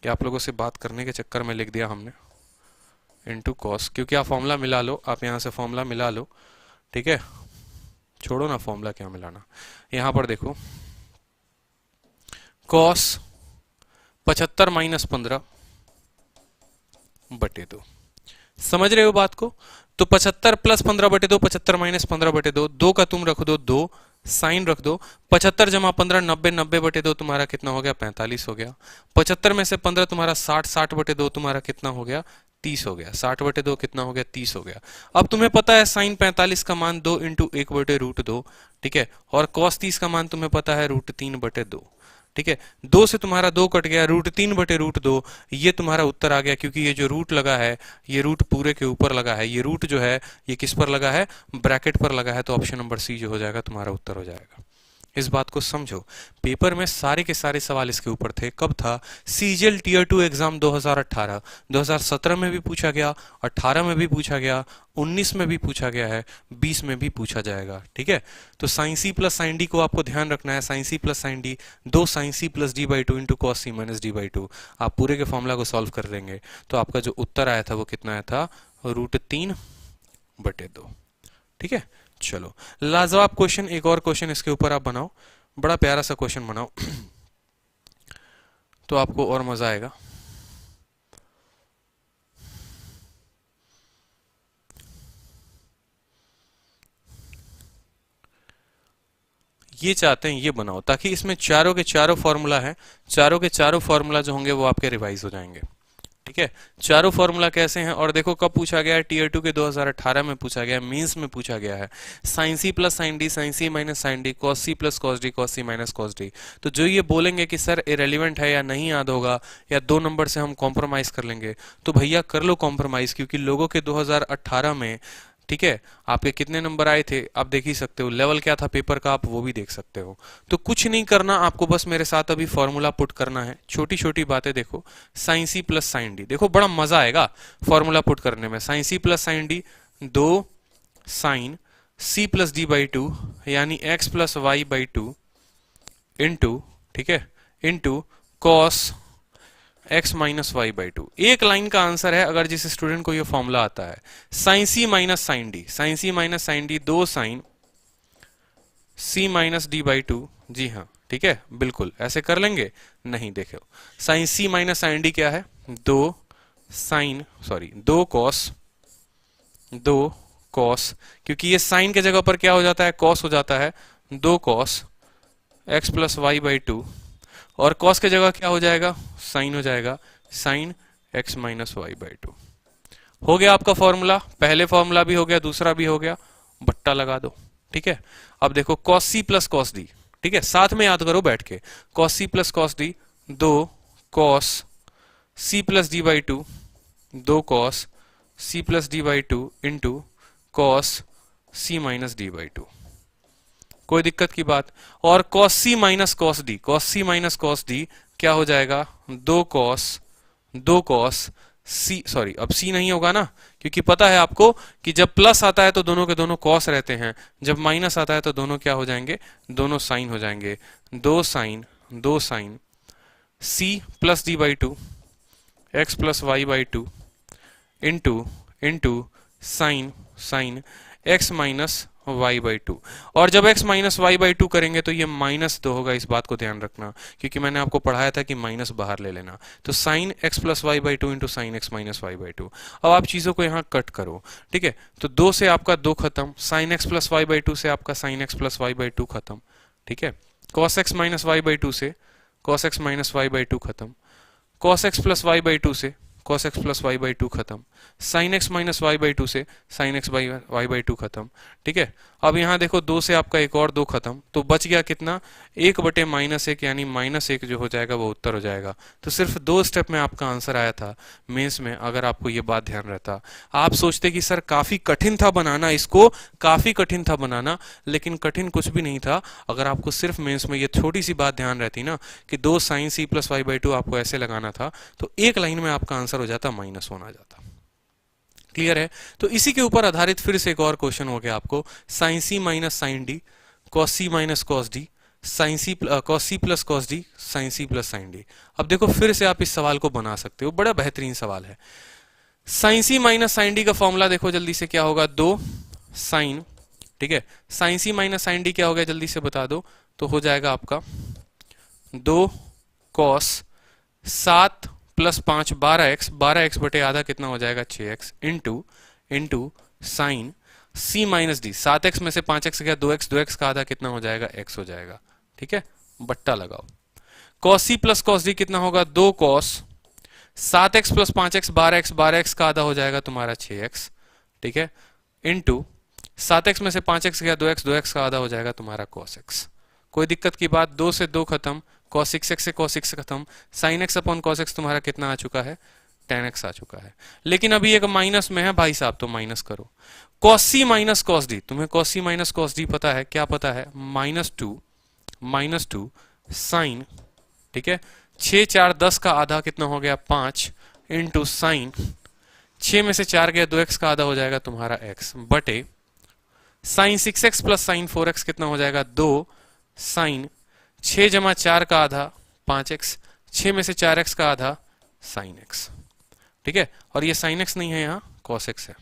कि आप लोगों से बात करने के चक्कर में लिख दिया हमने, इंटू कॉस, क्योंकि आप फॉर्मूला मिला लो, आप यहाँ से फॉर्मूला मिला लो। ठीक है, छोड़ो ना फॉर्मूला क्या मिलाना। यहां पर देखो कॉस 75 माइनस 15 बटे 2, समझ रहे हो बात को? तो 75 प्लस 15 बटे 2, 75 माइनस 15 बटे 2, 2 का तुम रख दो 2, साइन रख दो। 75 जमा 15 90, 90 बटे 2 तुम्हारा कितना हो गया 45 हो गया। 75 में से 15 तुम्हारा 60, 60 बटे 2 तुम्हारा कितना हो गया 30 हो गया। 60 बटे 2 कितना हो गया 30 हो गया। अब तुम्हें पता है साइन 45 का मान 2 इंटू 1 बटे रूट 2, ठीक है, और कॉस 30 का मान तुम्हें पता है रूट 3 बटे 2। ठीक है, 2 से तुम्हारा 2 कट गया, रूट 3 बटे रूट 2, ये तुम्हारा उत्तर आ गया। क्योंकि ये जो रूट लगा है ये रूट पूरे के ऊपर लगा है, ये रूट जो है ये किस पर लगा है, ब्रैकेट पर लगा है। तो ऑप्शन नंबर सी जो हो जाएगा तुम्हारा उत्तर हो जाएगा। इस बात को समझो, पेपर में सारे के सारे सवाल इसके ऊपर थे। कब था? सीजीएल टीयर 2 एग्जाम 2018, 2017 में भी पूछा गया, 18 में भी पूछा गया, 19 में भी पूछा गया है, 20 में भी पूछा जाएगा। ठीक है, तो साइन सी प्लस साइन डी को आपको ध्यान रखना है। Sine C plus sine D, 2 sine C plus D by two into cos C minus D by two. आप पूरे के फॉर्मूला को सॉल्व कर देंगे तो आपका जो उत्तर आया था वो कितना आया था, रूट 3 बटे 2। ठीक है, चलो लाजवाब क्वेश्चन, एक और क्वेश्चन इसके ऊपर आप बनाओ, बड़ा प्यारा सा क्वेश्चन बनाओ तो आपको और मजा आएगा। ये चाहते हैं ये बनाओ ताकि इसमें चारों के चारों फॉर्मूला है, चारों के चारों फॉर्मूला जो होंगे वो आपके रिवाइज हो जाएंगे। ठीक है, चारों फॉर्मूला कैसे हैं और देखो कब पूछा गया है, टीयर 2 के 2018 में पूछा गया है, मींस में पूछा गया है। साइन सी प्लस साइन डी, साइन सी माइनस साइन डी, कॉस सी प्लस कॉस डी, कॉस सी माइनस कॉस डी। तो जो ये बोलेंगे कि सर इरेलीवेंट है या नहीं याद होगा या 2 नंबर से हम कॉम्प्रोमाइज कर लेंगे, तो भैया कर लो कॉम्प्रोमाइज, क्योंकि लोगों के 2018 में, ठीक है, आपके कितने नंबर आए थे आप देख ही सकते हो, लेवल क्या था पेपर का आप वो भी देख सकते हो। तो कुछ नहीं करना आपको, बस मेरे साथ अभी फॉर्मूला पुट करना है। छोटी छोटी बातें देखो, साइन सी प्लस साइन डी, देखो बड़ा मजा आएगा फॉर्मूला पुट करने में। Sine C plus sine D, 2 sine C plus D by two यानी X plus Y by two into, ठीक है, into cos x minus Y by two. एक लाइन का आंसर है अगर जिस स्टूडेंट को ये फॉर्मूला आता है। Sine C minus sine D, sine C minus sine D, 2 sine C minus D by two. जी हाँ, ठीक है, बिल्कुल ऐसे कर लेंगे। नहीं, देखो साइन सी माइनस साइन डी क्या है, 2 साइन, सॉरी 2 कॉस, क्योंकि ये साइन के जगह पर क्या हो जाता है, कॉस हो जाता है, 2 cos x plus Y by two, और कॉस के जगह क्या हो जाएगा, साइन हो जाएगा, sine x minus Y by two. हो गया आपका फॉर्मूला, पहले फॉर्मूला भी हो गया, दूसरा भी हो गया, बट्टा लगा दो। ठीक है, अब देखो कॉस सी प्लस कॉस डी, ठीक है, साथ में याद करो बैठ के, cos C plus cos d, 2 cos C plus D by two, 2 cos C plus D by two into cos C minus D by two. कोई दिक्कत की बात? और cos c minus cos d, cos c minus cos d क्या हो जाएगा, 2 cos c, sorry अब c नहीं होगा ना, क्योंकि पता है आपको कि जब प्लस आता है तो दोनों के दोनों cos रहते हैं, जब माइनस आता है तो दोनों क्या हो जाएंगे, दोनों साइन हो जाएंगे, 2 sine c plus D by two x plus Y by two into sine x minus Y by two. और जब x minus Y by two करेंगे तो ये -2 होगा, इस बात को ध्यान रखना, क्योंकि मैंने आपको पढ़ाया था कि माइनस बाहर ले लेना। तो sine x plus Y by two into sine x minus Y by two. अब आप चीजों को यहाँ कट करो, ठीक है, तो 2 से आपका 2 खत्म, sine x plus Y by two से आपका sine x plus Y by two खत्म, ठीक है, cos x minus Y by two से cos x minus Y by two खत्म, cos x plus Y by two से cos x plus Y by two खत्म, sine x minus Y by two से sine x Y by two खत्म। ठीक है, अब यहाँ देखो 2 से आपका एक और 2 खत्म, तो बच गया कितना, 1/-1 यानी -1 जो हो जाएगा वो उत्तर हो जाएगा। तो सिर्फ 2 स्टेप में आपका आंसर आया था मेंस में, अगर आपको ये बात ध्यान रहता। आप सोचते कि सर काफी कठिन था बनाना इसको, काफी कठिन था बनाना, लेकिन कठिन कुछ भी नहीं था। अगर आपको सिर्फ मेंस में ये छोटी सी बात ध्यान रहती ना कि 2 sine c plus Y by two आपको ऐसे लगाना था, तो एक लाइन में आपका आंसर हो जाता, -1 आ जाता। क्लियर है? तो इसी के ऊपर आधारित फिर से एक और क्वेश्चन हो गया आपको, साइन सी माइनस साइन डी, कॉस सी minus cos D, sine C cos सी प्लस कॉस डी, साइन सी प्लस साइन डी। अब देखो फिर से आप इस सवाल को बना सकते हो, बड़ा बेहतरीन सवाल है। साइन सी माइनस साइन डी का फॉर्मूला देखो जल्दी से, क्या होगा, 2 साइन, ठीक है, साइन सी माइनस साइन डी क्या हो गया जल्दी से बता दो, तो हो जाएगा आपका 2 कॉस 7 प्लस 5 12x, 12x बटे आधा कितना हो जाएगा, 6x into sine c minus D, 7x में से 5x गया 2x, 2x का आधा कितना हो जाएगा, x हो जाएगा। ठीक है, बट्टा लगाओ। cos c plus cos d कितना होगा, 2 cos 7x plus 5x 12x, 12x का आधा हो जाएगा तुम्हारा 6x, ठीक है, इंटू 7x में से 5x गया 2x, 2x का आधा हो जाएगा तुम्हारा cos x। कोई दिक्कत की बात? 2 से 2 खत्म, cos 6x से cos 6 खत्म, sin x upon cos x तुम्हारा कितना आ चुका है, tan x आ चुका है। लेकिन अभी एक माइनस में है भाई साहब, तो माइनस करो। cos c minus cos d, तुम्हें cos c minus cos d पता है, क्या पता है, -2 साइन, ठीक है, 6 4 10 का आधा कितना हो गया, 5 इंटू साइन 6 में से 4 गया 2x का आधा हो जाएगा तुम्हारा x, बटे sign 6x plus sign 4x कितना हो जाएगा, 2 साइन 6 जमा 4 का आधा 5x, 6 में से 4x का आधा साइन x। ठीक है, और ये साइन x नहीं है, यहाँ cos x है,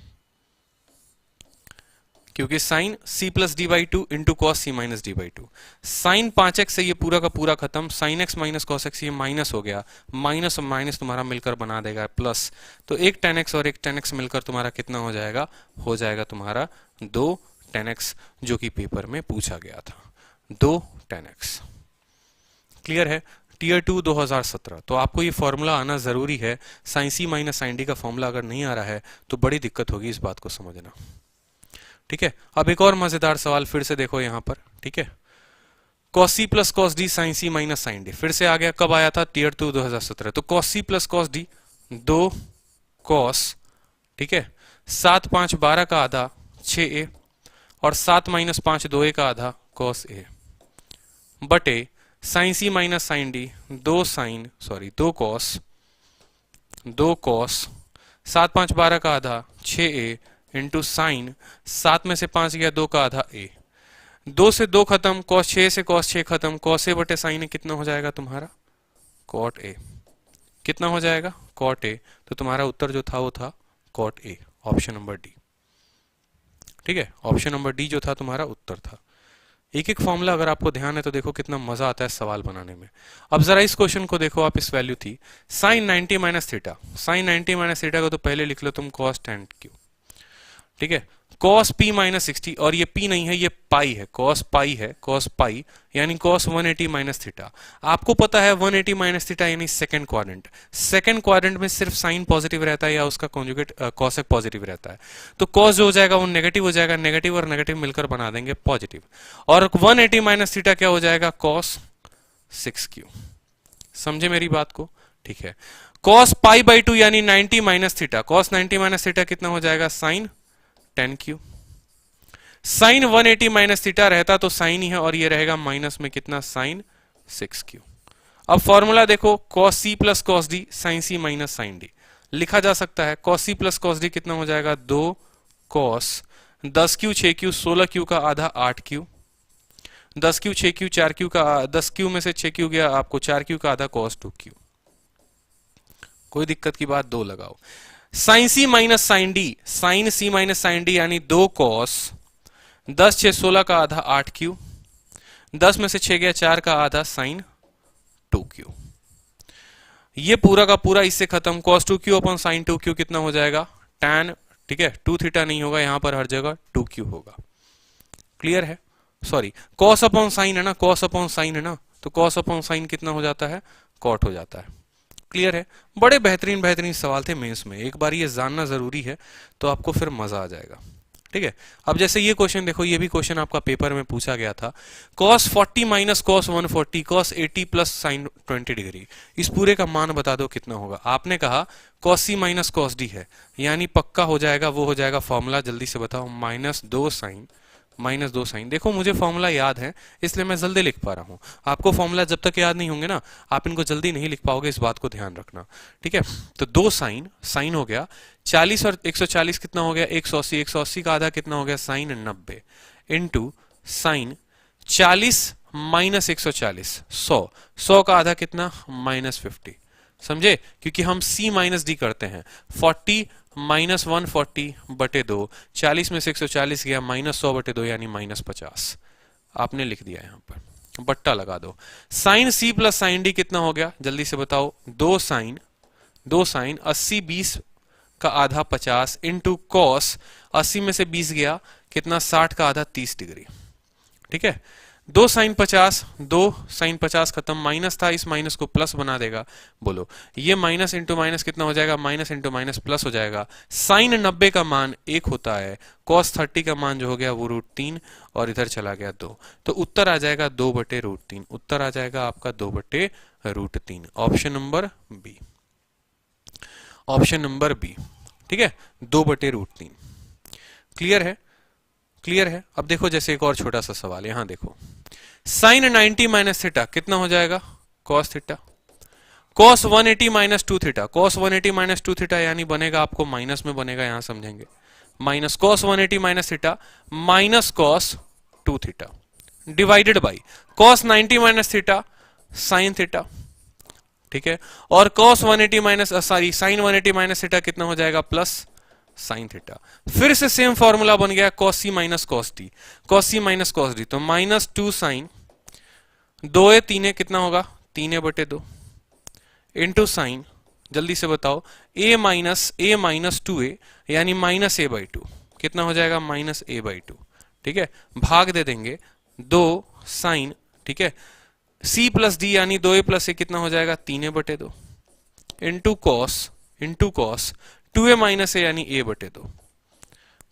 क्योंकि sine c plus D by two into cos C minus D by two. Sine 5x से ये पूरा का पूरा खत्म, sine x minus cos x ये माइनस हो गया, माइनस और माइनस तुम्हारा मिलकर बना देगा प्लस, तो एक tan x और एक tan x मिलकर तुम्हारा कितना हो जाएगा तुम्हारा 2 tan x, जो कि पेपर में पूछा गया था, 2 tan x। क्लियर है? टीयर 2 2017। तो आपको ये फॉर्मूला आना जरूरी है, साइन सी माइनस साइन डी का फॉर्मूला अगर नहीं आ रहा है तो बड़ी दिक्कत होगी, इस बात को समझना। ठीक है, अब एक और मजेदार सवाल फिर से देखो यहां पर, ठीक है, cos c plus cos d sine सी माइनस साइन डी फिर से आ गया, कब आया था, टीयर 2 2017। तो cos c plus cos d 2 cos, ठीक है, 7 5 12 का आधा 6a, और 7 माइनस 5 2a का आधा cos a, बटे साइन सी माइनस साइन डी 2 cos 7 5 12 का आधा 6a इंटू साइन 7 में से 5 गया 2 का आधा a, 2 से 2 खत्म, cos 6 से cos 6 खत्म, cos a बटे साइन a कितना हो जाएगा तुम्हारा, cot a। कितना हो जाएगा, cot a। तो तुम्हारा उत्तर जो था वो था cot a, option number D. ठीक है, ऑप्शन नंबर डी जो था तुम्हारा उत्तर था। एक एक फॉर्मूला अगर आपको ध्यान है तो देखो कितना मजा आता है सवाल बनाने में। अब जरा इस क्वेश्चन को देखो आप, इस वैल्यू थी sine 90 minus theta, sine 90 minus theta को तो पहले लिख लो तुम cos tan q, ठीक है, cos p माइनस 60, और ये p नहीं है, ये पाई है, cos पाई है, cos पाई यानी cos 180 माइनस थीटा। आपको पता है 180 माइनस थीटा यानी सेकंड क्वाड्रेंट, सेकंड क्वाड्रेंट में सिर्फ साइन पॉजिटिव रहता है या उसका कॉन्जुगेट कॉसेक पॉजिटिव रहता है, तो cos जो हो जाएगा वो नेगेटिव हो जाएगा, नेगेटिव और नेगेटिव मिलकर बना देंगे पॉजिटिव, और 180 माइनस थीटा क्या हो जाएगा, cos 6q। समझे मेरी बात को? ठीक है। cos पाई बाई 2 यानी 90 minus theta, cos 90 minus theta कितना हो जाएगा, sin 10q। Sign 180 minus theta रहता तो साइन ही है, और ये रहेगा माइनस में कितना, साइन 6q। अब फॉर्मूला देखो, cos c plus cos d sin c minus sin d लिखा जा सकता है। cos c plus cos d कितना हो जाएगा, 2 cos 10q 6q 16q का आधा 8q, 10q 6q 4q का 10q में से 6q गया आपको 4q का आधा cos 2q। कोई दिक्कत की बात, 2 लगाओ। sin c minus sin d, sin c minus sin d यानी 2 cos 10 6 16 का आधा 8q, 10 में से 6 गया 4 का आधा sin 2q। ये पूरा का पूरा इससे खत्म, cos 2q अपन sin 2q कितना हो जाएगा, tan, ठीक है, 2 थीटा नहीं होगा यहां पर, हर जगह 2q होगा। क्लियर है? सॉरी, cos अपॉन साइन है ना, cos अपॉन साइन है ना, तो cos अपॉन साइन कितना हो जाता है, cot हो जाता है। क्लियर है? बड़े बेहतरीन बेहतरीन सवाल थे मेंस में, एक बार ये जानना जरूरी है तो आपको फिर मजा आ जाएगा। ठीक है, अब जैसे ये क्वेश्चन देखो, ये भी क्वेश्चन आपका पेपर में पूछा गया था, cos 40 minus cos 140 cos 80 plus sin 20 degree, इस पूरे का मान बता दो कितना होगा। आपने कहा cos c minus cos d है, यानी पक्का हो जाएगा, वो हो जाएगा फॉर्मूला, जल्दी से बताओ, माइनस 2 साइन। देखो मुझे फॉर्मूला याद है इसलिए मैं जल्दी लिख पा रहा हूं, आपको फॉर्मूला जब तक याद नहीं होंगे ना आप इनको जल्दी नहीं लिख पाओगे, इस बात को ध्यान रखना। ठीक है, तो 2 साइन, साइन हो गया 40 और 140 कितना हो गया, 180, 180 का आधा कितना हो गया, साइन 90 इंटू साइन 40 माइनस 140 100, 100 का आधा कितना, माइनस 50। समझे? क्योंकि हम c माइनस डी करते हैं, 40 माइनस 140 बटे 2, 40 में से 140 गया, माइनस 100 बटे 2 यानी माइनस 50। आपने लिख दिया यहां पर, बट्टा लगा दो। Sine c plus sine d कितना हो गया, जल्दी से बताओ, 2 साइन 80 20 का आधा 50 इंटू कॉस 80 में से 20 गया कितना, 60 का आधा 30 डिग्री। ठीक है, 2 साइन 50 खत्म, माइनस था, इस माइनस को प्लस बना देगा। बोलो ये माइनस इंटू माइनस कितना हो जाएगा, माइनस इंटू माइनस प्लस हो जाएगा। साइन 90 का मान 1 होता है, cos 30 का मान जो हो गया वो √3, और इधर चला गया 2, तो उत्तर आ जाएगा 2 बटे √3। उत्तर आ जाएगा आपका 2 बटे √3, option number b, option number b. ठीक है, 2 बटे √3। क्लियर है? क्लियर है? अब देखो जैसे एक और छोटा सा सवाल, यहां देखो, साइन 90 माइनस थीटा कितना हो जाएगा, cos theta, cos 180 minus 2 theta, cos 180 minus 2 theta यानी बनेगा आपको माइनस में बनेगा, यहां समझेंगे, minus cos 180 minus theta minus cos 2 theta divided by cos 90 minus theta sine theta. ठीक है, और cos 180 minus sorry sine 180 minus theta कितना हो जाएगा, प्लस साइन थीटा। फिर से सेम फॉर्मूला बन गया, cos c minus cos d, cos c minus cos d, तो माइनस 2 साइन 2 ए 3 कितना होगा, 3 बटे 2 इंटू साइन, जल्दी से बताओ, a माइनस 2a यानी माइनस a बाई 2 कितना हो जाएगा, माइनस a बाई 2। ठीक है, भाग दे देंगे 2 साइन, ठीक है, c प्लस d यानी 2a प्लस a कितना हो जाएगा, 3 बटे 2 into cos 2a minus a यानी a बटे 2।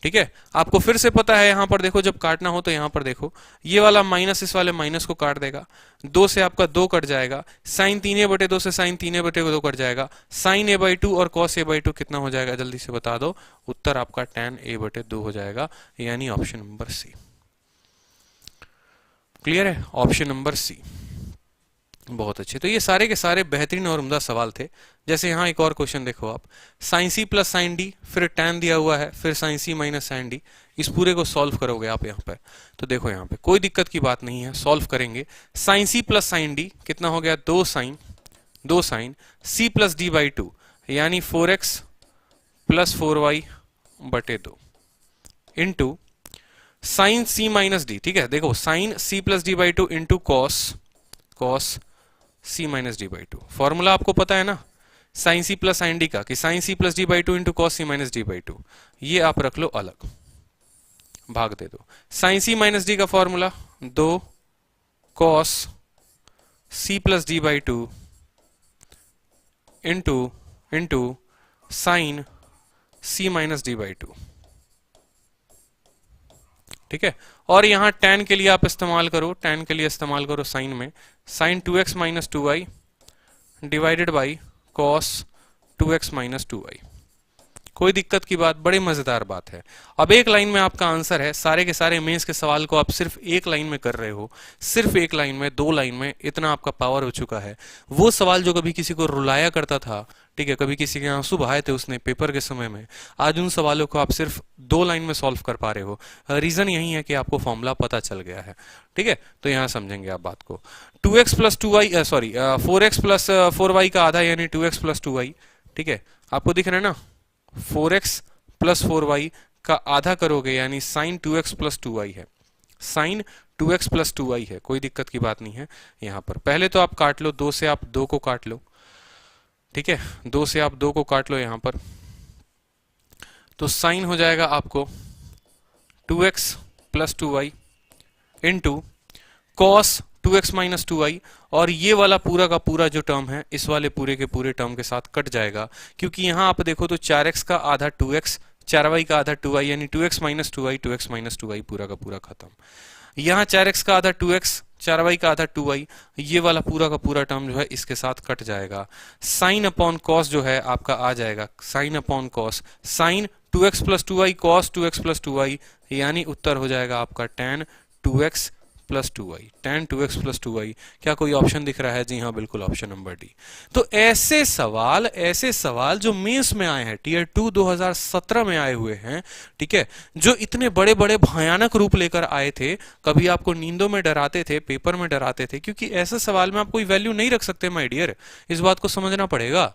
ठीक है, आपको फिर से पता है, यहां पर देखो जब काटना हो तो यहां पर देखो, ये वाला माइनस इस वाले माइनस को काट देगा, 2 से आपका 2 कट जाएगा, साइन 3a बटे 2 से साइन 3a बटे 2 कट जाएगा, साइन a बाई 2 और कॉस a बाई 2 कितना हो जाएगा, जल्दी से बता दो, उत्तर आपका tan a बटे 2 हो जाएगा, यानी ऑप्शन नंबर सी। क्लियर है? Option number c. बहुत अच्छे, तो ये सारे के सारे बेहतरीन और उम्दा सवाल थे। जैसे यहाँ एक और क्वेश्चन देखो आप, साइन सी प्लस साइन डी, फिर टैन दिया हुआ है, फिर साइन सी माइनस साइन डी, इस पूरे को सॉल्व करोगे आप यहाँ पे, तो देखो यहाँ पे कोई दिक्कत की बात नहीं है, सॉल्व करेंगे। साइन सी प्लस साइन डी कितना हो गया, 2 sine C plus D by 2 यानी 4x प्लस 4y बटे 2 इंटू साइन सी माइनस डी। ठीक है, देखो sine C plus D by 2 into cos c minus D by 2। Formula आपको पता है ना साइन सी प्लस साइन डी का, कि sine C plus D by 2 into cos C minus D by 2, ये आप रख लो अलग। भाग दे दो। साइन सी माइनस डी का formula 2 cos C plus D by 2 into sine C minus D by 2। ठीक है, और यहां tan के लिए आप इस्तेमाल करो, tan के लिए इस्तेमाल करो साइन में, sine 2x minus 2y divided by cos 2x minus 2y। कोई दिक्कत की बात, बड़ी मजेदार बात है। अब एक लाइन में आपका आंसर है। सारे के सारे मेंस के सवाल को आप सिर्फ एक लाइन में कर रहे हो, सिर्फ एक लाइन में, 2 लाइन में, इतना आपका पावर हो चुका है। वो सवाल जो कभी किसी को रुलाया करता था, ठीक है, कभी किसी के आंसू बहाए थे उसने पेपर के समय में, आज उन सवालों को आप सिर्फ 2 लाइन में सॉल्व कर पा रहे हो। रीजन यही है कि आपको फॉर्मूला पता चल गया है। ठीक है, तो यहां समझेंगे आप बात को। 2x plus 2y sorry 4x plus 4y का आधा यानी 2x प्लस 2y। ठीक है, आपको दिख रहा है ना, 4x प्लस 4y का आधा करोगे यानी साइन 2x प्लस 2y है, साइन 2x प्लस 2y है। कोई दिक्कत की बात नहीं है। यहां पर पहले तो आप काट लो, 2 से आप 2 को काट लो। ठीक है, 2 से आप 2 को काट लो यहां पर, तो साइन हो जाएगा आपको 2x plus 2y into cos 2x minus 2y, और ये वाला पूरा का पूरा जो टर्म है इस वाले पूरे के पूरे टर्म के साथ कट जाएगा, क्योंकि यहां आप देखो तो 4x का आधा 2x, 4y का आधा 2y यानी 2x minus 2y, 2x minus 2y पूरा का पूरा खत्म। यहां 4x का आधा 2x, 4y का आधा 2y, ये वाला पूरा का पूरा टर्म जो है इसके साथ कट जाएगा। साइन अपॉन कॉस जो है आपका आ जाएगा, sine upon cos, sine 2x plus 2y cos 2x plus 2y, यानी उत्तर हो जाएगा आपका tan 2x plus 2y, tan 2x plus 2y। क्या कोई ऑप्शन दिख रहा है? जी हाँ, बिल्कुल, ऑप्शन नंबर डी। तो ऐसे सवाल जो मेंस में आए हैं, टीयर 2 2017 में आए हुए हैं, ठीक है, जो इतने बड़े बड़े भयानक रूप लेकर आए थे, कभी आपको नींदों में डराते थे, पेपर में डराते थे, क्योंकि ऐसे सवाल में आप कोई वैल्यू नहीं रख सकते माय डियर, इस बात को समझना पड़ेगा।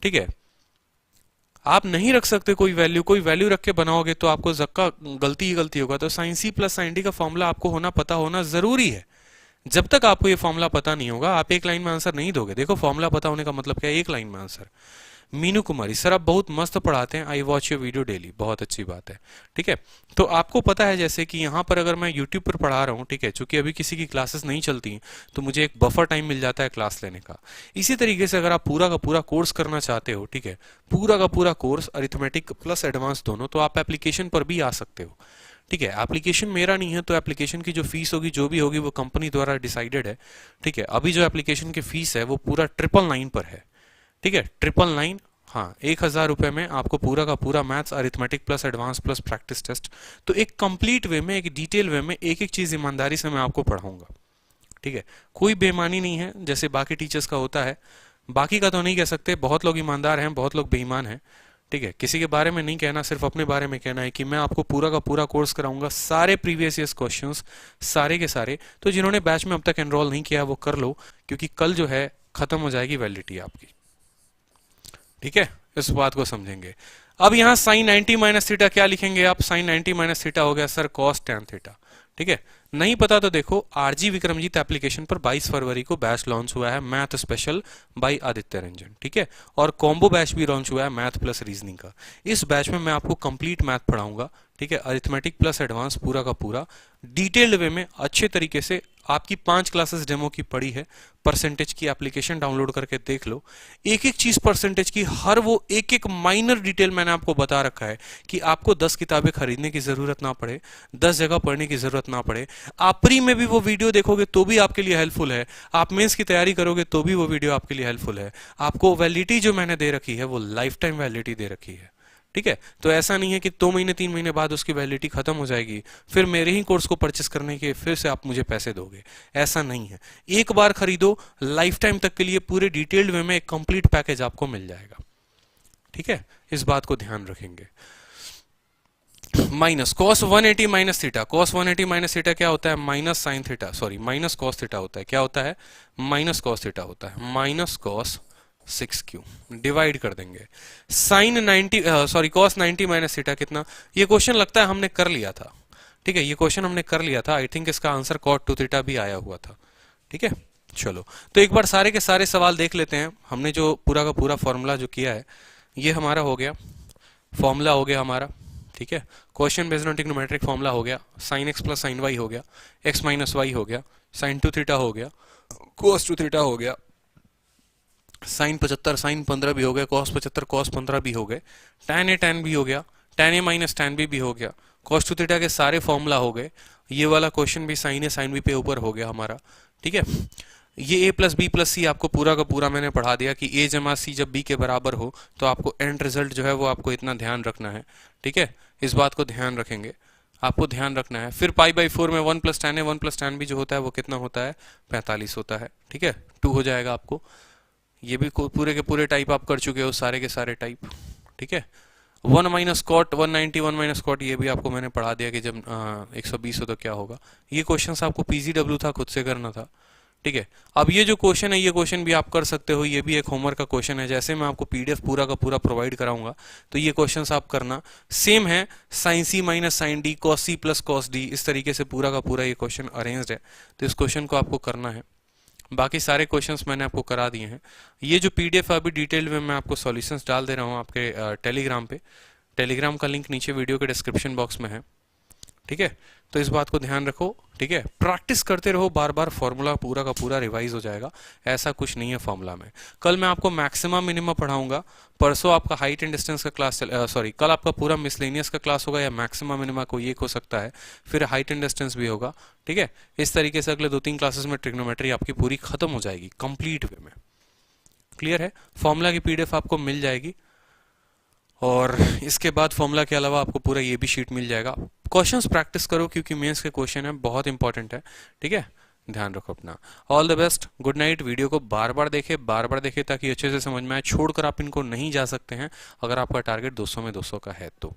ठीक है, आप नहीं रख सकते कोई वैल्यू रख के बनाओगे तो आपको जक्का गलती ही गलती होगा। तो साइन सी प्लस साइन डी का फॉर्मूला आपको पता होना जरूरी है। जब तक आपको ये फॉर्मूला पता नहीं होगा आप एक लाइन में आंसर नहीं दोगे। देखो, फॉर्मूला पता होने का मतलब क्या है? एक लाइन में आंसर। मीनू कुमारी सर, आप बहुत मस्त पढ़ाते हैं, I watch your video daily, बहुत अच्छी बात है। ठीक है, तो आपको पता है जैसे कि यहाँ पर अगर मैं यूट्यूब पर पढ़ा रहा हूँ, ठीक है, चूंकि अभी किसी की क्लासेस नहीं चलती तो मुझे एक बफर टाइम मिल जाता है क्लास लेने का। इसी तरीके से अगर आप पूरा का पूरा कोर्स करना चाहते हो, ठीक है, पूरा का पूरा कोर्स अरिथमेटिक प्लस एडवांस दोनों, तो आप एप्लीकेशन पर भी आ सकते हो। ठीक है, एप्लीकेशन मेरा नहीं है, तो एप्लीकेशन की जो फीस होगी, जो भी होगी, वो कंपनी द्वारा डिसाइडेड है। ठीक है, अभी जो एप्लीकेशन की फीस है वो पूरा 999 पर है। ठीक है, 999, हाँ, 1000 रुपए में आपको पूरा का पूरा maths, arithmetic plus advance plus practice test, तो एक कंप्लीट वे में, एक डिटेल वे में, एक एक चीज ईमानदारी से मैं आपको पढ़ाऊंगा। ठीक है, कोई बेईमानी नहीं है जैसे बाकी टीचर्स का होता है। बाकी का तो नहीं कह सकते, बहुत लोग ईमानदार हैं, बहुत लोग बेईमान हैं। ठीक है, किसी के बारे में नहीं कहना, सिर्फ अपने बारे में कहना है कि मैं आपको पूरा का पूरा कोर्स कराऊंगा, सारे प्रीवियस ईयर्स क्वेश्चंस, सारे के सारे। तो जिन्होंने बैच में अब तक एनरोल नहीं किया वो कर लो, क्योंकि कल जो है खत्म हो जाएगी वैलिडिटी आपकी। ठीक है, इस बात को समझेंगे। अब यहां साइन 90 माइनस थीटा क्या लिखेंगे आप? साइन 90 माइनस थीटा हो गया सर कॉस टैन थीटा। ठीक है, नहीं पता तो देखो, आरजी विक्रमजीत एप्लीकेशन पर 22 फरवरी को बैच लॉन्च हुआ है, math special bye Aditya Ranjan. ठीक है, और कॉम्बो बैच भी लॉन्च हुआ है मैथ प्लस रीजनिंग का। इस बैच में मैं आपको कंप्लीट मैथ पढ़ाऊंगा। ठीक है, अरिथमेटिक प्लस एडवांस पूरा का पूरा डिटेल्ड वे में अच्छे तरीके से। आपकी 5 क्लासेस डेमो की पड़ी है, परसेंटेज की एप्लीकेशन डाउनलोड करके देख लो। एक एक चीज परसेंटेज की, हर वो एक एक माइनर डिटेल मैंने आपको बता रखा है कि आपको 10 किताबें खरीदने की जरूरत ना पड़े, 10 जगह पढ़ने की जरूरत ना पड़े। आप प्री में भी वो वीडियो देखोगे तो भी आपके लिए हेल्पफुल है, आप मेंस की तैयारी करोगे तो भी वो वीडियो आपके लिए हेल्पफुल है। आपको वैलिडिटी जो मैंने दे रखी है वो लाइफ टाइम वैलिडिटी दे रखी है। ठीक है, तो ऐसा नहीं है कि 2 महीने 3 महीने बाद उसकी वैलिडिटी खत्म हो जाएगी, फिर मेरे ही कोर्स को परचेस करने के फिर से आप मुझे पैसे दोगे, ऐसा नहीं है। एक बार खरीदो, लाइफ टाइम तक के लिए पूरे डिटेल्ड वे में एक कंप्लीट पैकेज आपको मिल जाएगा। ठीक है, इस बात को ध्यान रखेंगे। Minus cos 180 minus theta, cos 180 minus theta क्या होता है? Minus sine theta, sorry minus cos theta होता है। क्या होता है? माइनस कॉस थीटा होता है, माइनस कॉस 6q डिवाइड कर देंगे sine 90 sorry cos 90 minus theta कितना? ये क्वेश्चन लगता है हमने कर लिया था। ठीक है, ये क्वेश्चन हमने कर लिया था। आई थिंक इसका आंसर कॉट 2 थीटा भी आया हुआ था। ठीक है, चलो तो एक बार सारे के सारे सवाल देख लेते हैं। हमने जो पूरा का पूरा फॉर्मूला जो किया है ये हमारा हो गया, फॉर्मूला हो गया हमारा। ठीक है। Question based on trigonometric formula हो गया, sine x plus sine y हो गया, एक्स माइनस वाई हो गया, साइन 2 थीटा हो गया, cos 2 थीटा हो गया, साइन 75 साइन 15 भी हो गया, cos 75 cos 15 भी हो गए, tan a tan b हो गया, tan a minus tan b भी हो गया, cos 2 थीटा के सारे फॉर्मूला हो गए। ये वाला क्वेश्चन भी साइन a साइन b पे ऊपर हो गया हमारा। ठीक है, ये a प्लस बी प्लस सी आपको पूरा का पूरा मैंने पढ़ा दिया कि a जमा सी जब b के बराबर हो तो आपको एंड रिजल्ट जो है वो आपको इतना ध्यान रखना है। ठीक है, इस बात को ध्यान रखेंगे, आपको ध्यान रखना है। फिर पाई बाई 4 में 1 plus tan a 1 plus tan b जो होता है वो कितना होता है, 45 होता है। ठीक है, 2 हो जाएगा आपको। ये भी पूरे के पूरे टाइप आप कर चुके हो, सारे के सारे टाइप। ठीक है, 1 माइनस कॉट 190 1 माइनस कॉट ये भी आपको मैंने पढ़ा दिया कि जब 120 हो तो क्या होगा। ये क्वेश्चन आपको पीजीडब्ल्यू था, खुद से करना था। ठीक है, अब ये जो क्वेश्चन है ये क्वेश्चन भी आप कर सकते हो, ये भी एक होमवर्क का क्वेश्चन है। जैसे मैं आपको पीडीएफ पूरा का पूरा प्रोवाइड कराऊंगा तो ये क्वेश्चंस आप करना, सेम है, साइन सी माइनस साइन डी, कॉस सी प्लस कॉस डी, इस तरीके से पूरा का पूरा ये क्वेश्चन अरेंज्ड है। तो इस क्वेश्चन को आपको करना है। बाकी सारे क्वेश्चंस मैंने आपको करा दिए हैं। ये जो पीडीएफ अभी डिटेल में मैं आपको सॉल्यूशंस डाल दे रहा हूँ आपके टेलीग्राम पे, टेलीग्राम का लिंक नीचे वीडियो के डिस्क्रिप्शन बॉक्स में है। ठीक है, तो इस बात को ध्यान रखो। ठीक है, प्रैक्टिस करते रहो, बार बार फॉर्मूला पूरा का पूरा रिवाइज हो जाएगा। ऐसा कुछ नहीं है फॉर्मूला में। कल मैं आपको मैक्सिमम मिनिमम पढ़ाऊंगा, परसों आपका हाइट एंड डिस्टेंस का क्लास कल आपका पूरा मिसलेनियस का क्लास होगा, या मैक्सिमम मिनिमम कोई एक हो सकता है, फिर हाइट एंड डिस्टेंस भी होगा। ठीक है, इस तरीके से अगले 2-3 क्लासेस में ट्रिग्नोमेट्री आपकी पूरी खत्म हो जाएगी कंप्लीट वे में। क्लियर है, फॉर्मूला की पीडीएफ आपको मिल जाएगी, और इसके बाद फॉर्मूला के अलावा आपको पूरा ये भी शीट मिल जाएगा। क्वेश्चंस प्रैक्टिस करो क्योंकि मेंस के क्वेश्चन है, बहुत इंपॉर्टेंट है। ठीक है, ध्यान रखो अपना। All the best, good night. Video को बार बार देखे ताकि अच्छे से समझ में आए। छोड़कर आप इनको नहीं जा सकते हैं अगर आपका टारगेट 200 में 200 का है तो।